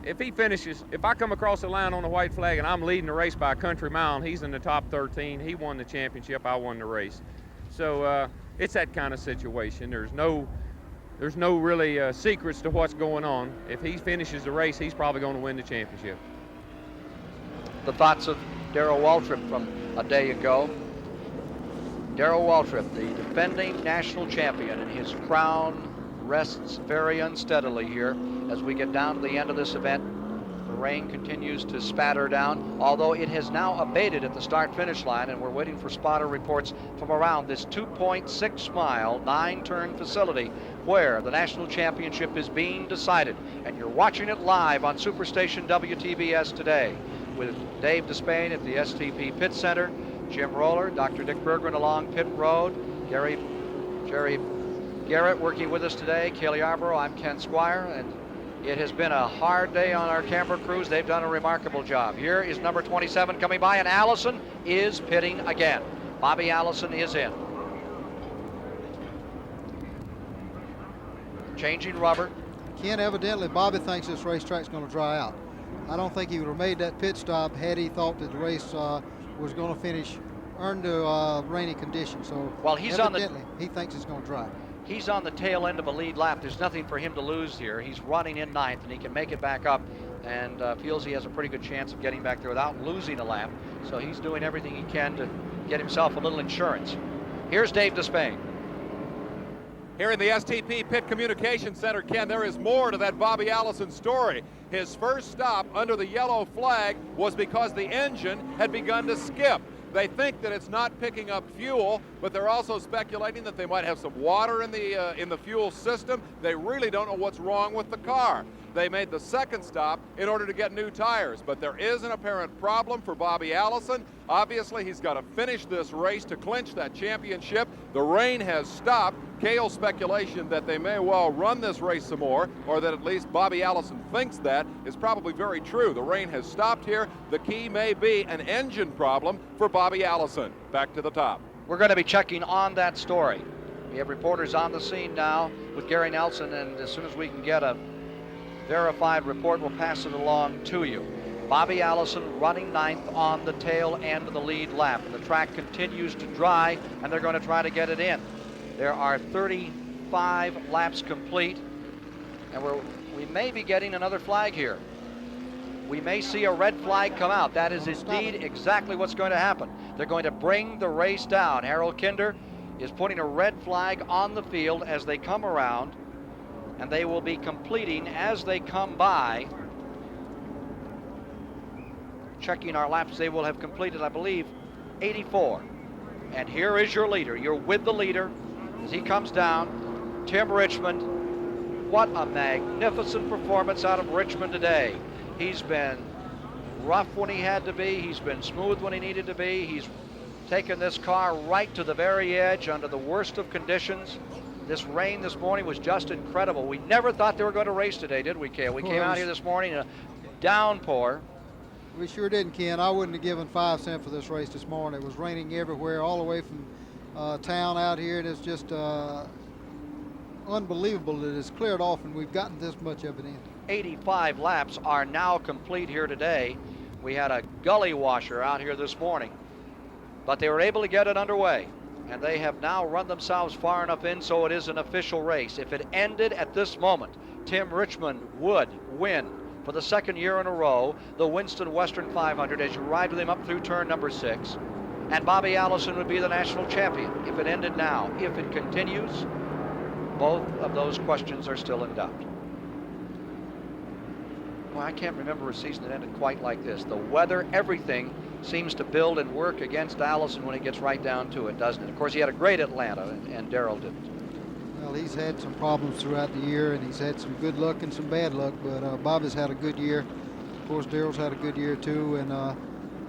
if he finishes, if I come across the line on the white flag and I'm leading the race by a country mile and he's in the top 13, he won the championship, I won the race. So it's that kind of situation. There's no really secrets to what's going on. If he finishes the race, he's probably going to win the championship. The thoughts of Darrell Waltrip from a day ago. Darrell Waltrip, the defending national champion, and his crown rests very unsteadily here as we get down to the end of this event. The rain continues to spatter down, although it has now abated at the start-finish line, and we're waiting for spotter reports from around this 2.6-mile, 9-turn facility where the national championship is being decided. And you're watching it live on Superstation WTBS today with Dave Despain at the STP Pit Center, Jim Roller, Dr. Dick Bergman along pit road, Jerry Garrett working with us today, Kelly Yarborough, I'm Ken Squire, and it has been a hard day on our camper crews. They've done a remarkable job. Here is number 27 coming by, and Allison is pitting again. Bobby Allison is in. Changing rubber. Ken, evidently Bobby thinks this racetrack's going to dry out. I don't think he would have made that pit stop had he thought that the race was going to finish under rainy conditions. So well, he thinks it's going to dry. He's on the tail end of a lead lap. There's nothing for him to lose here. He's running in ninth, and he can make it back up, and feels he has a pretty good chance of getting back there without losing a lap. So he's doing everything he can to get himself a little insurance. Here's Dave Despain. Here in the STP Pit Communication Center, Ken, there is more to that Bobby Allison story. His first stop under the yellow flag was because the engine had begun to skip. They think that it's not picking up fuel, but they're also speculating that they might have some water in the fuel system. They really don't know what's wrong with the car. They made the second stop in order to get new tires, but there is an apparent problem for Bobby Allison. Obviously, he's got to finish this race to clinch that championship. The rain has stopped. Cale's speculation that they may well run this race some more, or that at least Bobby Allison thinks that, is probably very true. The rain has stopped here. The key may be an engine problem for Bobby Allison. Back to the top. We're going to be checking on that story. We have reporters on the scene now with Gary Nelson, and as soon as we can get a verified report, we'll pass it along to you. Bobby Allison running ninth on the tail end of the lead lap. The track continues to dry, and they're going to try to get it in. There are 35 laps complete, and we may be getting another flag here. We may see a red flag come out. That is indeed exactly what's going to happen. They're going to bring the race down. Harold Kinder is putting a red flag on the field as they come around, and they will be completing as they come by. Checking our laps, they will have completed, I believe, 84. And here is your leader. You're with the leader as he comes down, Tim Richmond. What a magnificent performance out of Richmond today. He's been rough when he had to be. He's been smooth when he needed to be. He's taken this car right to the very edge under the worst of conditions. This rain this morning was just incredible. We never thought they were going to race today, did we, Cale? We came out here this morning in a downpour. We sure didn't, Ken. I wouldn't have given 5 cents for this race this morning. It was raining everywhere, all the way from town out here, and it's just unbelievable that it's cleared off and we've gotten this much of it in. 85 laps are now complete here today. We had a gully washer out here this morning, but they were able to get it underway, and they have now run themselves far enough in so it is an official race. If it ended at this moment, Tim Richmond would win for the second year in a row the Winston Western 500 as you ride with him up through turn number 6, and Bobby Allison would be the national champion if it ended now. If it continues, both of those questions are still in doubt. Well, I can't remember a season that ended quite like this. The weather, everything seems to build and work against Allison when it gets right down to it, doesn't it? Of course, he had a great Atlanta, and Darrell didn't. Well, he's had some problems throughout the year, and he's had some good luck and some bad luck, but Bobby's had a good year. Of course, Darrell's had a good year, too, and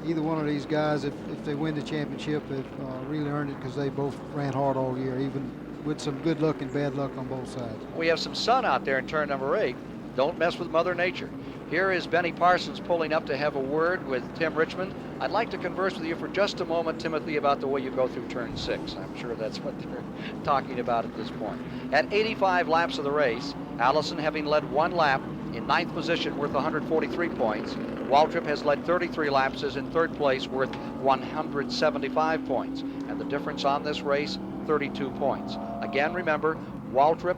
either one of these guys, if they win the championship, have really earned it because they both ran hard all year, even with some good luck and bad luck on both sides. We have some sun out there in turn number 8. Don't mess with Mother Nature. Here is Benny Parsons pulling up to have a word with Tim Richmond. I'd like to converse with you for just a moment, Timothy, about the way you go through turn 6. I'm sure that's what they're talking about at this point. At 85 laps of the race, Allison having led 1 lap in 9th position worth 143 points. Waltrip has led 33 laps, is in 3rd place worth 175 points. And the difference on this race, 32 points. Again, remember, Waltrip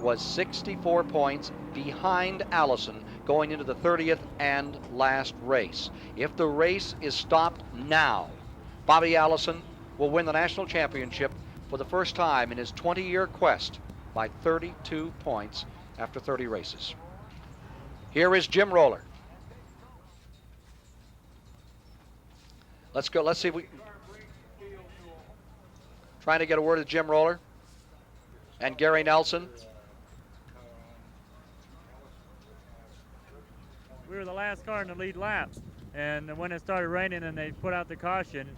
was 64 points behind Allison going into the 30th and last race. If the race is stopped now, Bobby Allison will win the national championship for the first time in his 20-year quest by 32 points after 30 races. Here is Jim Roller. Let's go. Let's see if we... Trying to get a word with Jim Roller and Gary Nelson. We were the last car in the lead lap, and when it started raining and they put out the caution,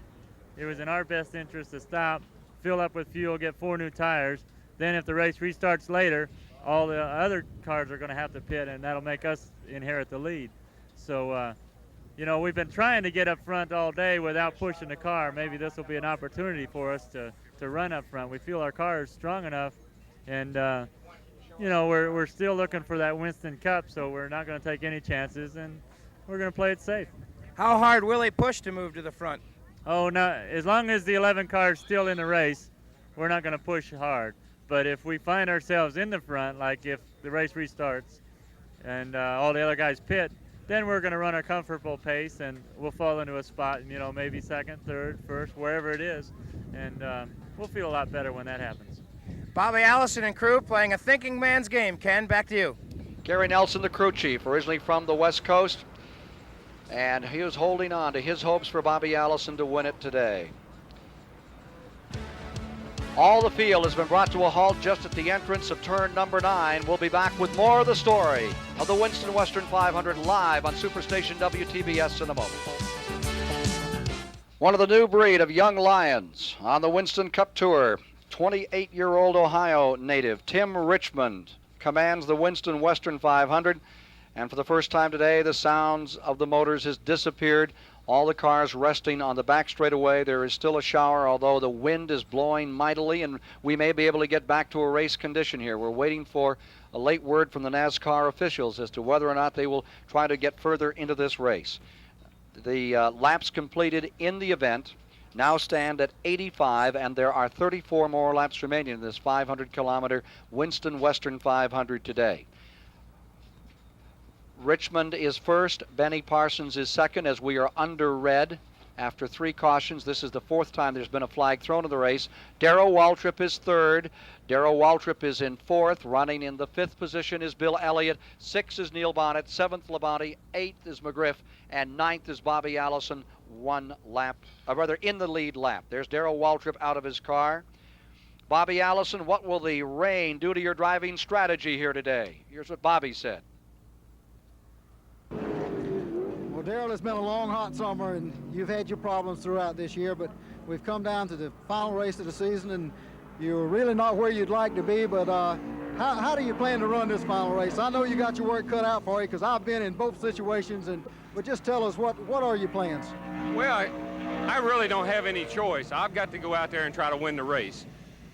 it was in our best interest to stop, fill up with fuel, get 4 new tires. then if the race restarts later, all the other cars are going to have to pit, and that'll make us inherit the lead. So, you know, we've been trying to get up front all day without pushing the car. Maybe this will be an opportunity for us to run up front. We feel our car is strong enough, and you know, we're still looking for that Winston Cup, so we're not going to take any chances, and we're going to play it safe. How hard will they push to move to the front? Oh, no, as long as the 11 car is still in the race, we're not going to push hard. But if we find ourselves in the front, like if the race restarts and all the other guys pit, then we're going to run a comfortable pace, and we'll fall into a spot, you know, maybe second, third, first, wherever it is, and we'll feel a lot better when that happens. Bobby Allison and crew playing a thinking man's game. Ken, back to you. Gary Nelson, the crew chief, originally from the West Coast, and he was holding on to his hopes for Bobby Allison to win it today. All the field has been brought to a halt just at the entrance of turn number 9. We'll be back with more of the story of the Winston Western 500 live on Superstation WTBS in a moment. One of the new breed of young lions on the Winston Cup Tour, 28-year-old Ohio native Tim Richmond commands the Winston Western 500, and for the first time today the sounds of the motors has disappeared. All the cars resting on the back straightaway. There is still a shower, although the wind is blowing mightily, and we may be able to get back to a race condition here. We're waiting for a late word from the NASCAR officials as to whether or not they will try to get further into this race. The laps completed in the event now stand at 85, and there are 34 more laps remaining in this 500-kilometer Winston Western 500 today. Richmond is first, Benny Parsons is second as we are under red after 3 cautions. This is the 4th time there's been a flag thrown in the race. Darrell Waltrip is third. Darrell Waltrip is in 4th. Running in the 5th position is Bill Elliott. 6th is Neil Bonnet. 7th, Labonte. 8th is McGriff. And 9th is Bobby Allison, in the lead lap. There's Darrell Waltrip out of his car. Bobby Allison, what will the rain do to your driving strategy here today? Here's what Bobby said. Well, Darrell, it's been a long, hot summer, and you've had your problems throughout this year, but we've come down to the final race of the season, and you're really not where you'd like to be, but how do you plan to run this final race? I know you got your work cut out for you, because I've been in both situations, but just tell us, what are your plans? Well, I really don't have any choice. I've got to go out there and try to win the race.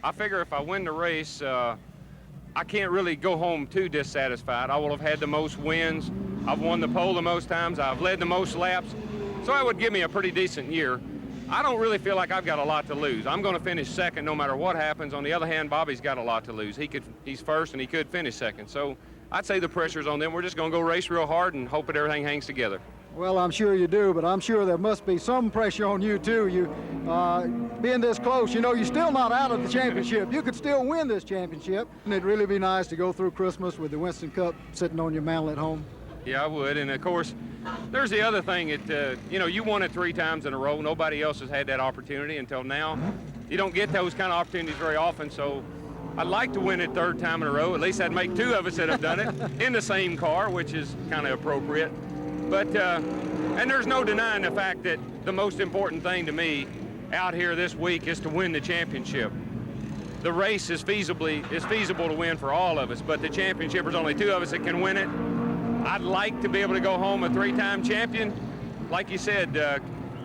I figure if I win the race, I can't really go home too dissatisfied. I will have had the most wins. I've won the pole the most times. I've led the most laps. So that would give me a pretty decent year. I don't really feel like I've got a lot to lose. I'm going to finish second no matter what happens. On the other hand, Bobby's got a lot to lose. He's first and he could finish second. So I'd say the pressure's on them. We're just going to go race real hard and hope that everything hangs together. Well, I'm sure you do, but I'm sure there must be some pressure on you too. You being this close, you know, you're still not out of the championship. You could still win this championship. And it'd really be nice to go through Christmas with the Winston Cup sitting on your mantle at home. Yeah, I would. And of course, there's the other thing that, you know, you won it 3 times in a row. Nobody else has had that opportunity until now. You don't get those kind of opportunities very often, so I'd like to win it 3rd time in a row. At least I'd make 2 of us that have done it in the same car, which is kind of appropriate. But, and there's no denying the fact that the most important thing to me out here this week is to win the championship. The race is feasible to win for all of us, but the championship, there's only 2 of us that can win it. I'd like to be able to go home a 3-time champion. Like you said,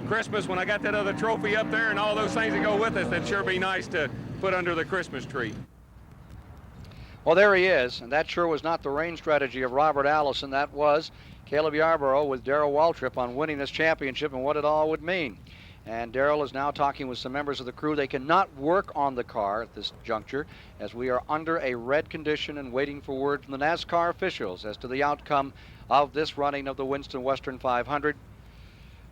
Christmas, when I got that other trophy up there and all those things that go with us, that'd sure be nice to put under the Christmas tree. Well, there he is, and that sure was not the rain strategy of Robert Allison. That was Caleb Yarborough with Darrell Waltrip on winning this championship and what it all would mean. And Darrell is now talking with some members of the crew. They cannot work on the car at this juncture as we are under a red condition and waiting for word from the NASCAR officials as to the outcome of this running of the Winston Western 500.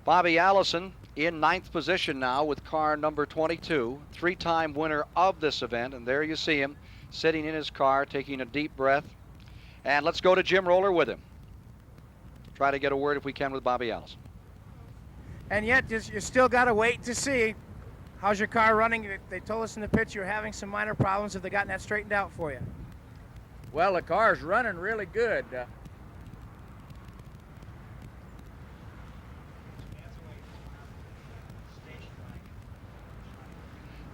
Bobby Allison in 9th position now with car number 22, 3-time winner of this event. And there you see him sitting in his car, taking a deep breath. And let's go to Jim Roller with him. Try to get a word if we can with Bobby Allison. And yet, you still got to wait to see. How's your car running? They told us in the pits you were having some minor problems. Have they gotten that straightened out for you? Well, the car's running really good.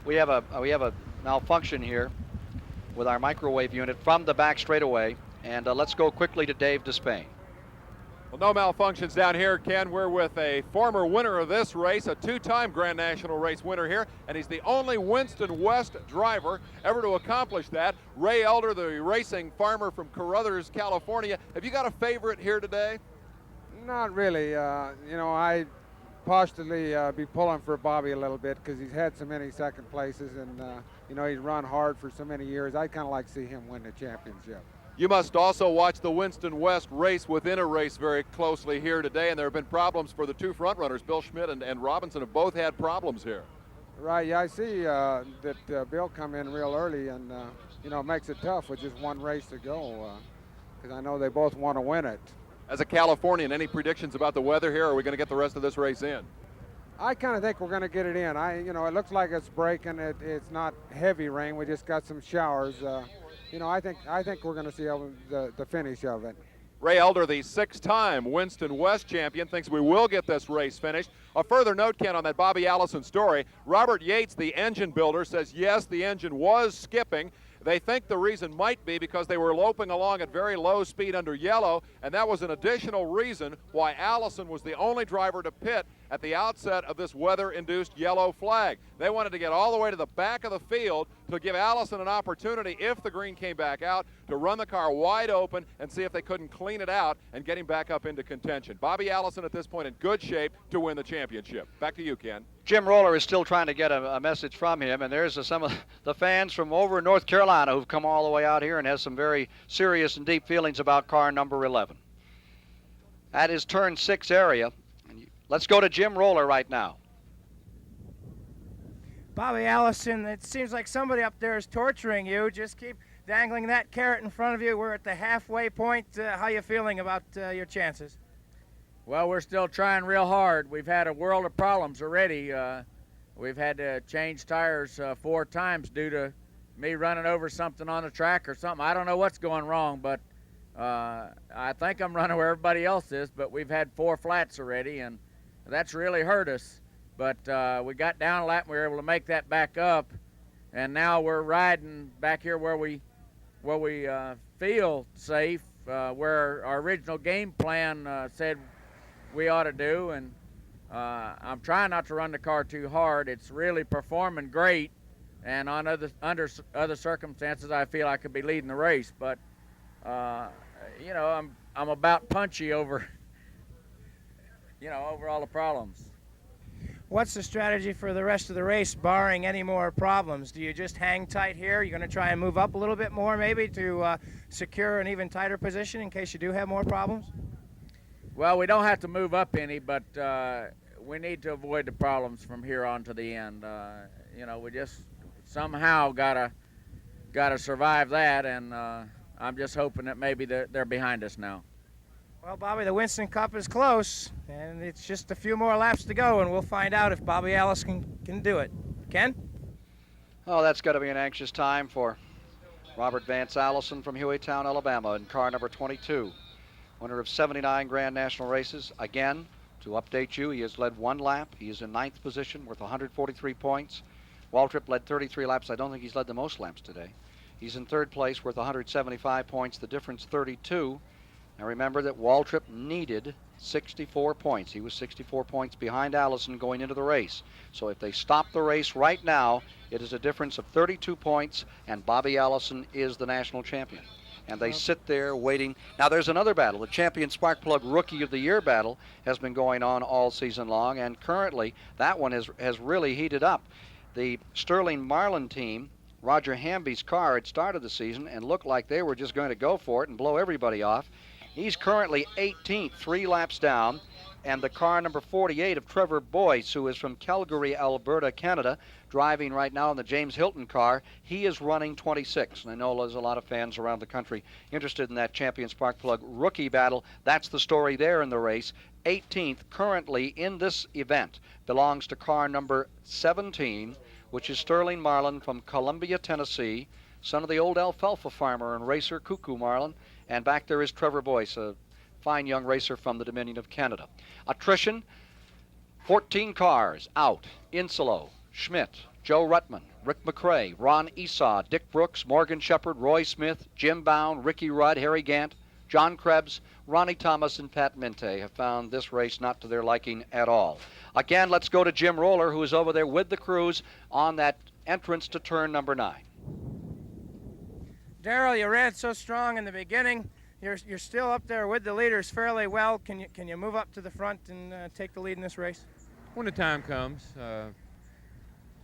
We have a malfunction here. with our microwave unit from the back straightaway. And let's go quickly to Dave Despain. Well, no malfunctions down here, Ken. We're with a former winner of this race, a two-time Grand National race winner here, and he's the only Winston West driver ever to accomplish that. Ray Elder, the racing farmer from Carruthers, California. Have you got a favorite here today? Not really. You know, I possibly be pulling for Bobby a little bit because he's had so many second places, and you know, he's run hard for so many years. I'd kind of like to see him win the championship. You must also watch the Winston West race within a race very closely here today, and there have been problems for the two front runners. Bill Schmidt and Robinson have both had problems here. Right, yeah, I see that Bill come in real early, and you know, it makes it tough with just one race to go, because I know they both want to win it. As a Californian, any predictions about the weather here, or are we going to get the rest of this race in? I kind of think we're going to get it in. You know, it looks like it's breaking. It's not heavy rain. We just got some showers. You know, I think we're going to see the finish of it. Ray Elder, the six-time Winston West champion, thinks we will get this race finished. A further note, Ken, on that Bobby Allison story, Robert Yates, the engine builder, says yes, the engine was skipping. They think the reason might be because they were loping along at very low speed under yellow, and that was an additional reason why Allison was the only driver to pit at the outset of this weather-induced yellow flag. They wanted to get all the way to the back of the field to give Allison an opportunity, if the green came back out, to run the car wide open and see if they couldn't clean it out and get him back up into contention. Bobby Allison at this point in good shape to win the championship. Back to you, Ken. Jim Roller is still trying to get a message from him, and there's some of the fans from over in North Carolina who've come all the way out here and has some very serious and deep feelings about car number 11. That is turn 6 area. Let's go to Jim Roller right now. Bobby Allison, it seems like somebody up there is torturing you. Just keep dangling that carrot in front of you. We're at the halfway point. How you feeling about your chances? Well, we're still trying real hard. We've had a world of problems already. We've had to change tires 4 times due to me running over something on the track or something. I don't know what's going wrong, but I think I'm running where everybody else is, but we've had 4 flats already, and that's really hurt us. But we got down a lap and we were able to make that back up, and now we're riding back here where we feel safe, where our original game plan said we ought to do, and I'm trying not to run the car too hard. It's really performing great, and on under other circumstances I feel I could be leading the race, but you know, I'm about punchy over over all the problems. What's the strategy for the rest of the race, barring any more problems? Do you just hang tight here? You're going to try and move up a little bit more maybe to secure an even tighter position in case you do have more problems? Well, we don't have to move up any, but we need to avoid the problems from here on to the end. You know, we just somehow gotta survive that, and I'm just hoping that maybe they're behind us now. Well, Bobby, the Winston Cup is close, and it's just a few more laps to go, and we'll find out if Bobby Allison can do it. Ken? Oh, that's got to be an anxious time for Robert Vance Allison from Hueytown, Alabama, in car number 22. Winner of 79 Grand National races. Again, to update you, he has led 1 lap. He is in 9th position, worth 143 points. Waltrip led 33 laps. I don't think he's led the most laps today. He's in 3rd place, worth 175 points. The difference 32. Now remember that Waltrip needed 64 points. He was 64 points behind Allison going into the race. So if they stop the race right now, it is a difference of 32 points, and Bobby Allison is the national champion. And they sit there waiting. Now there's another battle. The Champion Sparkplug Rookie of the Year battle has been going on all season long, and currently that one has really heated up. The Sterling Marlin team, Roger Hamby's car, had started the season and looked like they were just going to go for it and blow everybody off. He's currently 18th, 3 laps down. And the car number 48 of Trevor Boyce, who is from Calgary, Alberta, Canada, driving right now in the James Hilton car, he is running 26. And I know there's a lot of fans around the country interested in that Champion Sparkplug Rookie battle. That's the story there in the race. 18th currently in this event belongs to car number 17, which is Sterling Marlin from Columbia, Tennessee, son of the old alfalfa farmer and racer Cuckoo Marlin. And back there is Trevor Boyce, a fine young racer from the Dominion of Canada. Attrition, 14 cars out. Insolo, Schmidt, Joe Ruttman, Rick McRae, Ron Esau, Dick Brooks, Morgan Shepard, Roy Smith, Jim Bound, Ricky Rudd, Harry Gant, John Krebs, Ronnie Thomas, and Pat Minte have found this race not to their liking at all. Again, let's go to Jim Roller, who is over there with the crews on that entrance to turn number 9. Darrell, you ran so strong in the beginning. You're still up there with the leaders fairly well. Can you move up to the front and take the lead in this race? When the time comes,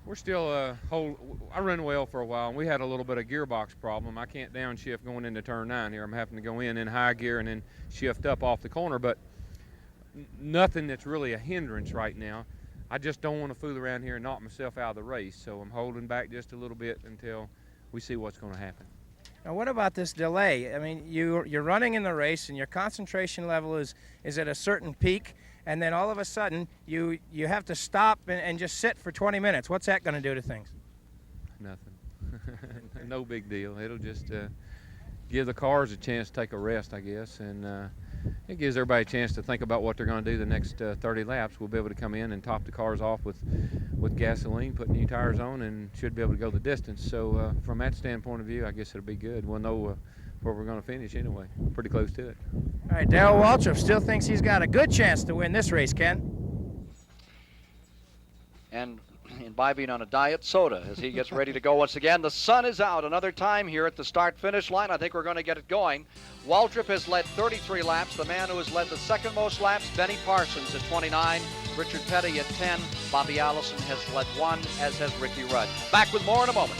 we're still I run well for a while, and we had a little bit of gearbox problem. I can't downshift going into turn 9 here. I'm having to go in high gear and then shift up off the corner, but nothing that's really a hindrance right now. I just don't want to fool around here and knock myself out of the race, so I'm holding back just a little bit until we see what's going to happen. Now, what about this delay? I mean, you're running in the race, and your concentration level is at a certain peak, and then all of a sudden you have to stop and just sit for 20 minutes. What's that going to do to things? Nothing. No big deal. It'll just give the cars a chance to take a rest, I guess, and it gives everybody a chance to think about what they're going to do the next 30 laps. We'll be able to come in and top the cars off with gasoline, put new tires on, and should be able to go the distance. So from that standpoint of view, I guess it'll be good. We'll know where we're going to finish anyway. Pretty close to it. All right, Darrell Waltrip still thinks he's got a good chance to win this race, Ken. And imbibing on a diet soda as he gets ready to go once again. The sun is out another time here at the start-finish line. I think we're going to get it going. Waltrip has led 33 laps. The man who has led the second most laps, Benny Parsons at 29, Richard Petty at 10, Bobby Allison has led 1, as has Ricky Rudd. Back with more in a moment.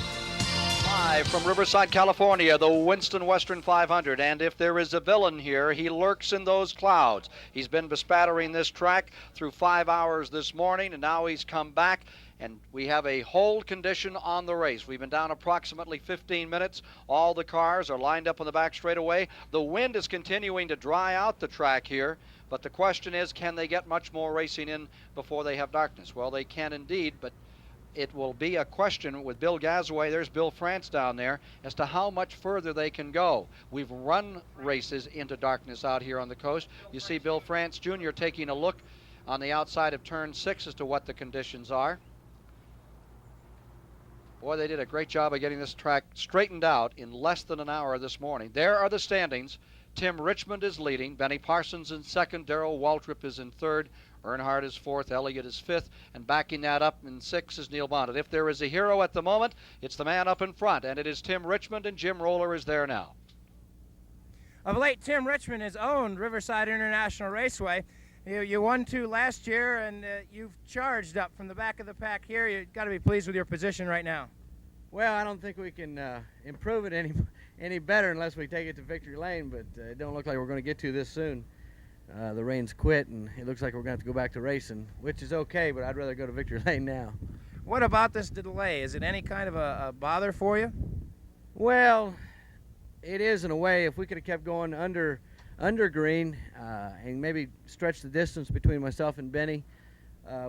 Live from Riverside, California, the Winston Western 500, and if there is a villain here, he lurks in those clouds. He's been bespattering this track through 5 hours this morning, and now he's come back, and we have a hold condition on the race. We've been down approximately 15 minutes. All the cars are lined up on the back straightaway. The wind is continuing to dry out the track here, but the question is, can they get much more racing in before they have darkness? Well, they can indeed, but it will be a question with Bill Gazaway, there's Bill France down there, as to how much further they can go. We've run races into darkness out here on the coast. You see Bill France Jr. taking a look on the outside of turn 6 as to what the conditions are. Boy, they did a great job of getting this track straightened out in less than an hour this morning. There are the standings. Tim Richmond is leading. Benny Parsons in second. Darrell Waltrip is in third. Earnhardt is fourth, Elliott is fifth, and backing that up in sixth is Neil Bonnet. If there is a hero at the moment, it's the man up in front, and it is Tim Richmond, and Jim Roller is there now. Of late, Tim Richmond has owned Riverside International Raceway. You won 2 last year, and you've charged up from the back of the pack here. You've got to be pleased with your position right now. Well, I don't think we can improve it any better unless we take it to victory lane, but it don't look like we're going to get to this soon. The rain's quit, and it looks like we're going to have to go back to racing, which is okay, but I'd rather go to victory lane now. What about this delay? Is it any kind of a bother for you? Well, it is in a way. If we could have kept going under green and maybe stretched the distance between myself and Benny,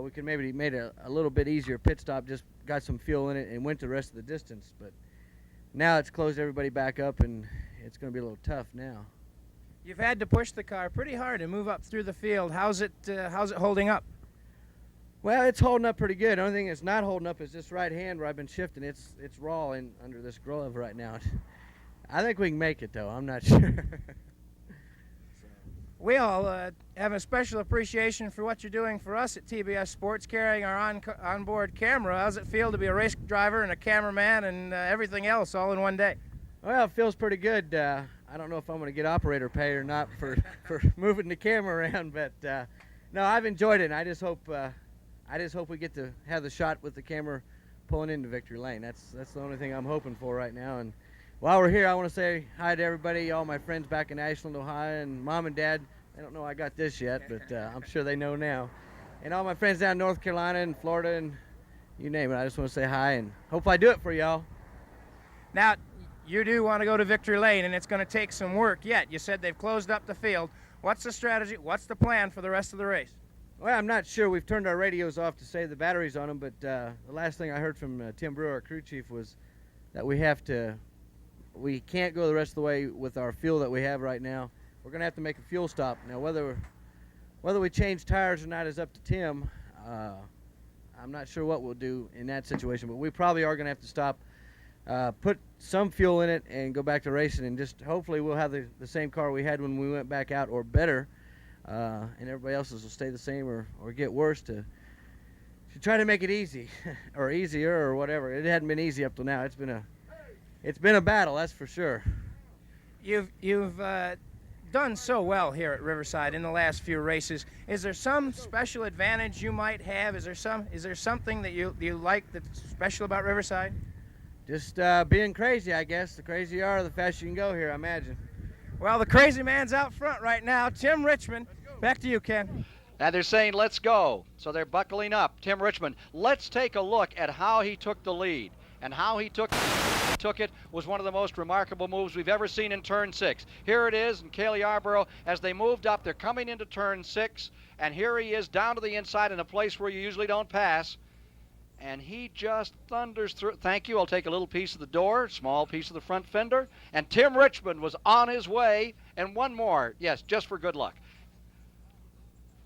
we could maybe made a little bit easier pit stop, just got some fuel in it and went the rest of the distance. But now it's closed everybody back up, and it's going to be a little tough now. You've had to push the car pretty hard and move up through the field. How's it holding up? Well, it's holding up pretty good. The only thing that's not holding up is this right hand where I've been shifting. It's raw under this glove right now. I think we can make it, though. I'm not sure. We all have a special appreciation for what you're doing for us at TBS Sports, carrying our onboard camera. How's it feel to be a race driver and a cameraman and everything else all in one day? Well, it feels pretty good. I don't know if I'm going to get operator pay or not for moving the camera around, but no, I've enjoyed it. And I just hope we get to have the shot with the camera pulling into victory lane. That's the only thing I'm hoping for right now. And while we're here, I want to say hi to everybody, all my friends back in Ashland, Ohio, and Mom and Dad. They don't know I got this yet, but I'm sure they know now. And all my friends down in North Carolina and Florida and you name it. I just want to say hi and hope I do it for y'all. Now, you do want to go to victory lane, and it's going to take some work yet. You said they've closed up the field. What's the strategy? What's the plan for the rest of the race? Well, I'm not sure. We've turned our radios off to save the batteries on them, but the last thing I heard from Tim Brewer, our crew chief, was that we can't go the rest of the way with our fuel that we have right now. We're going to have to make a fuel stop. Now, whether we change tires or not is up to Tim. I'm not sure what we'll do in that situation, but we probably are going to have to stop, put some fuel in it, and go back to racing, and just hopefully we'll have the same car we had when we went back out, or better, and everybody else's will stay the same or get worse to try to make it easy or easier or whatever. It hadn't been easy up till now. It's been a battle, that's for sure. You've done so well here at Riverside in the last few races. Is there some special advantage you might have? Is there something that you like that's special about Riverside? Just being crazy, I guess. The crazier you are, the faster you can go here, I imagine. Well, the crazy man's out front right now. Tim Richmond. Back to you, Ken. And they're saying, let's go. So they're buckling up. Tim Richmond, let's take a look at how he took the lead. And how he took it was one of the most remarkable moves we've ever seen in turn 6. Here it is, and Cale Yarborough, as they moved up, they're coming into turn 6, and here he is down to the inside in a place where you usually don't pass. And he just thunders through. Thank you. I'll take a little piece of the door, small piece of the front fender. And Tim Richmond was on his way. And one more, yes, just for good luck.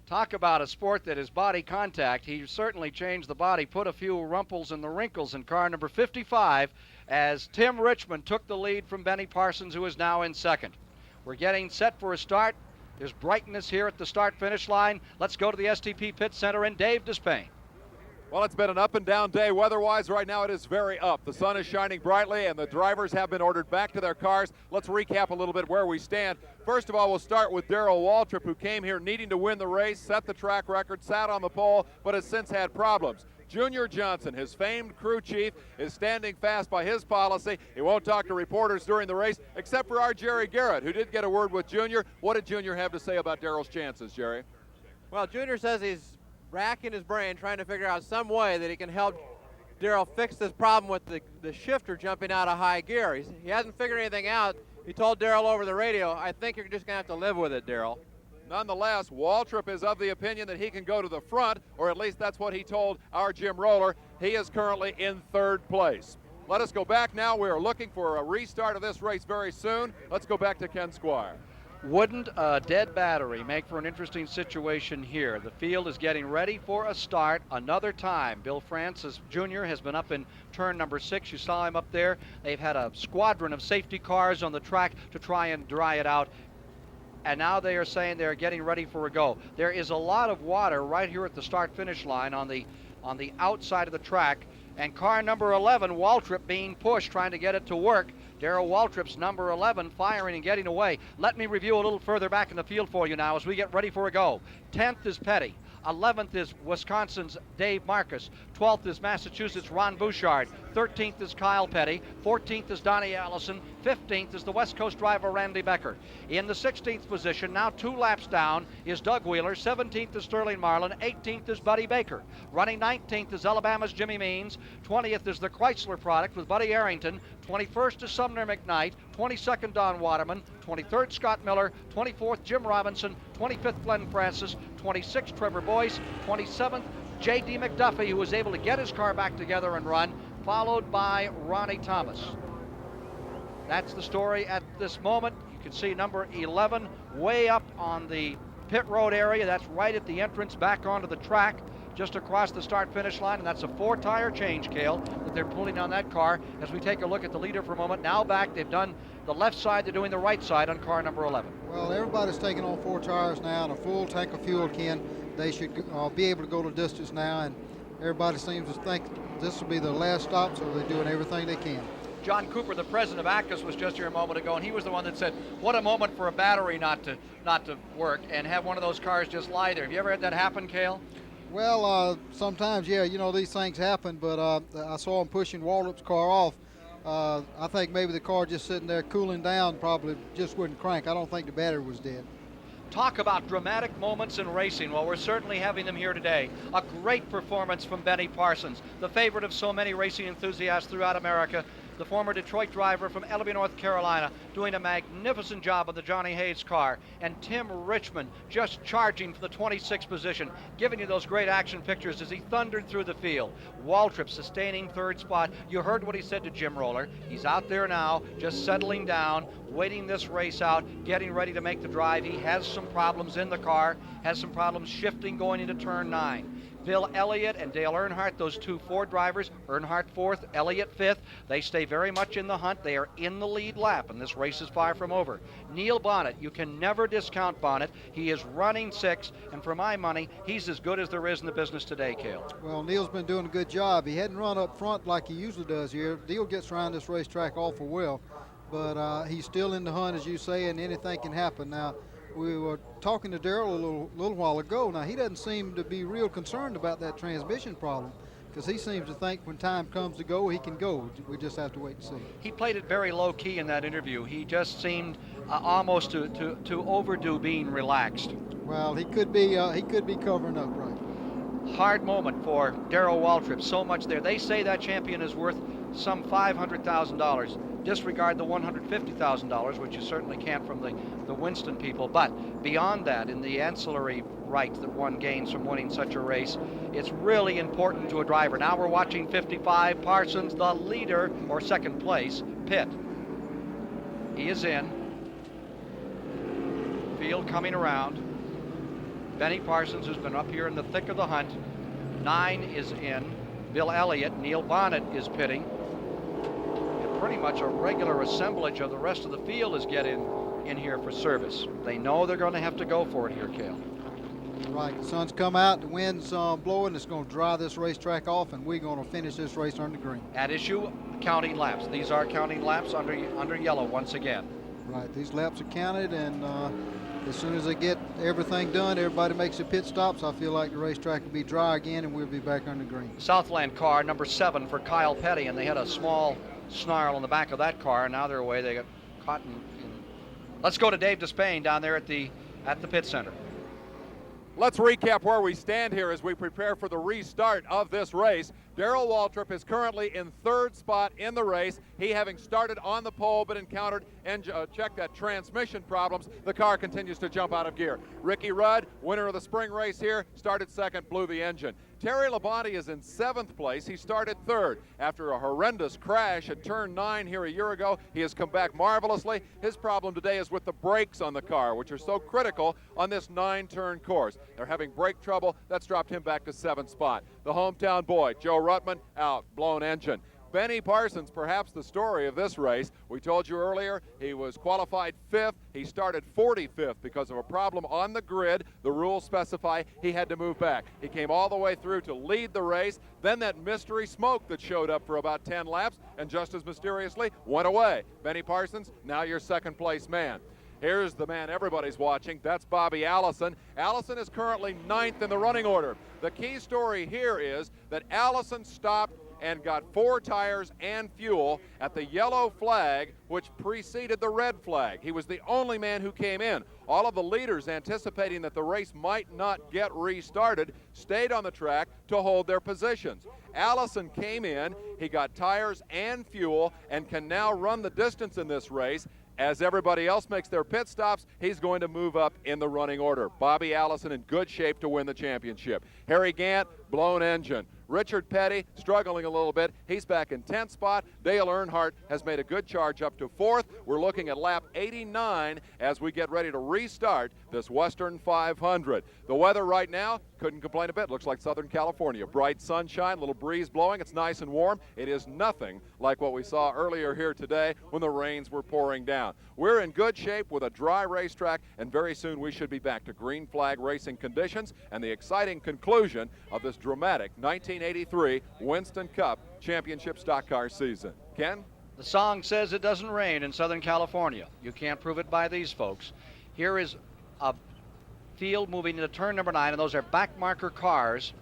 Talk about a sport that is body contact. He certainly changed the body, put a few rumples in the wrinkles in car number 55 as Tim Richmond took the lead from Benny Parsons, who is now in second. We're getting set for a start. There's brightness here at the start-finish line. Let's go to the STP Pit Center and Dave Despain. Well, it's been an up and down day weather-wise. Right now it is very up. The sun is shining brightly and the drivers have been ordered back to their cars. Let's recap a little bit where we stand. First of all, we'll start with Darrell Waltrip, who came here needing to win the race, set the track record, sat on the pole, but has since had problems. Junior Johnson, his famed crew chief, is standing fast by his policy. He won't talk to reporters during the race, except for our Jerry Garrett, who did get a word with Junior. What did Junior have to say about Darrell's chances, Jerry? Well, Junior says he's racking his brain trying to figure out some way that he can help Darrell fix this problem with the shifter jumping out of high gear. He hasn't figured anything out. He told Darrell over the radio, I think you're just going to have to live with it, Darrell. Nonetheless, Waltrip is of the opinion that he can go to the front, or at least that's what he told our Jim Roller. He is currently in third place. Let us go back now. We are looking for a restart of this race very soon. Let's go back to Ken Squire. Wouldn't a dead battery make for an interesting situation here? The field is getting ready for a start another time. Bill Francis Jr. has been up in turn number 6. You saw him up there. They've had a squadron of safety cars on the track to try and dry it out. And now they are saying they're getting ready for a go. There is a lot of water right here at the start-finish line on the outside of the track. And car number 11, Waltrip, being pushed, trying to get it to work. Darrell Waltrip's number 11 firing and getting away. Let me review a little further back in the field for you now as we get ready for a go. 10th is Petty. 11th is Wisconsin's Dave Marcus. 12th is Massachusetts' Ron Bouchard. 13th is Kyle Petty. 14th is Donnie Allison. 15th is the West Coast driver Randy Becker. In the 16th position, now 2 laps down, is Doug Wheeler. 17th is Sterling Marlin. 18th is Buddy Baker. Running 19th is Alabama's Jimmy Means. 20th is the Chrysler product with Buddy Arrington. 21st is Sumner McKnight. 22nd, Don Waterman. 23rd, Scott Miller. 24th, Jim Robinson. 25th, Glenn Francis. 26th, Trevor Boyce. 27th, J.D. McDuffie, who was able to get his car back together and run, followed by Ronnie Thomas. That's the story at this moment. You can see number 11 way up on the pit road area. That's right at the entrance back onto the track, just across the start-finish line, and that's a 4-tire change, Cale, that they're pulling on that car. As we take a look at the leader for a moment, now back, they've done the left side, they're doing the right side on car number 11. Well, everybody's taking on 4 tires now and a full tank of fuel, Ken. They should be able to go the distance now, and everybody seems to think this will be the last stop, so they're doing everything they can. John Cooper, the president of ACUS, was just here a moment ago, and he was the one that said, what a moment for a battery not to work and have one of those cars just lie there. Have you ever had that happen, Cale? Well, sometimes, yeah, you know, these things happen, but I saw him pushing Waltrip's car off. I think maybe the car just sitting there cooling down probably just wouldn't crank. I don't think the battery was dead. Talk about dramatic moments in racing. Well, we're certainly having them here today. A great performance from Benny Parsons, the favorite of so many racing enthusiasts throughout America. The former Detroit driver from Ellerbe, North Carolina, doing a magnificent job of the Johnny Hayes car. And Tim Richmond just charging for the 26th position, giving you those great action pictures as he thundered through the field. Waltrip sustaining third spot. You heard what he said to Jim Roller. He's out there now, just settling down, waiting this race out, getting ready to make the drive. He has some problems in the car, has some problems shifting going into turn 9. Bill Elliott and Dale Earnhardt, those two Ford drivers, Earnhardt fourth, Elliott fifth. They stay very much in the hunt. They are in the lead lap, and this race is far from over. Neil Bonnet, you can never discount Bonnet. He is running sixth, and for my money, he's as good as there is in the business today, Cale. Well, Neil's been doing a good job. He hadn't run up front like he usually does here. Neil gets around this racetrack awful well, but he's still in the hunt, as you say, and anything can happen. Now, we were talking to Darrell a little while ago. Now, he doesn't seem to be real concerned about that transmission problem, because he seems to think when time comes to go, he can go. We just have to wait and see. He played it very low key in that interview. He just seemed almost to overdo being relaxed. Well, he could be covering up, right? Hard moment for Darrell Waltrip. So much there. They say that champion is worth some $500,000. Disregard the $150,000, which you certainly can't from the Winston people. But beyond that, in the ancillary rights that one gains from winning such a race, it's really important to a driver. Now we're watching 55, Parsons, the leader, or second place, pit. He is in. Field coming around. Benny Parsons, who's been up here in the thick of the hunt. 9 is in. Bill Elliott, Neil Bonnet is pitting. Pretty much a regular assemblage of the rest of the field is getting in here for service. They know they're going to have to go for it here, Cale. Right, the sun's come out, the wind's blowing. It's going to dry this racetrack off, and we're going to finish this race on the green. At issue, counting laps. These are counting laps under yellow once again. Right, these laps are counted, and as soon as they get everything done, everybody makes the pit stops. I feel like the racetrack will be dry again, and we'll be back on the green. Southland car, number 7 for Kyle Petty, and they had a small snarl in the back of that car, and now they're away. They got caught in. Let's go to Dave Despain down there at the pit center. Let's recap where we stand here as we prepare for the restart of this race. Darrell Waltrip is currently in 3rd spot in the race. He having started on the pole but encountered and checked that transmission problems. The car continues to jump out of gear. Ricky Rudd, winner of the spring race here, started 2nd, blew the engine. Terry Labonte is in 7th place. He started 3rd. After a horrendous crash at turn 9 here a year ago, he has come back marvelously. His problem today is with the brakes on the car, which are so critical on this 9-turn course. They're having brake trouble. That's dropped him back to 7th spot. The hometown boy, Joe Ruttman, out, blown engine. Benny Parsons, perhaps the story of this race. We told you earlier he was qualified 5th. He started 45th because of a problem on the grid. The rules specify he had to move back. He came all the way through to lead the race. Then that mystery smoke that showed up for about 10 laps and just as mysteriously went away. Benny Parsons, now your 2nd place man. Here's the man everybody's watching. That's Bobby Allison. Allison is currently 9th in the running order. The key story here is that Allison stopped and got 4 tires and fuel at the yellow flag, which preceded the red flag. He was the only man who came in. All of the leaders, anticipating that the race might not get restarted, stayed on the track to hold their positions. Allison came in, he got tires and fuel, and can now run the distance in this race. As everybody else makes their pit stops, he's going to move up in the running order. Bobby Allison in good shape to win the championship. Harry Gant, blown engine. Richard Petty struggling a little bit. He's back in 10th spot. Dale Earnhardt has made a good charge up to 4th. We're looking at lap 89 as we get ready to restart this Western 500. The weather right now, couldn't complain a bit. Looks like Southern California. Bright sunshine, little breeze blowing. It's nice and warm. It is nothing like what we saw earlier here today when the rains were pouring down. We're in good shape with a dry racetrack, and very soon we should be back to green flag racing conditions and the exciting conclusion of this dramatic 1983 Winston Cup Championship stock car season. Ken? The song says it doesn't rain in Southern California. You can't prove it by these folks. Here is a field moving into turn number 9, and those are back marker cars.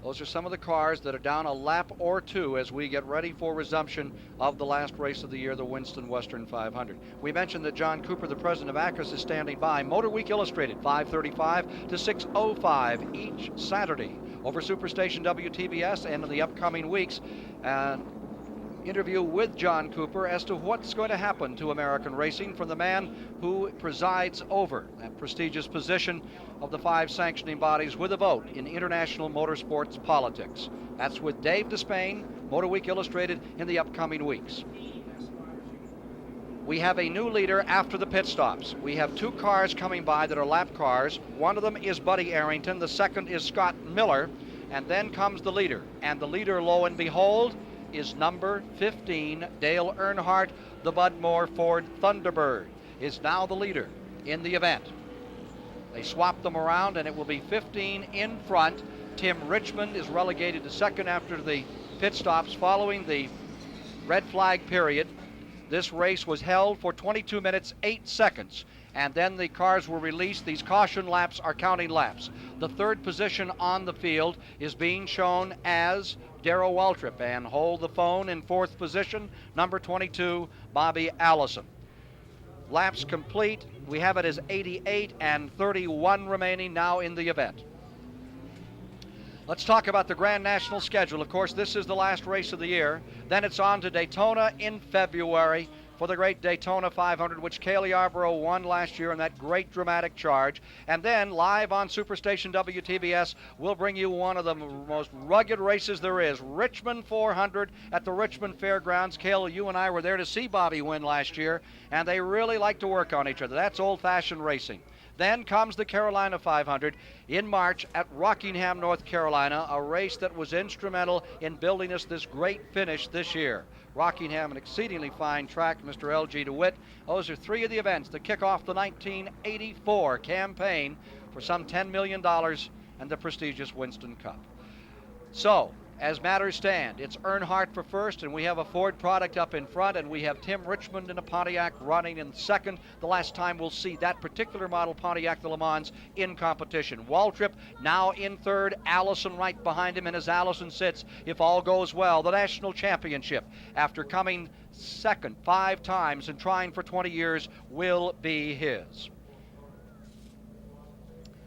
Those are some of the cars that are down a lap or 2 as we get ready for resumption of the last race of the year, the Winston Western 500. We mentioned that John Cooper, the president of ACRIS, is standing by. Motor Week Illustrated, 5:35 to 6:05 each Saturday over Superstation WTBS, and in the upcoming weeks, an interview with John Cooper as to what's going to happen to American racing from the man who presides over that prestigious position of the 5 sanctioning bodies with a vote in international motorsports politics. That's with Dave Despain, Motor Week Illustrated, in the upcoming weeks. We have a new leader after the pit stops. We have 2 cars coming by that are lap cars. One of them is Buddy Arrington. The second is Scott Miller. and then comes the leader. And the leader, lo and behold, is number 15, Dale Earnhardt. The Bud Moore Ford Thunderbird is now the leader in the event. They swap them around, and it will be 15 in front. Tim Richmond is relegated to second after the pit stops following the red flag period. This race was held for 22 minutes, 8 seconds, and then the cars were released. These caution laps are counting laps. The third position on the field is being shown as Darrell Waltrip, and hold the phone in fourth position, number 22, Bobby Allison. Laps complete. We have it as 88 and 31 remaining now in the event. Let's talk about the Grand National schedule. Of course, this is the last race of the year. Then it's on to Daytona in February for the great Daytona 500, which Cale Yarborough won last year in that great dramatic charge. And then live on Superstation WTBS, we'll bring you one of the most rugged races there is, Richmond 400 at the Richmond Fairgrounds. Cale, you and I were there to see Bobby win last year, and they really like to work on each other. That's old-fashioned racing. Then comes the Carolina 500 in March at Rockingham, North Carolina, a race that was instrumental in building us this great finish this year. Rockingham, an exceedingly fine track, Mr. L.G. DeWitt. Those are three of the events that kick off the 1984 campaign for some $10 million and the prestigious Winston Cup. So, as matters stand, it's Earnhardt for first, and we have a Ford product up in front, and we have Tim Richmond in a Pontiac running in second. The last time we'll see that particular model Pontiac, the Le Mans, in competition. Waltrip now in third, Allison right behind him, and as Allison sits, if all goes well, the national championship, after coming second 5 times and trying for 20 years, will be his.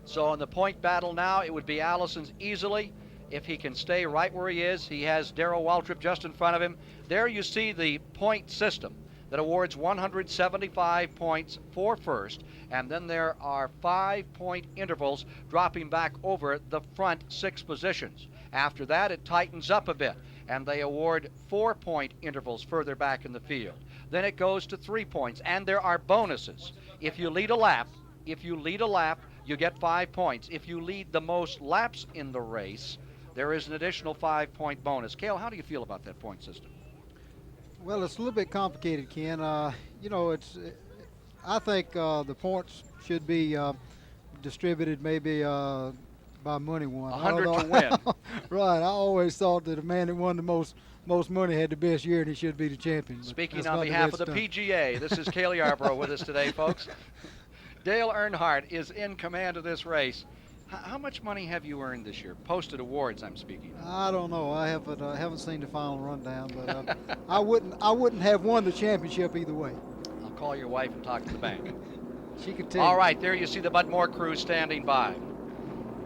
So in the point battle now, it would be Allison's easily. If he can stay right where he is, he has Darrell Waltrip just in front of him. There you see the point system that awards 175 points for first, and then there are 5-point intervals dropping back over the front 6 positions. After that, it tightens up a bit, and they award 4-point intervals further back in the field. Then it goes to 3 points, and there are bonuses. If you lead a lap, you get 5 points. If you lead the most laps in the race, there is an additional 5-point bonus. Cale, how do you feel about that point system? Well, it's a little bit complicated, Ken. You know, I think the points should be distributed maybe by money won. 100 to win. Right. I always thought that the man that won the most money had the best year, and he should be the champion. Speaking on behalf of the PGA, this is Cale Yarborough with us today, folks. Dale Earnhardt is in command of this race. How much money have you earned this year? Posted awards, I'm speaking of. I don't know. I haven't seen the final rundown, but I wouldn't have won the championship either way. I'll call your wife and talk to the bank. She could tell. All right, there you see the Bud Moore crew standing by.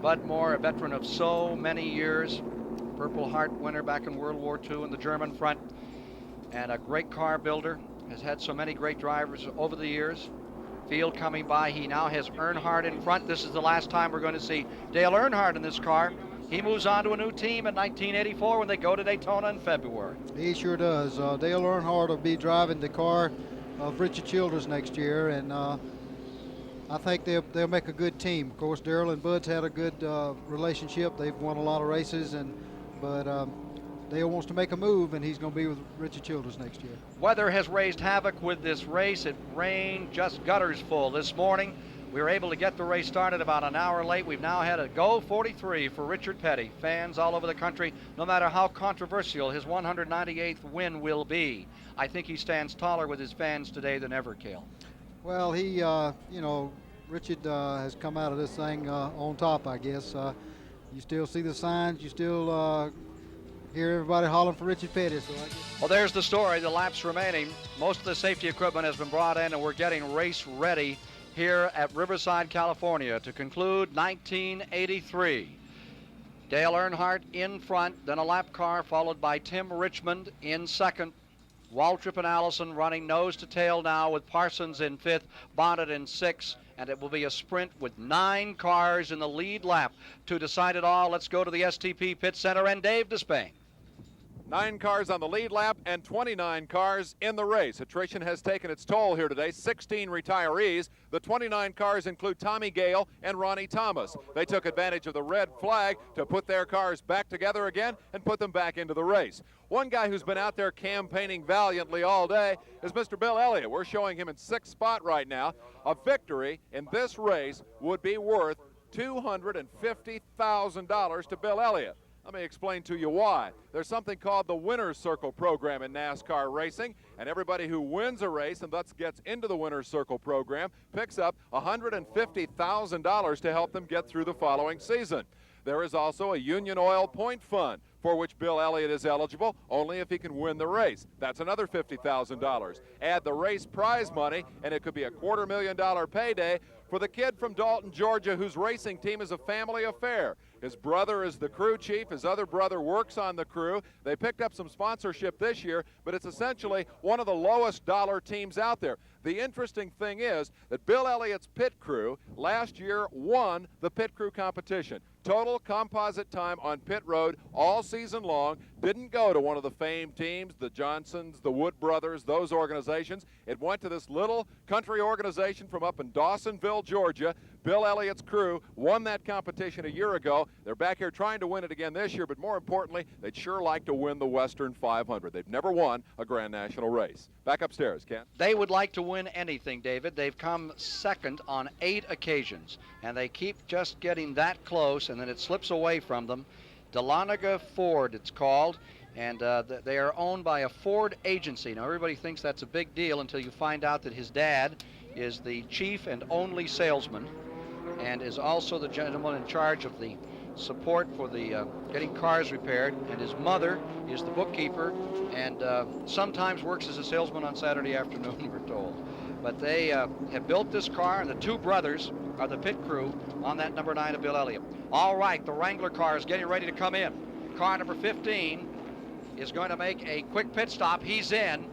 Bud Moore, a veteran of so many years, Purple Heart winner back in World War II in the German front, and a great car builder, has had so many great drivers over the years. Field coming by. He now has Earnhardt in front. This is the last time we're going to see Dale Earnhardt in this car. He moves on to a new team in 1984 when they go to Daytona in February. He sure does. Dale Earnhardt will be driving the car of Richard Childress next year, and I think they'll make a good team. Of course, Darrell and Bud's had a good relationship. They've won a lot of races, but Dale wants to make a move, and he's going to be with Richard Childress next year. Weather has raised havoc with this race. It rained just gutters full this morning. We were able to get the race started about an hour late. We've now had a go 43 for Richard Petty. Fans all over the country, no matter how controversial his 198th win will be, I think he stands taller with his fans today than ever, Cale. Well, he, you know, Richard has come out of this thing on top, I guess. You still see the signs. You still hear everybody hollering for Richard Petty. So I guess. Well, there's the story. The laps remaining. Most of the safety equipment has been brought in, and we're getting race ready here at Riverside, California to conclude 1983. Dale Earnhardt in front, then a lap car followed by Tim Richmond in second. Waltrip and Allison running nose to tail now with Parsons in fifth, Bonnet in sixth, and it will be a sprint with 9 cars in the lead lap to decide it all. Let's go to the STP Pit Center and Dave Despain. 9 cars on the lead lap and 29 cars in the race. Attrition has taken its toll here today. 16 retirees. The 29 cars include Tommy Gale and Ronnie Thomas. They took advantage of the red flag to put their cars back together again and put them back into the race. One guy who's been out there campaigning valiantly all day is Mr. Bill Elliott. We're showing him in 6th spot right now. A victory in this race would be worth $250,000 to Bill Elliott. Let me explain to you why. There's something called the Winner's Circle program in NASCAR racing, and everybody who wins a race and thus gets into the Winner's Circle program picks up $150,000 to help them get through the following season. There is also a Union Oil point fund for which Bill Elliott is eligible only if he can win the race. That's another $50,000. Add the race prize money, and it could be a $250,000 payday for the kid from Dalton, Georgia, whose racing team is a family affair. His brother is the crew chief. His other brother works on the crew. They picked up some sponsorship this year, but it's essentially one of the lowest dollar teams out there. The interesting thing is that Bill Elliott's pit crew last year won the pit crew competition. Total composite time on pit road all season long. Didn't go to one of the famed teams, the Johnsons, the Wood Brothers, those organizations. It went to this little country organization from up in Dawsonville, Georgia. Bill Elliott's crew won that competition a year ago. They're back here trying to win it again this year, but more importantly, they'd sure like to win the Western 500. They've never won a Grand National race. Back upstairs, Ken. They would like to win anything, David. They've come second on 8 occasions, and they keep just getting that close, and then it slips away from them. Dahlonega Ford, it's called, and they are owned by a Ford agency. Now, everybody thinks that's a big deal until you find out that his dad is the chief and only salesman and is also the gentleman in charge of the support for the getting cars repaired, and his mother is the bookkeeper and sometimes works as a salesman on Saturday afternoon, we're told. But they have built this car, and the 2 brothers are the pit crew on that number 9 of Bill Elliott. All right, the Wrangler car is getting ready to come in. Car number 15 is going to make a quick pit stop. He's in.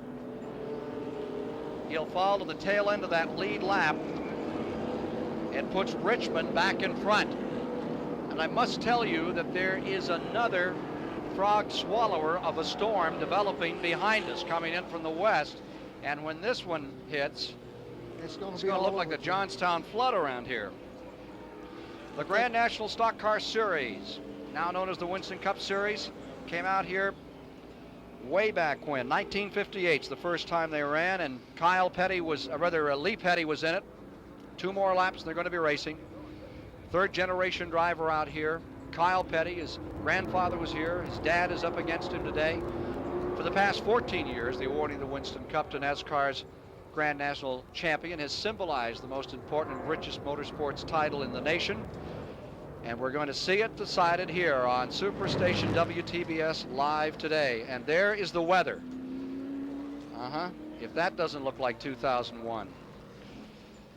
He'll fall to the tail end of that lead lap. It puts Richmond back in front. And I must tell you that there is another frog swallower of a storm developing behind us, coming in from the west. And when this one hits, it's going to look like the Johnstown flood around here. The Grand National Stock Car Series, now known as the Winston Cup Series, came out here way back when, 1958 's the first time they ran, and Lee Petty was in it. 2 more laps, and they're going to be racing. 3rd generation driver out here. Kyle Petty, his grandfather was here. His dad is up against him today. For the past 14 years, the awarding the Winston Cup to NASCAR's Grand National Champion has symbolized the most important and richest motorsports title in the nation. And we're going to see it decided here on Superstation WTBS Live today. And there is the weather. If that doesn't look like 2001.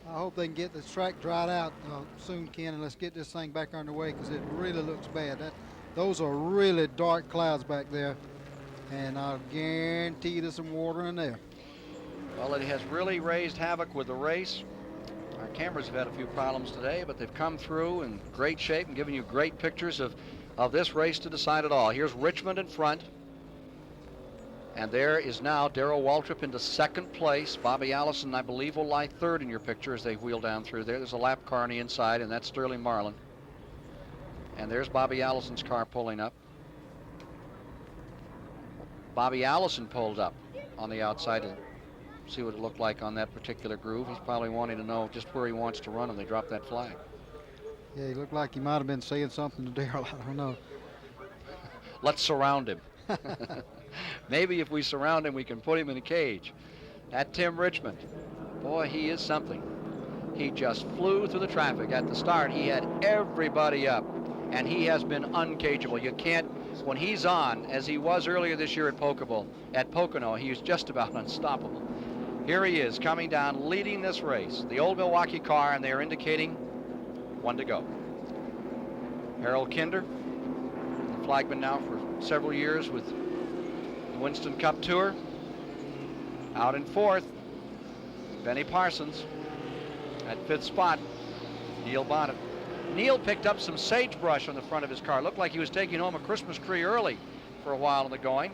I hope they can get this track dried out soon, Ken, and let's get this thing back underway, because it really looks bad. Those are really dark clouds back there, and I'll guarantee there's some water in there. Well, it has really raised havoc with the race. Our cameras have had a few problems today, but they've come through in great shape and given you great pictures of this race to decide it all. Here's Richmond in front. And there is now Darrell Waltrip into 2nd place. Bobby Allison, I believe, will lie 3rd in your picture as they wheel down through there. There's a lap car on the inside, and that's Sterling Marlin. And there's Bobby Allison's car pulling up. Bobby Allison pulled up on the outside to see what it looked like on that particular groove. He's probably wanting to know just where he wants to run, and they dropped that flag. Yeah, he looked like he might have been saying something to Darrell. I don't know. Let's surround him. Maybe if we surround him, we can put him in a cage. At Tim Richmond, boy, he is something. He just flew through the traffic at the start. He had everybody up, and he has been uncageable. You can't, when he's on, as he was earlier this year at Pocono, he was just about unstoppable. Here he is coming down, leading this race. The old Milwaukee car, and they are indicating 1 to go. Harold Kinder, the flagman now for several years with Winston Cup Tour. Out in 4th, Benny Parsons. At 5th spot, Neil Bonnet. Neil picked up some sagebrush on the front of his car. Looked like he was taking home a Christmas tree early for a while in the going.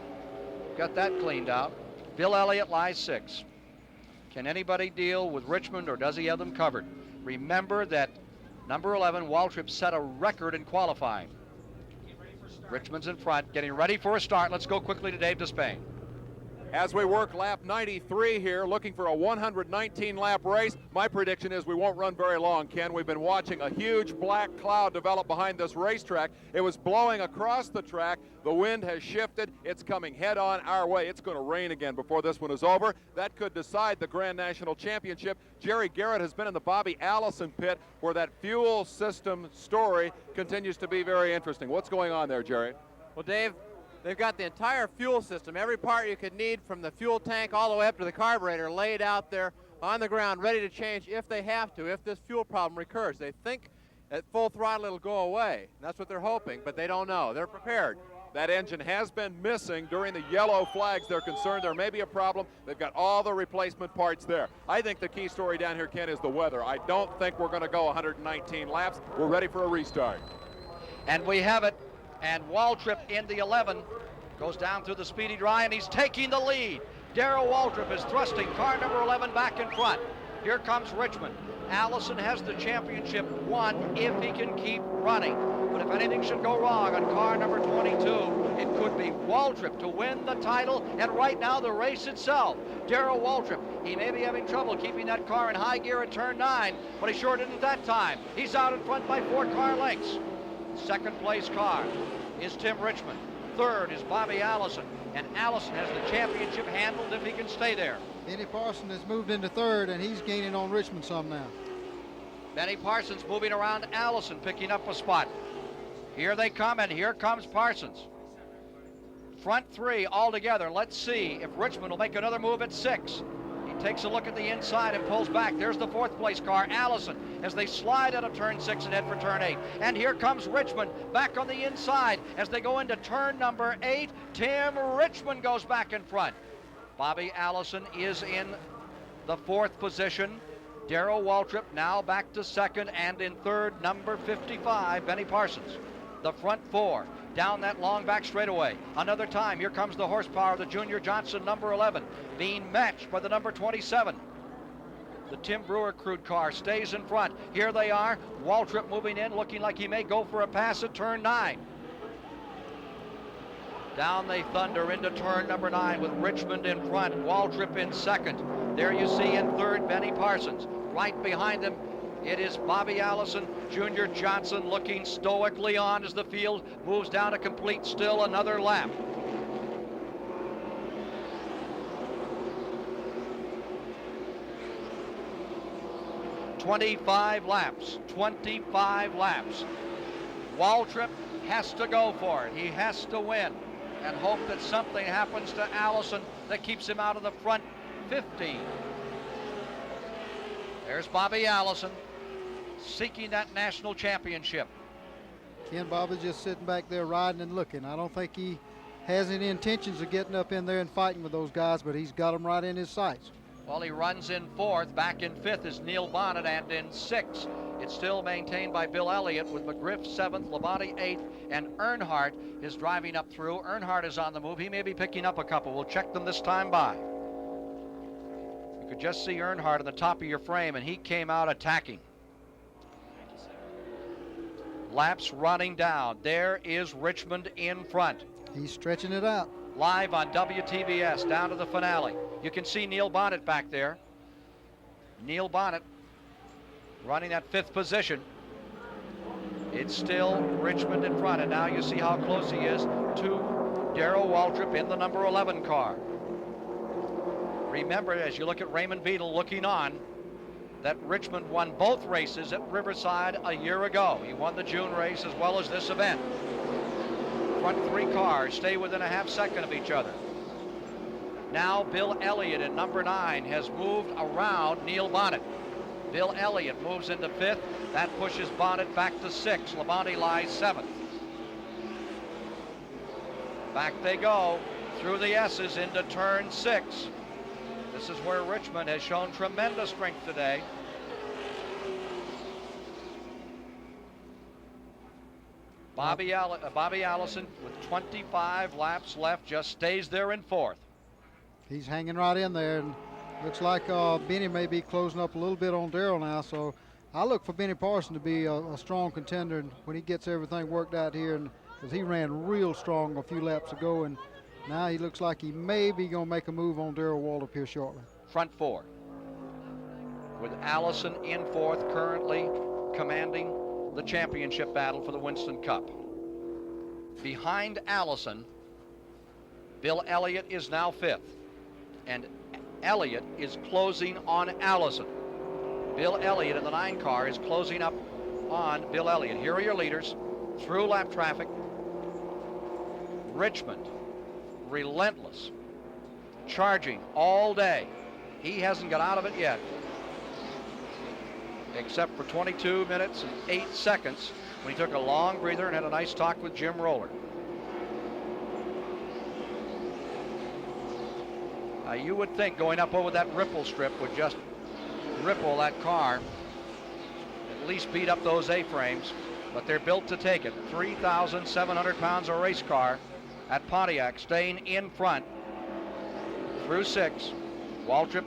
got that cleaned out. Bill Elliott lies 6. Can anybody deal with Richmond, or does he have them covered? Remember that number 11, Waltrip, set a record in qualifying. Richmond's in front, getting ready for a start. Let's go quickly to Dave Despain. As we work lap 93 here, looking for a 119 lap race, my prediction is we won't run very long, Ken. We've been watching a huge black cloud develop behind this racetrack. It was blowing across the track. The wind has shifted. It's coming head on our way. It's going to rain again before this one is over. That could decide the Grand National Championship. Jerry Garrett has been in the Bobby Allison pit, where that fuel system story continues to be very interesting. What's going on there, Jerry? Well, Dave, they've got the entire fuel system, every part you could need from the fuel tank all the way up to the carburetor laid out there on the ground, ready to change if they have to, if this fuel problem recurs. They think at full throttle it'll go away. That's what they're hoping, but they don't know. They're prepared. That engine has been missing during the yellow flags. They're concerned there may be a problem. They've got all the replacement parts there. I think the key story down here, Ken, is the weather. I don't think we're going to go 119 laps. We're ready for a restart. And we have it. And Waltrip in the 11 goes down through the speedy dry, and he's taking the lead. Darrell Waltrip is thrusting car number 11 back in front. Here comes Richmond. Allison has the championship won if he can keep running. But if anything should go wrong on car number 22, it could be Waltrip to win the title, and right now the race itself. Darrell Waltrip, he may be having trouble keeping that car in high gear at turn 9, but he sure didn't that time. He's out in front by 4 car lengths. Second place car is Tim Richmond. Third is Bobby Allison, and Allison has the championship handled if he can stay there. Benny Parsons has moved into third, and he's gaining on Richmond some now. Benny Parsons moving around Allison, picking up a spot. Here they come, and here comes Parsons. Front 3 all together. Let's see if Richmond will make another move at 6. He takes a look at the inside and pulls back. There's the 4th place car, Allison, as they slide out of turn 6 and head for turn 8. And here comes Richmond back on the inside as they go into turn number 8. Tim Richmond goes back in front. Bobby Allison is in the 4th position. Darrell Waltrip now back to 2nd, and in 3rd, number 55, Benny Parsons. The front 4 down that long back straightaway. Another time, here comes the horsepower of the Junior Johnson number 11, being matched by the number 27. The Tim Brewer crude car stays in front. Here they are, Waltrip moving in, looking like he may go for a pass at turn 9. Down they thunder into turn number 9 with Richmond in front, Waltrip in 2nd. There you see in 3rd, Benny Parsons. Right behind them, it is Bobby Allison. Junior Johnson looking stoically on as the field moves down to complete still another lap. "25 laps, 25 laps. Waltrip has to go for it. He has to win and hope that something happens to Allison that keeps him out of the front 15. There's Bobby Allison seeking that national championship. Ken, Bobby's just sitting back there riding and looking. I don't think he has any intentions of getting up in there and fighting with those guys, but he's got them right in his sights. Well, he runs in 4th. Back in 5th is Neil Bonnet, and in 6th, it's still maintained by Bill Elliott with McGriff 7th, Labonte 8th, and Earnhardt is driving up through. Earnhardt is on the move. He may be picking up a couple. We'll check them this time by. You could just see Earnhardt on the top of your frame, and he came out attacking. Laps running down. There is Richmond in front. He's stretching it out. Live on WTBS down to the finale. You can see Neil Bonnet back there. Neil Bonnet running that 5th position. It's still Richmond in front, and now you see how close he is to Darrell Waltrip in the number 11 car. Remember, as you look at Raymond Beadle looking on, that Richmond won both races at Riverside a year ago. He won the June race as well as this event. Front 3 cars stay within a half second of each other. Now Bill Elliott in number 9 has moved around Neil Bonnet. Bill Elliott moves into 5th. That pushes Bonnet back to 6th. Labonte lies 7th. Back they go through the S's into turn 6. This is where Richmond has shown tremendous strength today. Bobby Allison with 25 laps left just stays there in fourth. He's hanging right in there, and looks like Benny may be closing up a little bit on Darrell now. So I look for Benny Parson to be a strong contender when he gets everything worked out here, and because he ran real strong a few laps ago, and now he looks like he may be going to make a move on Darrell Waltrip here shortly. Front four, with Allison in fourth, currently commanding the championship battle for the Winston Cup. Behind Allison, Bill Elliott is now fifth, and Elliott is closing on Allison. Bill Elliott in the 9 car is closing up on Bill Elliott. Here are your leaders through lap traffic. Richmond, relentless, charging all day. He hasn't got out of it yet, except for 22 minutes and 8 seconds when he took a long breather and had a nice talk with Jim Roller. You would think going up over that ripple strip would just ripple that car, at least beat up those A-frames, but they're built to take it. 3,700 pounds of race car at Pontiac, staying in front through 6. Waltrip,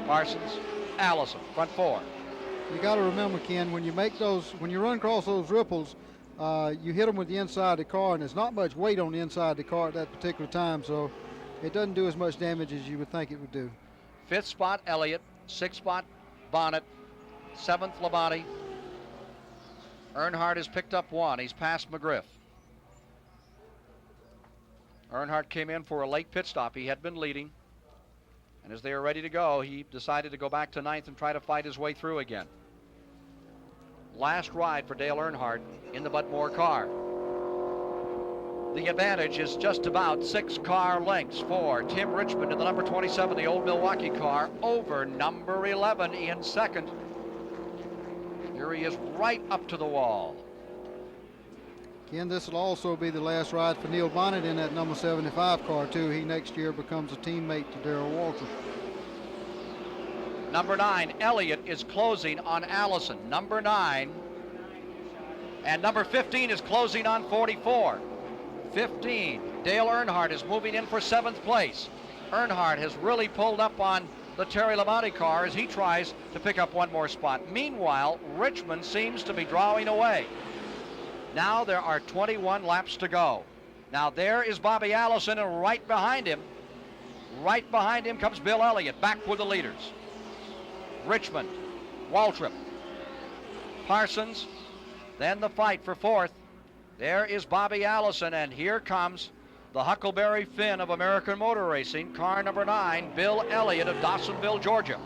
Parsons, Allison, front 4. You got to remember, Ken, when you run across those ripples, you hit them with the inside of the car, and there's not much weight on the inside of the car at that particular time, so it doesn't do as much damage as you would think it would do. 5th spot, Elliott. 6th spot, Bonnet. 7th, Labonte. Earnhardt has picked up 1. He's passed McGriff. Earnhardt came in for a late pit stop. He had been leading, and as they were ready to go, he decided to go back to 9th and try to fight his way through again. Last ride for Dale Earnhardt in the Bud Moore car. The advantage is just about 6 car lengths for Tim Richmond in the number 27, the old Milwaukee car, over number 11 in second. Here he is right up to the wall. Ken, this will also be the last ride for Neil Bonnet in that number 75 car, too. He next year becomes a teammate to Darrell Waltrip. Number 9, Elliott is closing on Allison. Number 9. And number 15 is closing on 44. 15, Dale Earnhardt is moving in for 7th place. Earnhardt has really pulled up on the Terry Labonte car as he tries to pick up one more spot. Meanwhile, Richmond seems to be drawing away. Now there are 21 laps to go. Now there is Bobby Allison, and right behind him comes Bill Elliott, back with the leaders. Richmond, Waltrip, Parsons, then the fight for 4th. There is Bobby Allison, and here comes the Huckleberry Finn of American Motor Racing, car number 9, Bill Elliott of Dawsonville, Georgia.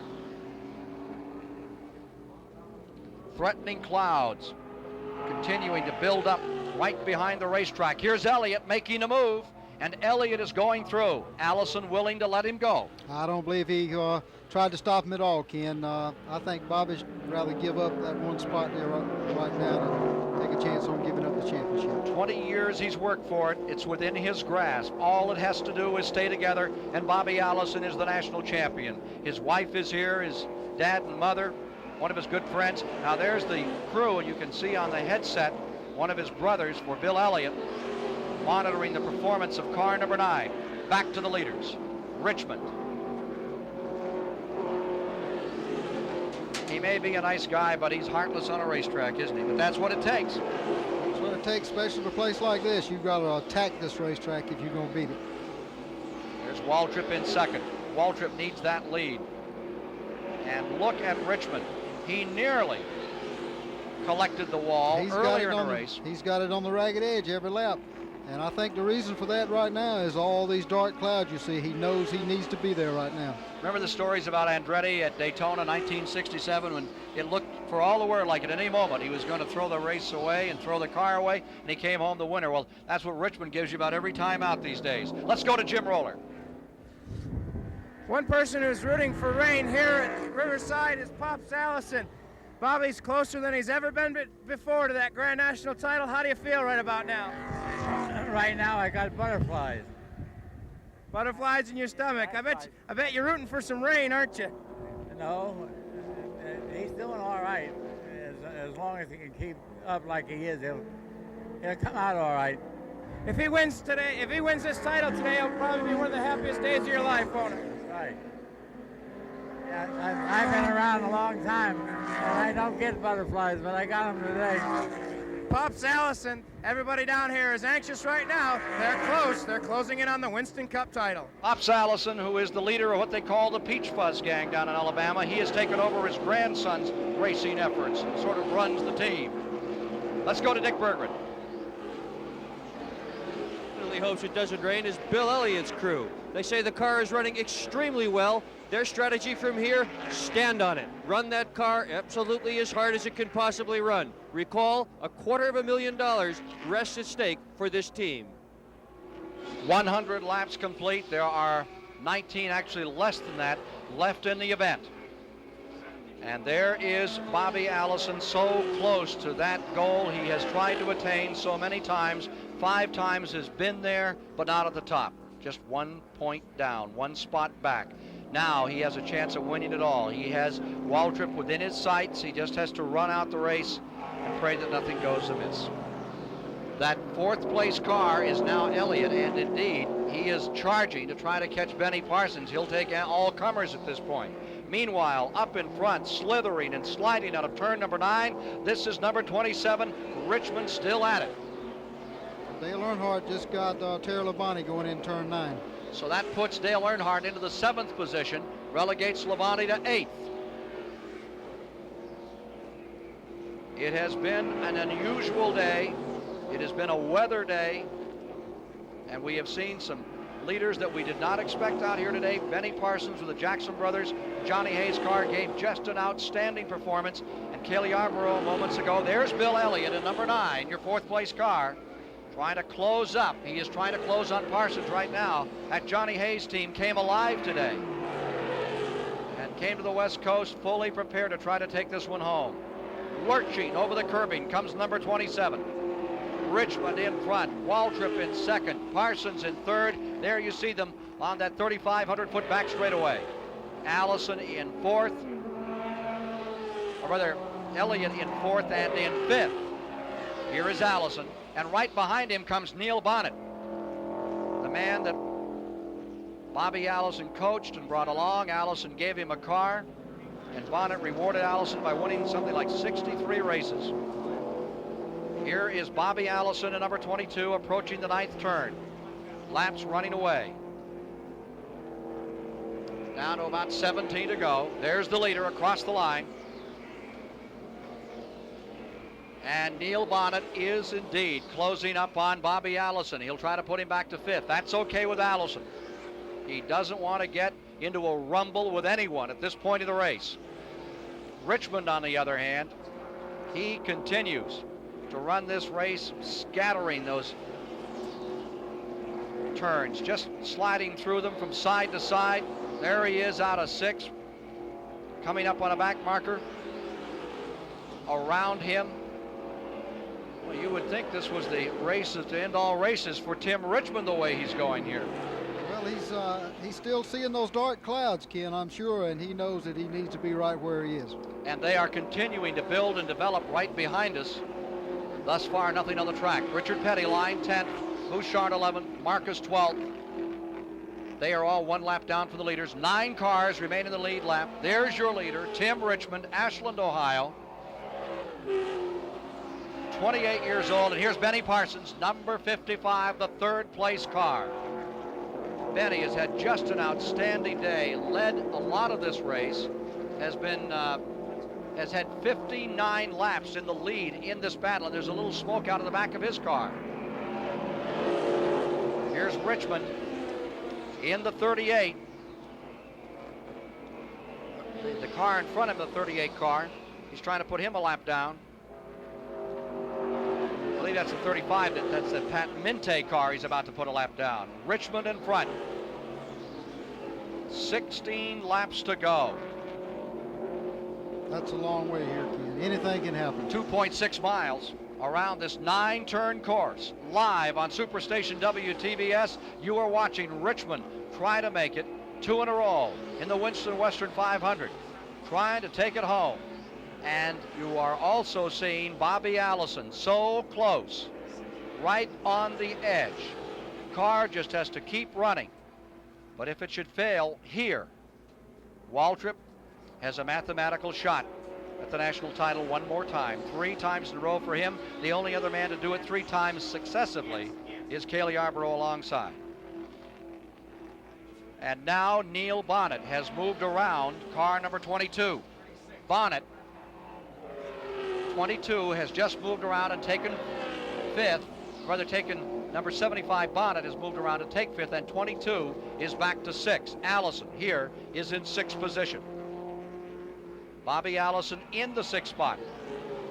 Threatening clouds continuing to build up right behind the racetrack. Here's Elliott making a move, and Elliott is going through. Allison willing to let him go. I don't believe he tried to stop him at all, Ken. I think Bobby should rather give up that one spot there right now and take a chance on giving up the championship. 20 years he's worked for it. It's within his grasp. All it has to do is stay together, and Bobby Allison is the national champion. His wife is here, his dad and mother, one of his good friends. Now there's the crew, and you can see on the headset one of his brothers for Bill Elliott monitoring the performance of car number 9. Back to the leaders. Richmond. He may be a nice guy, but he's heartless on a racetrack, isn't he? But that's what it takes. That's what it takes, especially for a place like this. You've got to attack this racetrack if you're going to beat it. There's Waltrip in second. Waltrip needs that lead. And look at Richmond. He nearly collected the wall earlier in the race. He's got it on the ragged edge every lap. And I think the reason for that right now is all these dark clouds you see. He knows he needs to be there right now. Remember the stories about Andretti at Daytona 1967 when it looked for all the world like at any moment he was going to throw the race away and throw the car away, and he came home the winner. Well, that's what Richmond gives you about every time out these days. Let's go to Jim Roller. One person who's rooting for rain here at Riverside is Pops Allison. Bobby's closer than he's ever been before to that Grand National title. How do you feel right about now? Right now, I got butterflies. Butterflies in your stomach. I bet you're rooting for some rain, aren't you? No, he's doing all right. As long as he can keep up like he is, He'll come out all right. If he wins today, if he wins this title today, it'll probably be one of the happiest days of your life, won't it? Right. Yeah, I've been around a long time, and I don't get butterflies, but I got them today. Pops Allison, everybody down here is anxious right now. They're close. They're closing in on the Winston Cup title. Pops Allison, who is the leader of what they call the Peach Fuzz gang down in Alabama, he has taken over his grandson's racing efforts and sort of runs the team. Let's go to Dick Berggren. Really hopes it doesn't rain is Bill Elliott's crew. They say the car is running extremely well. Their strategy from here, stand on it. Run that car absolutely as hard as it can possibly run. Recall, $250,000 rests at stake for this team. 100 laps complete. There are 19, actually less than that, left in the event. And there is Bobby Allison, so close to that goal he has tried to attain so many times. 5 times has been there, but not at the top. Just 1 point down, 1 spot back. Now he has a chance at winning it all. He has Waltrip within his sights. He just has to run out the race and pray that nothing goes amiss. That 4th place car is now Elliott, and indeed, he is charging to try to catch Benny Parsons. He'll take all comers at this point. Meanwhile, up in front, slithering and sliding out of turn number 9, this is number 27, Richmond, still at it. Dale Earnhardt just got Terry Labonte going in turn 9. So that puts Dale Earnhardt into the 7th position, relegates Labonte to 8th. It has been an unusual day. It has been a weather day, and we have seen some leaders that we did not expect out here today. Benny Parsons with the Jackson brothers. Johnny Hayes' car gave just an outstanding performance. And Cale Yarborough moments ago. There's Bill Elliott in number 9, your 4th place car, trying to close up. He is trying to close on Parsons right now. That Johnny Hayes team came alive today and came to the West Coast fully prepared to try to take this one home. Lurching over the curbing comes number 27. Richmond in front, Waltrip in 2nd, Parsons in 3rd. There you see them on that 3,500-foot back straightaway. Allison in 4th, or rather Elliott in 4th and in 5th. Here is Allison, and right behind him comes Neil Bonnet, the man that Bobby Allison coached and brought along. Allison gave him a car, and Bonnet rewarded Allison by winning something like 63 races. Here is Bobby Allison in number 22 approaching the 9th turn. Laps running away. Down to about 17 to go. There's the leader across the line. And Neil Bonnet is indeed closing up on Bobby Allison. He'll try to put him back to 5th. That's okay with Allison. He doesn't want to get into a rumble with anyone at this point of the race. Richmond, on the other hand, he continues to run this race, scattering those turns, just sliding through them from side to side. There he is out of 6, coming up on a back marker. Around him, well, you would think this was the race to end all races for Tim Richmond, the way he's going here. Well, he's still seeing those dark clouds, Ken, I'm sure, and he knows that he needs to be right where he is. And they are continuing to build and develop right behind us. Thus far, nothing on the track. Richard Petty, line 10th, Bouchard 11th, Marcus 12th. They are all 1 lap down from the leaders. 9 cars remain in the lead lap. There's your leader, Tim Richmond, Ashland, Ohio. 28 years old, and here's Benny Parsons, number 55, the 3rd place car. Benny has had just an outstanding day, led a lot of this race, has had 59 laps in the lead in this battle, and there's a little smoke out of the back of his car. Here's Richmond in the 38. The car in front of the 38 car, he's trying to put him a lap down. I believe that's the 35, that's the Pat Minte car he's about to put a lap down. Richmond in front. 16 laps to go. That's a long way here, Ken. Anything can happen. 2.6 miles around this 9-turn course. Live on Superstation WTVS, you are watching Richmond try to make it 2 in a row in the Winston Western 500, trying to take it home. And you are also seeing Bobby Allison so close right on the edge. Car just has to keep running. But if it should fail here, Waltrip has a mathematical shot at the national title one more time. 3 times in a row for him. The only other man to do it 3 times successively is Cale Yarborough alongside. And now Neil Bonnet has moved around car number 22. Bonnet, 22, has just moved around and taken 5th, rather taken number 75. Bonnet has moved around to take 5th, and 22 is back to 6th. Allison here is in 6th position. Bobby Allison in the 6th spot.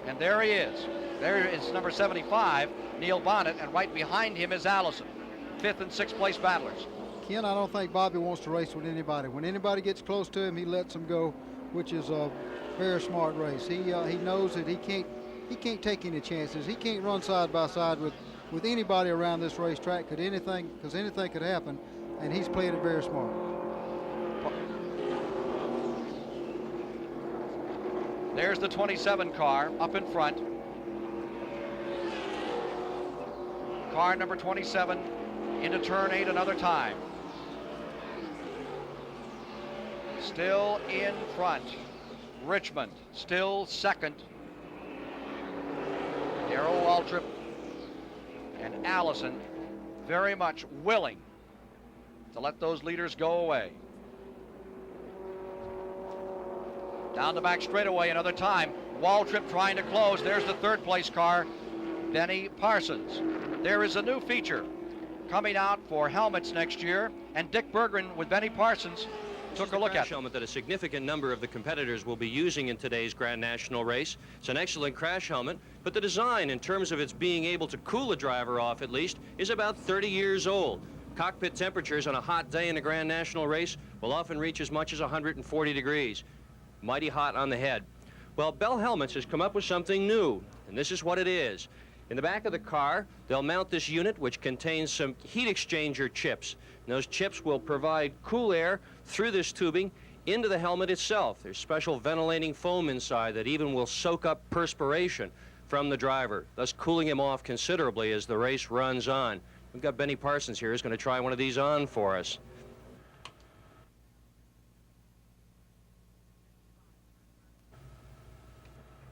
And there he is. There is number 75, Neil Bonnet, and right behind him is Allison. 5th and 6th place battlers. Ken, I don't think Bobby wants to race with anybody. When anybody gets close to him, he lets them go, which is a very smart race. He knows that he can't take any chances. He can't run side by side with anybody around this racetrack, because anything could happen, and he's playing it very smart. There's the 27 car up in front. Car number 27 into turn 8 another time. Still in front. Richmond still second. Darrell Waltrip and Allison very much willing to let those leaders go away. Down the back straightaway another time. Waltrip trying to close. There's the 3rd place car, Benny Parsons. There is a new feature coming out for helmets next year, and Dick Berggren with Benny Parsons took a look at it. Helmet that a significant number of the competitors will be using in today's Grand National race. It's an excellent crash helmet, but the design, in terms of its being able to cool a driver off at least, is about 30 years old. Cockpit temperatures on a hot day in a Grand National race will often reach as much as 140 degrees. Mighty hot on the head. Well, Bell Helmets has come up with something new, and this is what it is. In the back of the car, they'll mount this unit which contains some heat exchanger chips. And those chips will provide cool air through this tubing into the helmet itself. There's special ventilating foam inside that even will soak up perspiration from the driver, thus cooling him off considerably as the race runs on. We've got Benny Parsons here who's going to try one of these on for us.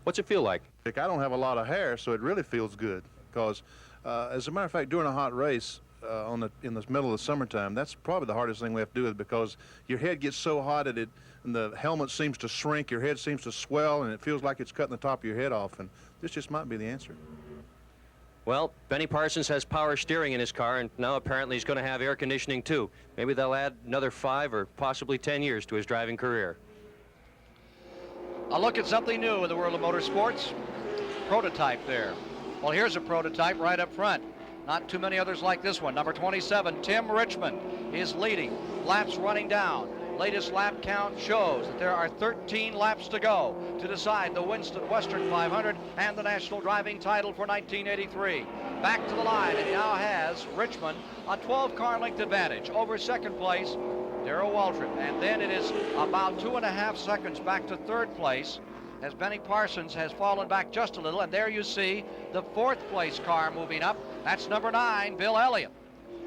What's it feel like? I don't have a lot of hair, so it really feels good. Because, as a matter of fact, during a hot race in the middle of the summertime, that's probably the hardest thing we have to do with, because your head gets so hot that and the helmet seems to shrink, your head seems to swell, and it feels like it's cutting the top of your head off. And this just might be the answer. Well, Benny Parsons has power steering in his car, and now apparently he's going to have air conditioning too. Maybe they'll add another 5 or possibly 10 years to his driving career. A look at something new in the world of motorsports. Prototype there. Well, here's a prototype right up front. Not too many others like this one. Number 27, Tim Richmond, is leading. Laps running down. Latest lap count shows that there are 13 laps to go to decide the Winston Western 500 and the national driving title for 1983. Back to the line, and he now has Richmond a 12-car length advantage over 2nd place, Darrell Waltrip. And then it is about 2.5 seconds back to 3rd place as Benny Parsons has fallen back just a little. And there you see the 4th place car moving up. That's number 9, Bill Elliott.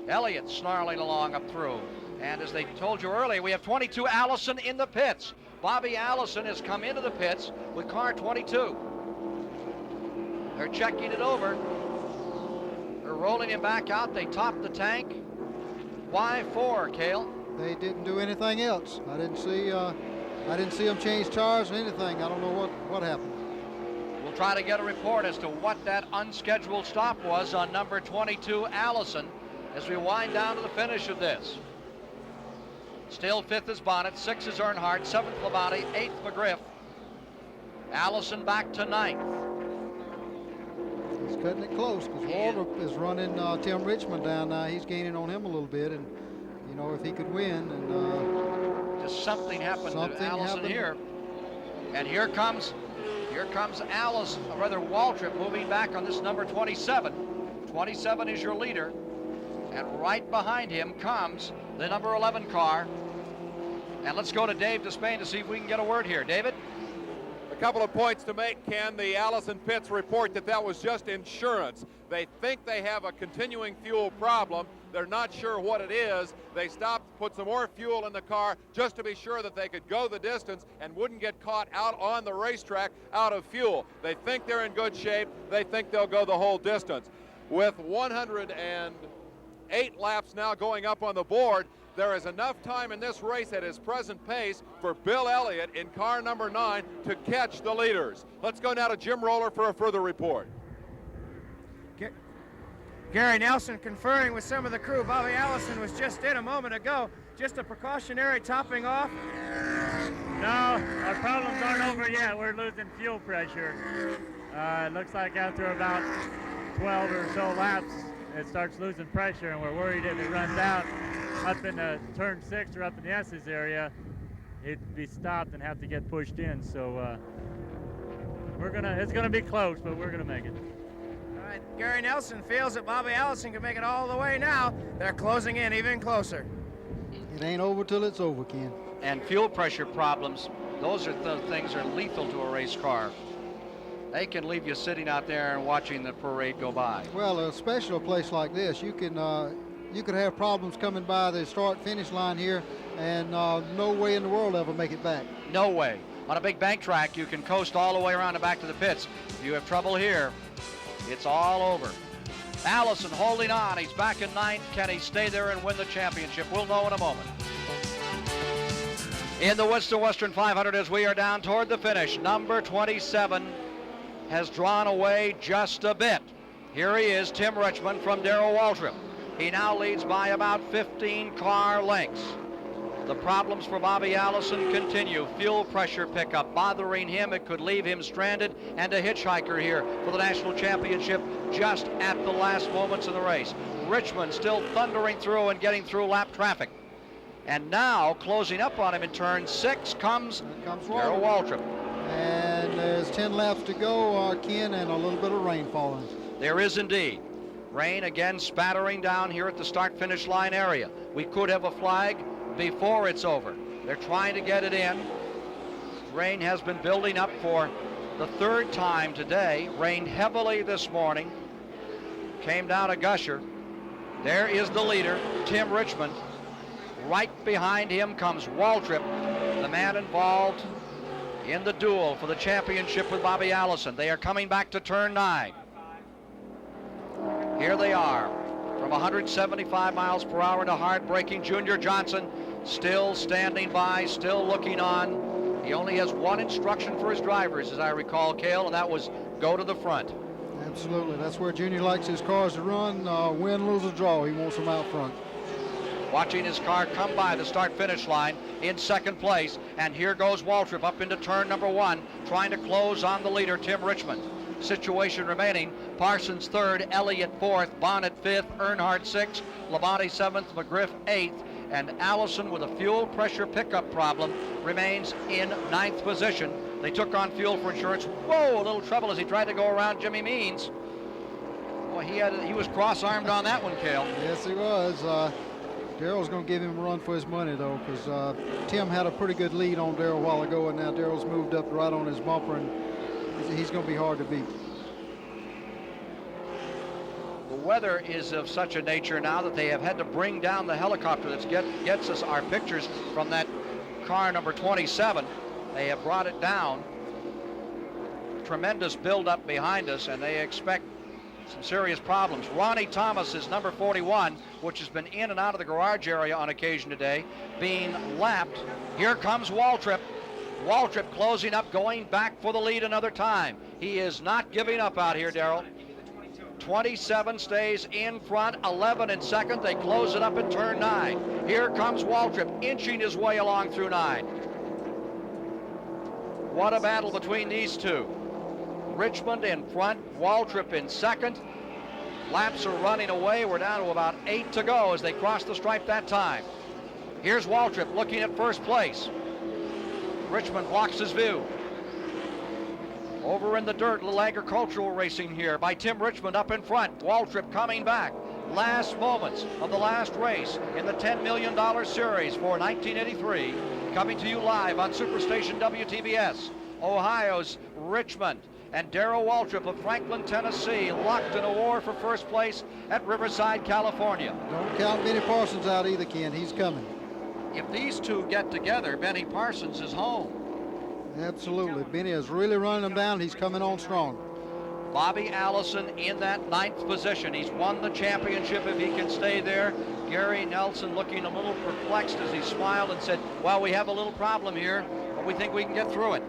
Elliott snarling along up through. And as they told you earlier, we have 22 Allison in the pits. Bobby Allison has come into the pits with car 22. They're checking it over. They're rolling him back out. They topped the tank. Why 4, Cale? They didn't do anything else. I didn't see them change tires or anything. I don't know what happened. We'll try to get a report as to what that unscheduled stop was on number 22, Allison, as we wind down to the finish of this. Still 5th is Bonnet, 6th is Earnhardt, 7th Labonte, 8th McGriff. Allison back to 9th. He's cutting it close because Waltrip is running Tim Richmond down now. He's gaining on him a little bit, and you know, if he could win, and just something happened to Allison here. And here comes Allison, or rather Waltrip, moving back on this number 27. 27 is your leader, and right behind him comes the number 11 car. And let's go to Dave Despain to see if we can get a word here. David? couple of points to make, Ken. The Allison pits report that was just insurance. They think they have a continuing fuel problem. They're not sure what it is. They stopped, put some more fuel in the car just to be sure that they could go the distance and wouldn't get caught out on the racetrack out of fuel. They think they're in good shape. They think they'll go the whole distance. With 108 laps now going up on the board, there is enough time in this race at his present pace for Bill Elliott in car number 9 to catch the leaders. Let's go now to Jim Roller for a further report. Gary Nelson conferring with some of the crew. Bobby Allison was just in a moment ago. Just a precautionary topping off. No, our problems aren't over yet. We're losing fuel pressure. It looks like after about 12 or so laps, it starts losing pressure, and we're worried if it runs out up in the turn 6 or up in the S's area, it'd be stopped and have to get pushed in. So it's gonna be close, but we're gonna make it. All right, Gary Nelson feels that Bobby Allison can make it all the way now. They're closing in even closer. It ain't over till it's over, Ken. And fuel pressure problems, those are the things that are lethal to a race car. They can leave you sitting out there and watching the parade go by. Well, especially a place like this, you could have problems coming by the start-finish line here, and no way in the world ever make it back. No way. On a big bank track, you can coast all the way around and back to the pits. If you have trouble here, it's all over. Allison holding on. He's back in 9th. Can he stay there and win the championship? We'll know in a moment. In the Winston Western 500, as we are down toward the finish, number 27 has drawn away just a bit. Here he is, Tim Richmond from Darrell Waltrip. He now leads by about 15 car lengths. The problems for Bobby Allison continue. Fuel pressure pickup bothering him. It could leave him stranded and a hitchhiker here for the national championship just at the last moments of the race. Richmond still thundering through and getting through lap traffic. And now closing up on him in turn 6 comes Darrell Waltrip. And there's 10 laps to go, Ken, and a little bit of rain falling. There is indeed. Rain again spattering down here at the start-finish line area. We could have a flag before it's over. They're trying to get it in. Rain has been building up for the 3rd time today. Rained heavily this morning. Came down a gusher. There is the leader, Tim Richmond. Right behind him comes Waltrip, the man involved in the duel for the championship with Bobby Allison. They are coming back to turn 9. Here they are, from 175 miles per hour to hard braking. Junior Johnson still standing by, still looking on. He only has one instruction for his drivers, as I recall, Cale, and that was go to the front. Absolutely. That's where Junior likes his cars to run. Win, lose, or draw. He wants them out front. Watching his car come by the start-finish line in 2nd place, and here goes Waltrip up into turn number 1, trying to close on the leader, Tim Richmond. Situation remaining: Parsons 3rd, Elliott 4th, Bonnet 5th, Earnhardt 6th, Labonte 7th, McGriff 8th, and Allison, with a fuel pressure pickup problem, remains in 9th position. They took on fuel for insurance. Whoa, a little trouble as he tried to go around Jimmy Means. Well, he was cross-armed on that one, Cale. Yes, he was. Darrell's going to give him a run for his money, though, because Tim had a pretty good lead on Darrell a while ago, and now Darrell's moved up right on his bumper, and he's going to be hard to beat. The weather is of such a nature now that they have had to bring down the helicopter that gets us our pictures from that car number 27. They have brought it down. Tremendous buildup behind us, and they expect some serious problems. Ronnie Thomas is number 41, which has been in and out of the garage area on occasion today, being lapped. Here comes Waltrip. Waltrip closing up, going back for the lead another time. He is not giving up out here, Darrell. 27 stays in front, 11 in 2nd. They close it up in turn 9. Here comes Waltrip, inching his way along through 9. What a battle between these two. Richmond in front, Waltrip in 2nd. Laps are running away. We're down to about 8 to go as they cross the stripe that time. Here's Waltrip looking at 1st place. Richmond blocks his view. Over in the dirt, a little agricultural racing here by Tim Richmond up in front. Waltrip coming back. Last moments of the last race in the $10 million series for 1983. Coming to you live on Superstation WTBS. Ohio's Richmond, and Darrell Waltrip of Franklin, Tennessee, locked in a war for first place at Riverside, California. Don't count Benny Parsons out either, Ken. He's coming. If these two get together, Benny Parsons is home. Absolutely. Benny is really running them down. He's coming on strong. Bobby Allison in that 9th position. He's won the championship if he can stay there. Gary Nelson looking a little perplexed as he smiled and said, well, we have a little problem here, but we think we can get through it.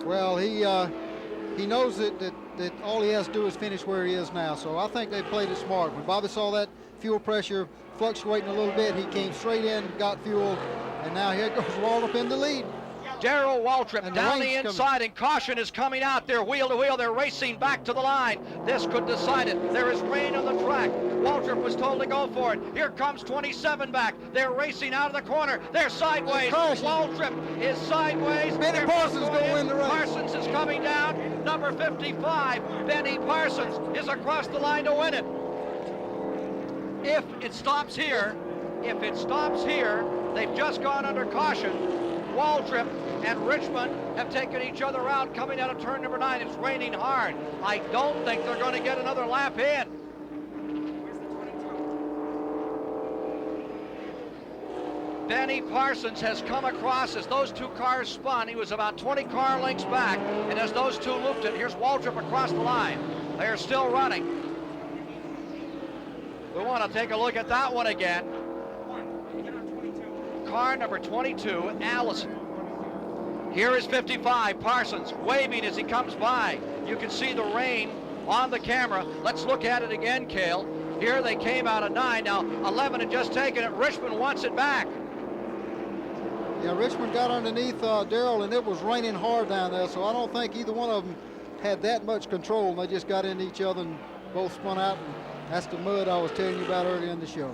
Well, he knows that all he has to do is finish where he is now, so I think they played it smart. When Bobby saw that fuel pressure fluctuating a little bit, he came straight in, got fuel, and now here goes Waltrip in the lead. Darrell Waltrip down the inside, and caution is coming out there, wheel to wheel. They're racing back to the line. This could decide it. There is rain on the track. Waltrip was told to go for it. Here comes 27 back. They're racing out of the corner. They're sideways. Waltrip is sideways. Benny Parsons is going to win the race. Parsons is coming down. Number 55, Benny Parsons, is across the line to win it. If it stops here, they've just gone under caution. Waltrip and Richmond have taken each other out coming out of turn number 9. It's raining hard. I don't think they're going to get another lap in. Benny Parsons has come across as those two cars spun. He was about 20 car lengths back, and as those two looped it, here's Waltrip across the line. They're still running. We want to take a look at that one again. Car number 22, Allison. Here is 55, Parsons, waving as he comes by. You can see the rain on the camera. Let's look at it again, Cale. Here they came out of 9. Now 11 had just taken it. Richmond wants it back. Yeah, Richmond got underneath Darrell, and it was raining hard down there, so I don't think either one of them had that much control. They just got into each other and both spun out, and that's the mud I was telling you about earlier in the show.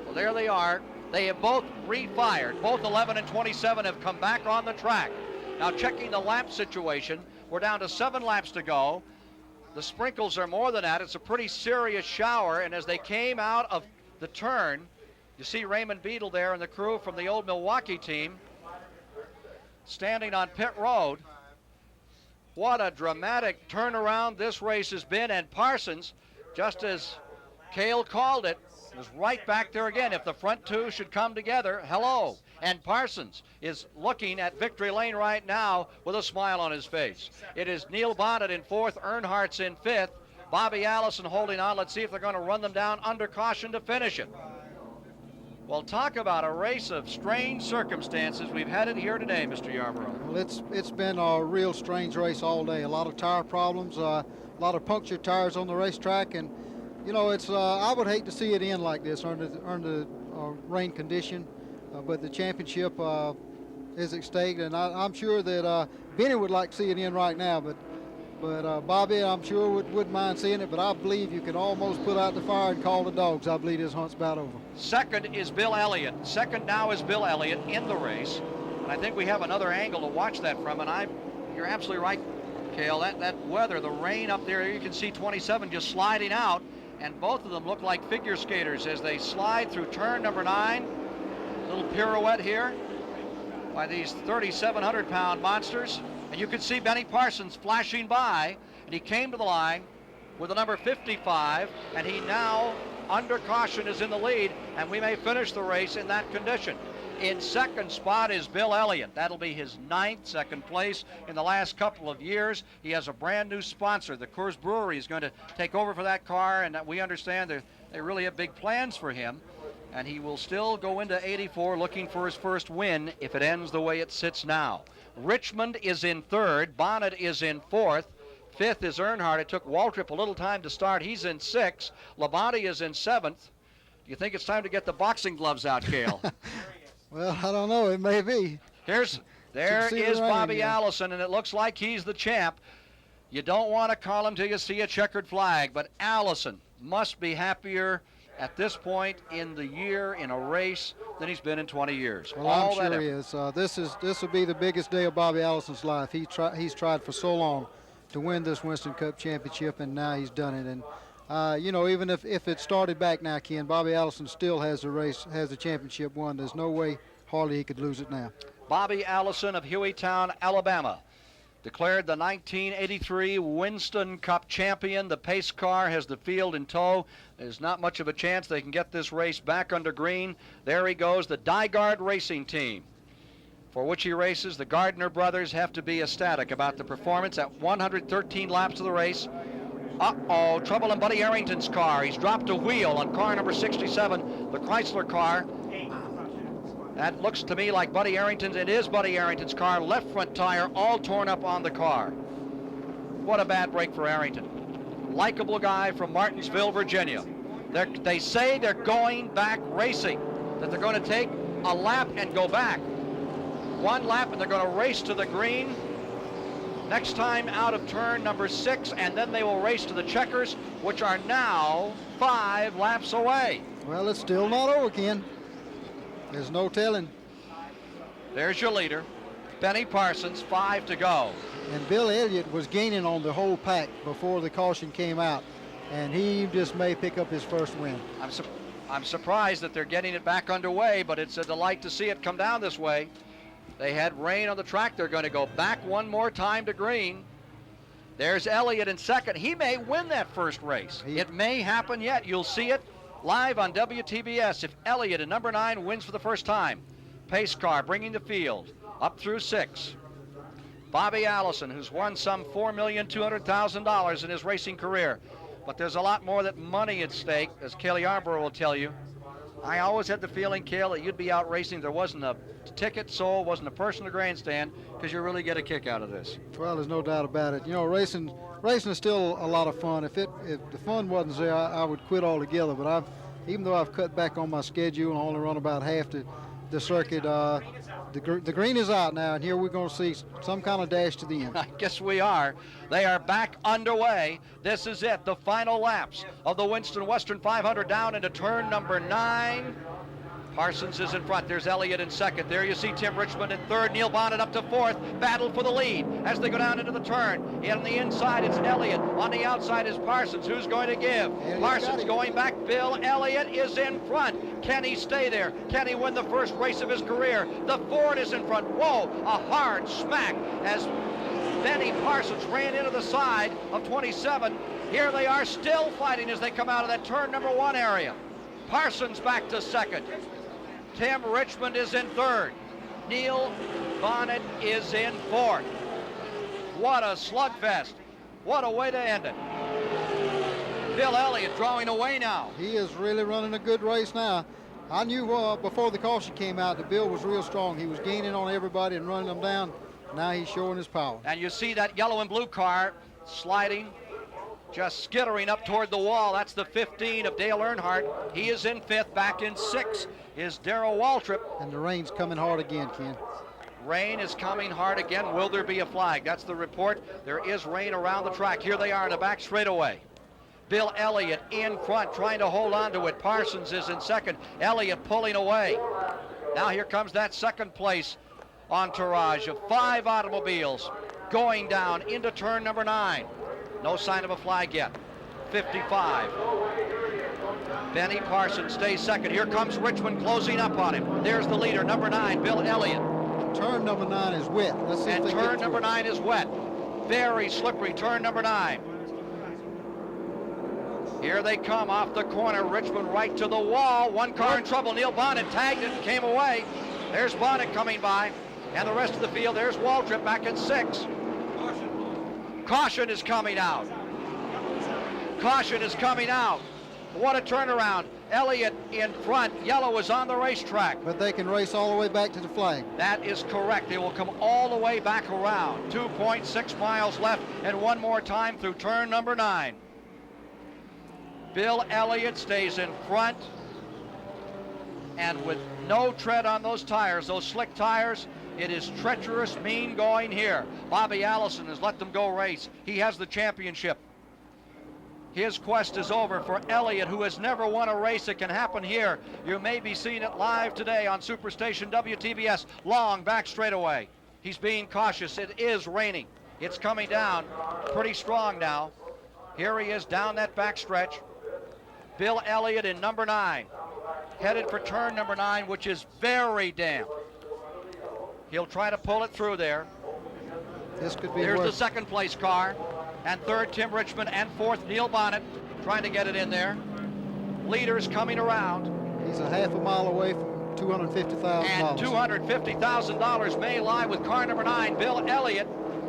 Well, there they are. They have both refired. Both 11 and 27 have come back on the track. Now checking the lap situation, we're down to 7 laps to go. The sprinkles are more than that. It's a pretty serious shower, and as they came out of the turn, you see Raymond Beadle there and the crew from the old Milwaukee team standing on pit road. What a dramatic turnaround this race has been, and Parsons, just as Cale called it, is right back there again. If the front two should come together, hello. And Parsons is looking at victory lane right now with a smile on his face. It is Neil Bonnet in 4th, Earnhardt's in 5th, Bobby Allison holding on. Let's see if they're going to run them down under caution to finish it. Well, talk about a race of strange circumstances. We've had it here today, Mr. Yarborough. Well, it's been a real strange race all day. A lot of tire problems, a lot of punctured tires on the racetrack, and you know, it's I would hate to see it end like this under rain condition, but the championship is at stake, and I'm sure that Benny would like to see it end right now, but Bobby, I'm sure wouldn't mind seeing it, but I believe you can almost put out the fire and call the dogs. I believe this hunt's about over. Second is Bill Elliott. Second now is Bill Elliott in the race, and I think we have another angle to watch that from, and you're absolutely right, Cale. That weather, the rain up there, you can see 27 just sliding out. And both of them look like figure skaters as they slide through turn number 9. Little pirouette here by these 3,700-pound monsters. And you can see Benny Parsons flashing by, and he came to the line with the number 55, and he now, under caution, is in the lead, and we may finish the race in that condition. In second spot is Bill Elliott. That'll be his 9th, second place in the last couple of years. He has a brand new sponsor. The Coors Brewery is going to take over for that car, and we understand they really have big plans for him. And he will still go into 84 looking for his first win if it ends the way it sits now. Richmond is in 3rd. Bonnet is in 4th. 5th is Earnhardt. It took Waltrip a little time to start. He's in 6th. Labonte is in 7th. Do you think it's time to get the boxing gloves out, Cale? Well, I don't know. It may be. There is Bobby Allison, and it looks like he's the champ. You don't want to call him till you see a checkered flag, but Allison must be happier at this point in the year in a race than he's been in 20 years. Well, I'm sure he is. This will be the biggest day of Bobby Allison's life. He's tried for so long to win this Winston Cup championship, and now he's done it. And you know, even if it started back now, Ken, Bobby Allison still has the championship won. There's no way hardly he could lose it now. Bobby Allison of Hueytown, Alabama. Declared the 1983 Winston Cup champion. The pace car has the field in tow. There's not much of a chance they can get this race back under green. There he goes, the Dygard Racing Team, for which he races. The Gardner brothers have to be ecstatic about the performance at 113 laps of the race. Uh-oh, trouble in Buddy Arrington's car. He's dropped a wheel on car number 67, the Chrysler car. That looks to me like Buddy Arrington's. It is Buddy Arrington's car. Left front tire all torn up on the car. What a bad break for Arrington. Likable guy from Martinsville, Virginia. They say they're going back racing, that they're going to take a lap and go back. One lap and they're going to race to the green. Next time out of turn number 6, and then they will race to the checkers, which are now 5 laps away. Well, it's still not over, Ken. There's no telling. There's your leader, Benny Parsons, 5 to go. And Bill Elliott was gaining on the whole pack before the caution came out, and he just may pick up his first win. I'm surprised that they're getting it back underway, but it's a delight to see it come down this way. They had rain on the track. They're going to go back one more time to green. There's Elliott in second. He may win that first race. It may happen yet. You'll see it live on WTBS if Elliott in number 9 wins for the first time. Pace car bringing the field up through 6. Bobby Allison, who's won some $4,200,000 in his racing career. But there's a lot more that money at stake, as Cale Yarborough will tell you. I always had the feeling, Cale, that you'd be out racing. There wasn't a ticket sold, wasn't a person in the grandstand, because you really get a kick out of this. Well, there's no doubt about it. You know, racing is still a lot of fun. If the fun wasn't there, I would quit altogether. But even though I've cut back on my schedule and only run about half the circuit, the green is out now, and here we're going to see some kind of dash to the end. I guess we are. They are back underway. This is it, the final laps of the Winston Western 500 down into turn number 9. Parsons is in front. There's Elliott in second. There you see Tim Richmond in third. Neil Bonnet up to fourth. Battle for the lead as they go down into the turn. On the inside, it's Elliott. On the outside is Parsons. Who's going to give? Parsons going back. Bill Elliott is in front. Can he stay there? Can he win the first race of his career? The Ford is in front. Whoa, a hard smack as Benny Parsons ran into the side of 27. Here they are still fighting as they come out of that turn number 1 area. Parsons back to second. Tim Richmond is in third. Neil Bonnet is in fourth. What a slugfest. What a way to end it. Bill Elliott drawing away now. He is really running a good race now. I knew before the caution came out that Bill was real strong. He was gaining on everybody and running them down. Now he's showing his power. And you see that yellow and blue car sliding, just skittering up toward the wall. That's the 15 of Dale Earnhardt. He is in 5th. Back in 6th is Darrell Waltrip. And the rain's coming hard again, Ken. Rain is coming hard again. Will there be a flag? That's the report. There is rain around the track. Here they are in the back straightaway. Bill Elliott in front, trying to hold on to it. Parsons is in second. Elliott pulling away. Now here comes that second place entourage of 5 automobiles going down into turn number 9. No sign of a flag yet. 55. Benny Parsons stays second. Here comes Richmond closing up on him. There's the leader, number 9, Bill Elliott. Turn number 9 is wet. Let's see and if they turn get number 9 is wet. Very slippery, turn number 9. Here they come off the corner. Richmond right to the wall. One car in trouble. Neil Bonnet tagged it and came away. There's Bonnet coming by. And the rest of the field, there's Waltrip back in 6. Caution is coming out. Caution is coming out. What a turnaround. Elliott in front. Yellow is on the racetrack. But they can race all the way back to the flag. That is correct. They will come all the way back around. 2.6 miles left and one more time through turn number 9. Bill Elliott stays in front. And with no tread on those tires, those slick tires, it is treacherous, mean going here. Bobby Allison has let them go race. He has the championship. His quest is over for Elliott, who has never won a race. It can happen here. You may be seeing it live today on Superstation WTBS. Long back straightaway. He's being cautious. It is raining. It's coming down pretty strong now. Here he is down that back stretch. Bill Elliott in number 9. Headed for turn number 9, which is very damp. He'll try to pull it through there. This could be There's worth the second place car. And third, Tim Richmond. And fourth, Neil Bonnet, trying to get it in there. Leaders coming around. He's a half a mile away from $250,000. And $250,000 may lie with car number 9, Bill Elliott.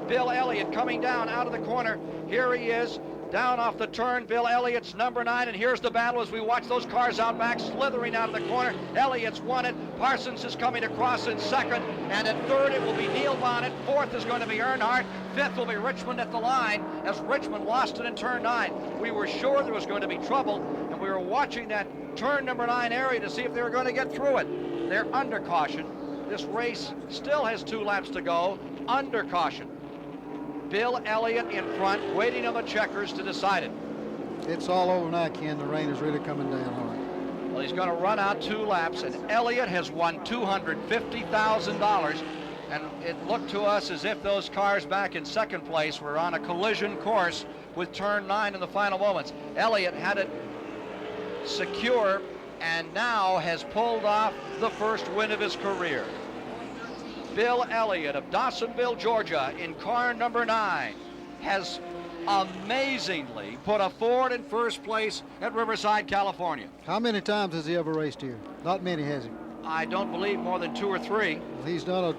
Bill Elliott coming down out of the corner. Here he is, down off the turn. Bill Elliott's number 9, and here's the battle as we watch those cars out back slithering out of the corner. Elliott's won it. Parsons is coming across in second, and at third it will be Neil Bonnet. Fourth is going to be Earnhardt. Fifth will be Richmond at the line as Richmond lost it in turn 9. We were sure there was going to be trouble, and we were watching that turn number 9 area to see if they were going to get through it. They're under caution. This race still has 2 laps to go. Under caution. Bill Elliott in front, waiting on the checkers to decide it. It's all over now, Ken. The rain is really coming down hard. Well, he's going to run out 2 laps, and Elliott has won $250,000. And it looked to us as if those cars back in second place were on a collision course with turn 9 in the final moments. Elliott had it secure and now has pulled off the first win of his career. Bill Elliott of Dawsonville, Georgia, in car number 9, has amazingly put a Ford in first place at Riverside, California. How many times has he ever raced here? Not many, has he? I don't believe more than 2 or 3. He's done a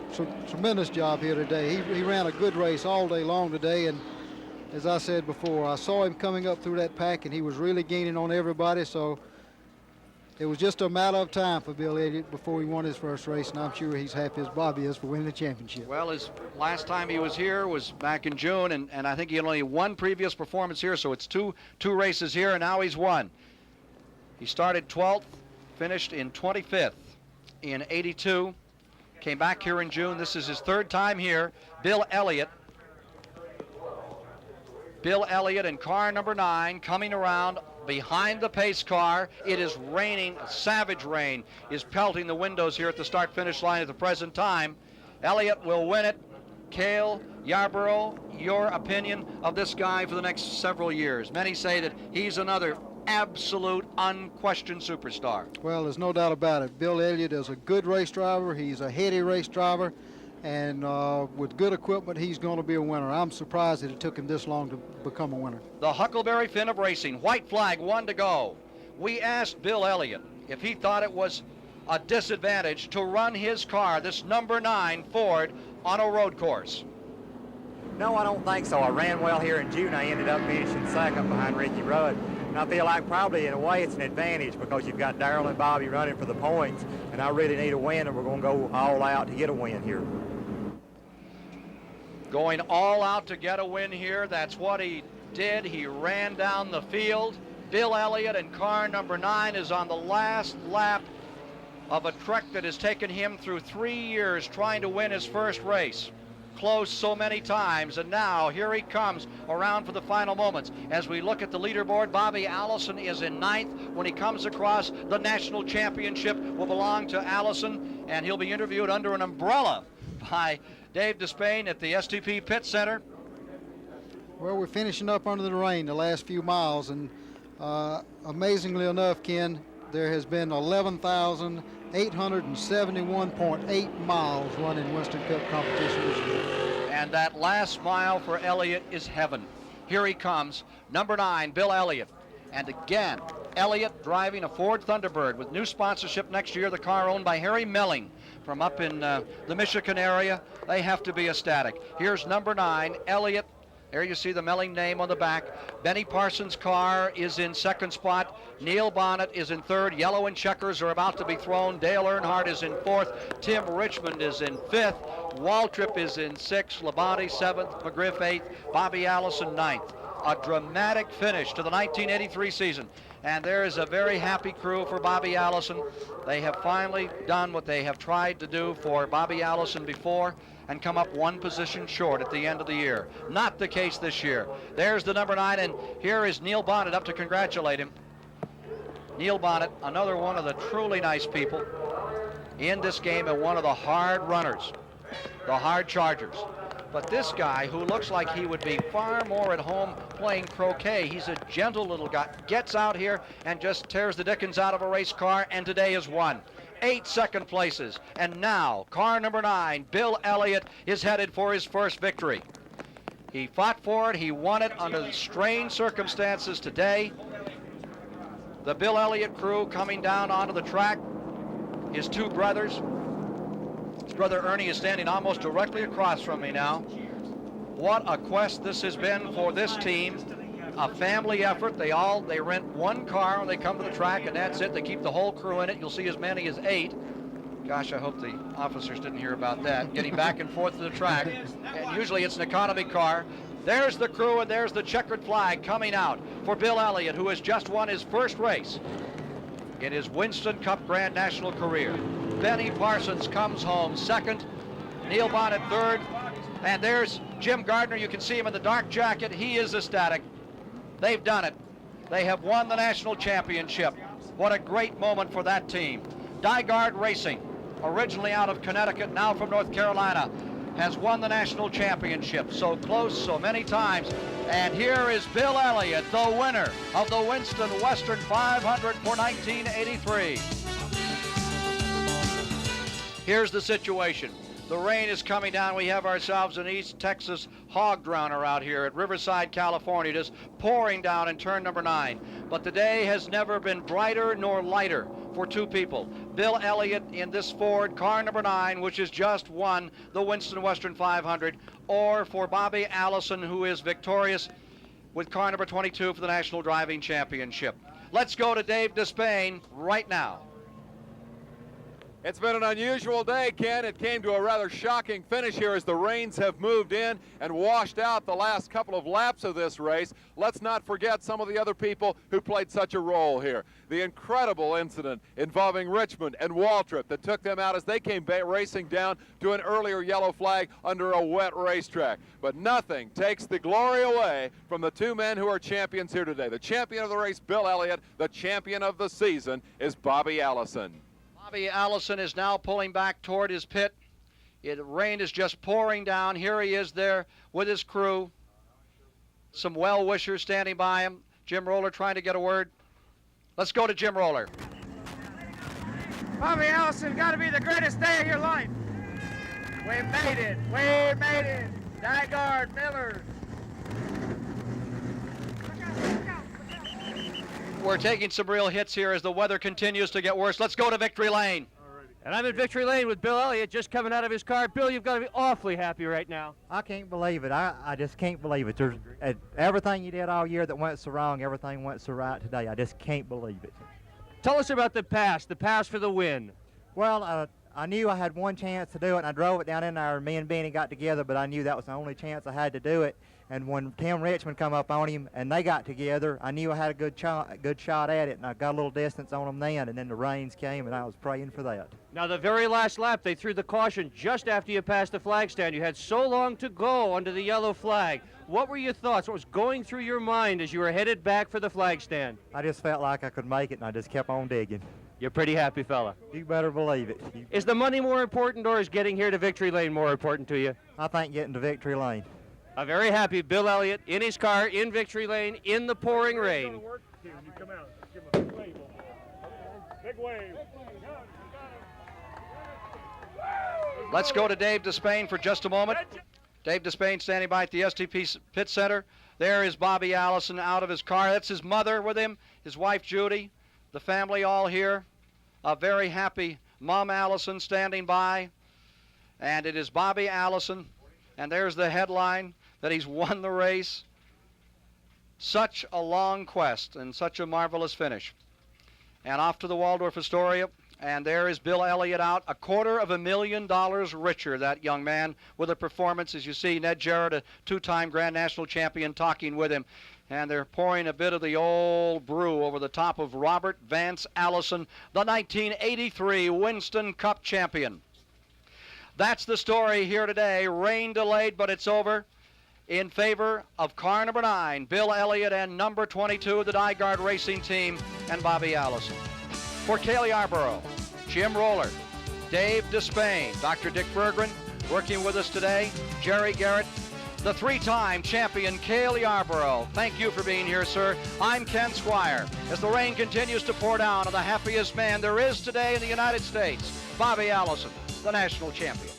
tremendous job here today. He ran a good race all day long today, and as I said before, I saw him coming up through that pack, and he was really gaining on everybody, so it was just a matter of time for Bill Elliott before he won his first race, and I'm sure he's happy as Bobby is for winning the championship. Well, his last time he was here was back in June, and I think he had only 1 previous performance here, so it's two races here, and now he's won. He started 12th, finished in 25th in 82, came back here in June. This is his 3rd time here. Bill Elliott in car number 9 coming around behind the pace car. It is raining. Savage rain is pelting the windows here at the start-finish line at the present time. Elliott will win it. Cale Yarborough, your opinion of this guy for the next several years? Many say that he's another absolute, unquestioned superstar. Well, there's no doubt about it. Bill Elliott is a good race driver. He's a heady race driver, and with good equipment, he's going to be a winner. I'm surprised that it took him this long to become a winner. The Huckleberry Finn of racing, white flag, 1 to go. We asked Bill Elliott if he thought it was a disadvantage to run his car, this number 9 Ford, on a road course. No, I don't think so. I ran well here in June. I ended up finishing second behind Ricky Rudd. And I feel like probably in a way it's an advantage because you've got Darrell and Bobby running for the points, and I really need a win, and we're going to go all out to get a win here. Going all out to get a win here. That's what he did. He ran down the field. Bill Elliott in car number 9 is on the last lap of a trek that has taken him through 3 years trying to win his first race. Close so many times, and now here he comes around for the final moments. As we look at the leaderboard, Bobby Allison is in 9th. When he comes across, the national championship will belong to Allison, and he'll be interviewed under an umbrella by Dave Despain at the STP Pit Center. Well, we're finishing up under the rain the last few miles, and amazingly enough, Ken, there has been 11,871.8 miles run in Winston Cup competition this year. And that last mile for Elliott is heaven. Here he comes, number 9, Bill Elliott. And again, Elliott driving a Ford Thunderbird with new sponsorship next year, the car owned by Harry Melling from up in the Michigan area. They have to be ecstatic. Here's number 9, Elliott. There you see the Melling name on the back. Benny Parsons' car is in 2nd spot. Neil Bonnet is in 3rd. Yellow and checkers are about to be thrown. Dale Earnhardt is in 4th. Tim Richmond is in 5th. Waltrip is in 6th. Labonte 7th. McGriff 8th. Bobby Allison 9th. A dramatic finish to the 1983 season. And there is a very happy crew for Bobby Allison. They have finally done what they have tried to do for Bobby Allison before and come up 1 position short at the end of the year. Not the case this year. There's the number 9, and here is Neil Bonnet up to congratulate him. Neil Bonnet, another one of the truly nice people in this game and one of the hard runners, the hard chargers. But this guy, who looks like he would be far more at home playing croquet, he's a gentle little guy, gets out here and just tears the dickens out of a race car, and today has won. 8 second places, and now car number 9, Bill Elliott, is headed for his first victory. He fought for it. He won it under strange circumstances today. The Bill Elliott crew coming down onto the track. His two brothers. His brother Ernie is standing almost directly across from me now. What a quest this has been for this team. A family effort. They rent one car when they come to the track, and that's it. They keep the whole crew in it. You'll see as many as 8. Gosh, I hope the officers didn't hear about that. Getting back and forth to the track. And usually it's an economy car. There's the crew, and there's the checkered flag coming out for Bill Elliott, who has just won his first race in his Winston Cup Grand National career. Benny Parsons comes home second. Neil Bonnet third. And there's Jim Gardner. You can see him in the dark jacket. He is ecstatic. They've done it. They have won the national championship. What a great moment for that team. Dygard Racing, originally out of Connecticut, now from North Carolina, has won the national championship. So close, so many times. And here is Bill Elliott, the winner of the Winston Western 500 for 1983. Here's the situation. The rain is coming down. We have ourselves an East Texas hog drowner out here at Riverside, California, just pouring down in turn number 9. But the day has never been brighter nor lighter for two people. Bill Elliott in this Ford, car number 9, which has just won the Winston Western 500, or for Bobby Allison, who is victorious with car number 22 for the National Driving Championship. Let's go to Dave Despain right now. It's been an unusual day, Ken. It came to a rather shocking finish here as the rains have moved in and washed out the last couple of laps of this race. Let's not forget some of the other people who played such a role here. The incredible incident involving Richmond and Waltrip that took them out as they came racing down to an earlier yellow flag under a wet racetrack. But nothing takes the glory away from the two men who are champions here today. The champion of the race, Bill Elliott. The champion of the season is Bobby Allison. Bobby Allison is now pulling back toward his pit. The rain is just pouring down. Here he is there with his crew. Some well-wishers standing by him. Jim Roller trying to get a word. Let's go to Jim Roller. Bobby Allison, got to be the greatest day of your life. We made it. We made it. Dygard, Miller. We're taking some real hits here as the weather continues to get worse. Let's go to Victory Lane. And I'm in Victory Lane with Bill Elliott just coming out of his car. Bill, you've got to be awfully happy right now. I can't believe it. I just can't believe it. There's everything you did all year that went so wrong, everything went so right today. I just can't believe it. Tell us about the pass for the win. Well, I knew I had one chance to do it, and I drove it down in there. Me and Benny got together, but I knew that was the only chance I had to do it. And when Tim Richmond come up on him and they got together, I knew I had a good shot at it, and I got a little distance on them then, and then the rains came, and I was praying for that. Now, the very last lap, they threw the caution just after you passed the flag stand. You had so long to go under the yellow flag. What were your thoughts? What was going through your mind as you were headed back for the flag stand? I just felt like I could make it, and I just kept on digging. You're a pretty happy fella. You better believe it. Is the money more important, or is getting here to Victory Lane more important to you? I think getting to Victory Lane. A very happy Bill Elliott in his car in Victory Lane in the pouring rain. Big wave. Let's go to Dave Despain for just a moment. Dave Despain standing by at the STP Pit Center. There is Bobby Allison out of his car. That's his mother with him, his wife Judy, the family all here. A very happy Mom Allison standing by. And it is Bobby Allison. And there's the headline that he's won the race. Such a long quest and such a marvelous finish. And off to the Waldorf Astoria. And there is Bill Elliott out, $250,000 richer, that young man, with a performance. As you see, Ned Jarrett, a two-time Grand National champion, talking with him. And they're pouring a bit of the old brew over the top of Robert Vance Allison, the 1983 Winston Cup champion. That's the story here today. Rain delayed, but it's over in favor of car number 9, Bill Elliott, and number 22, the Dygard Racing Team, and Bobby Allison. For Cale Yarborough, Jim Roller, Dave Despain, Dr. Dick Berggren, working with us today, Jerry Garrett, the three-time champion Cale Yarborough. Thank you for being here, sir. I'm Ken Squire. As the rain continues to pour down on the happiest man there is today in the United States, Bobby Allison, the national champion.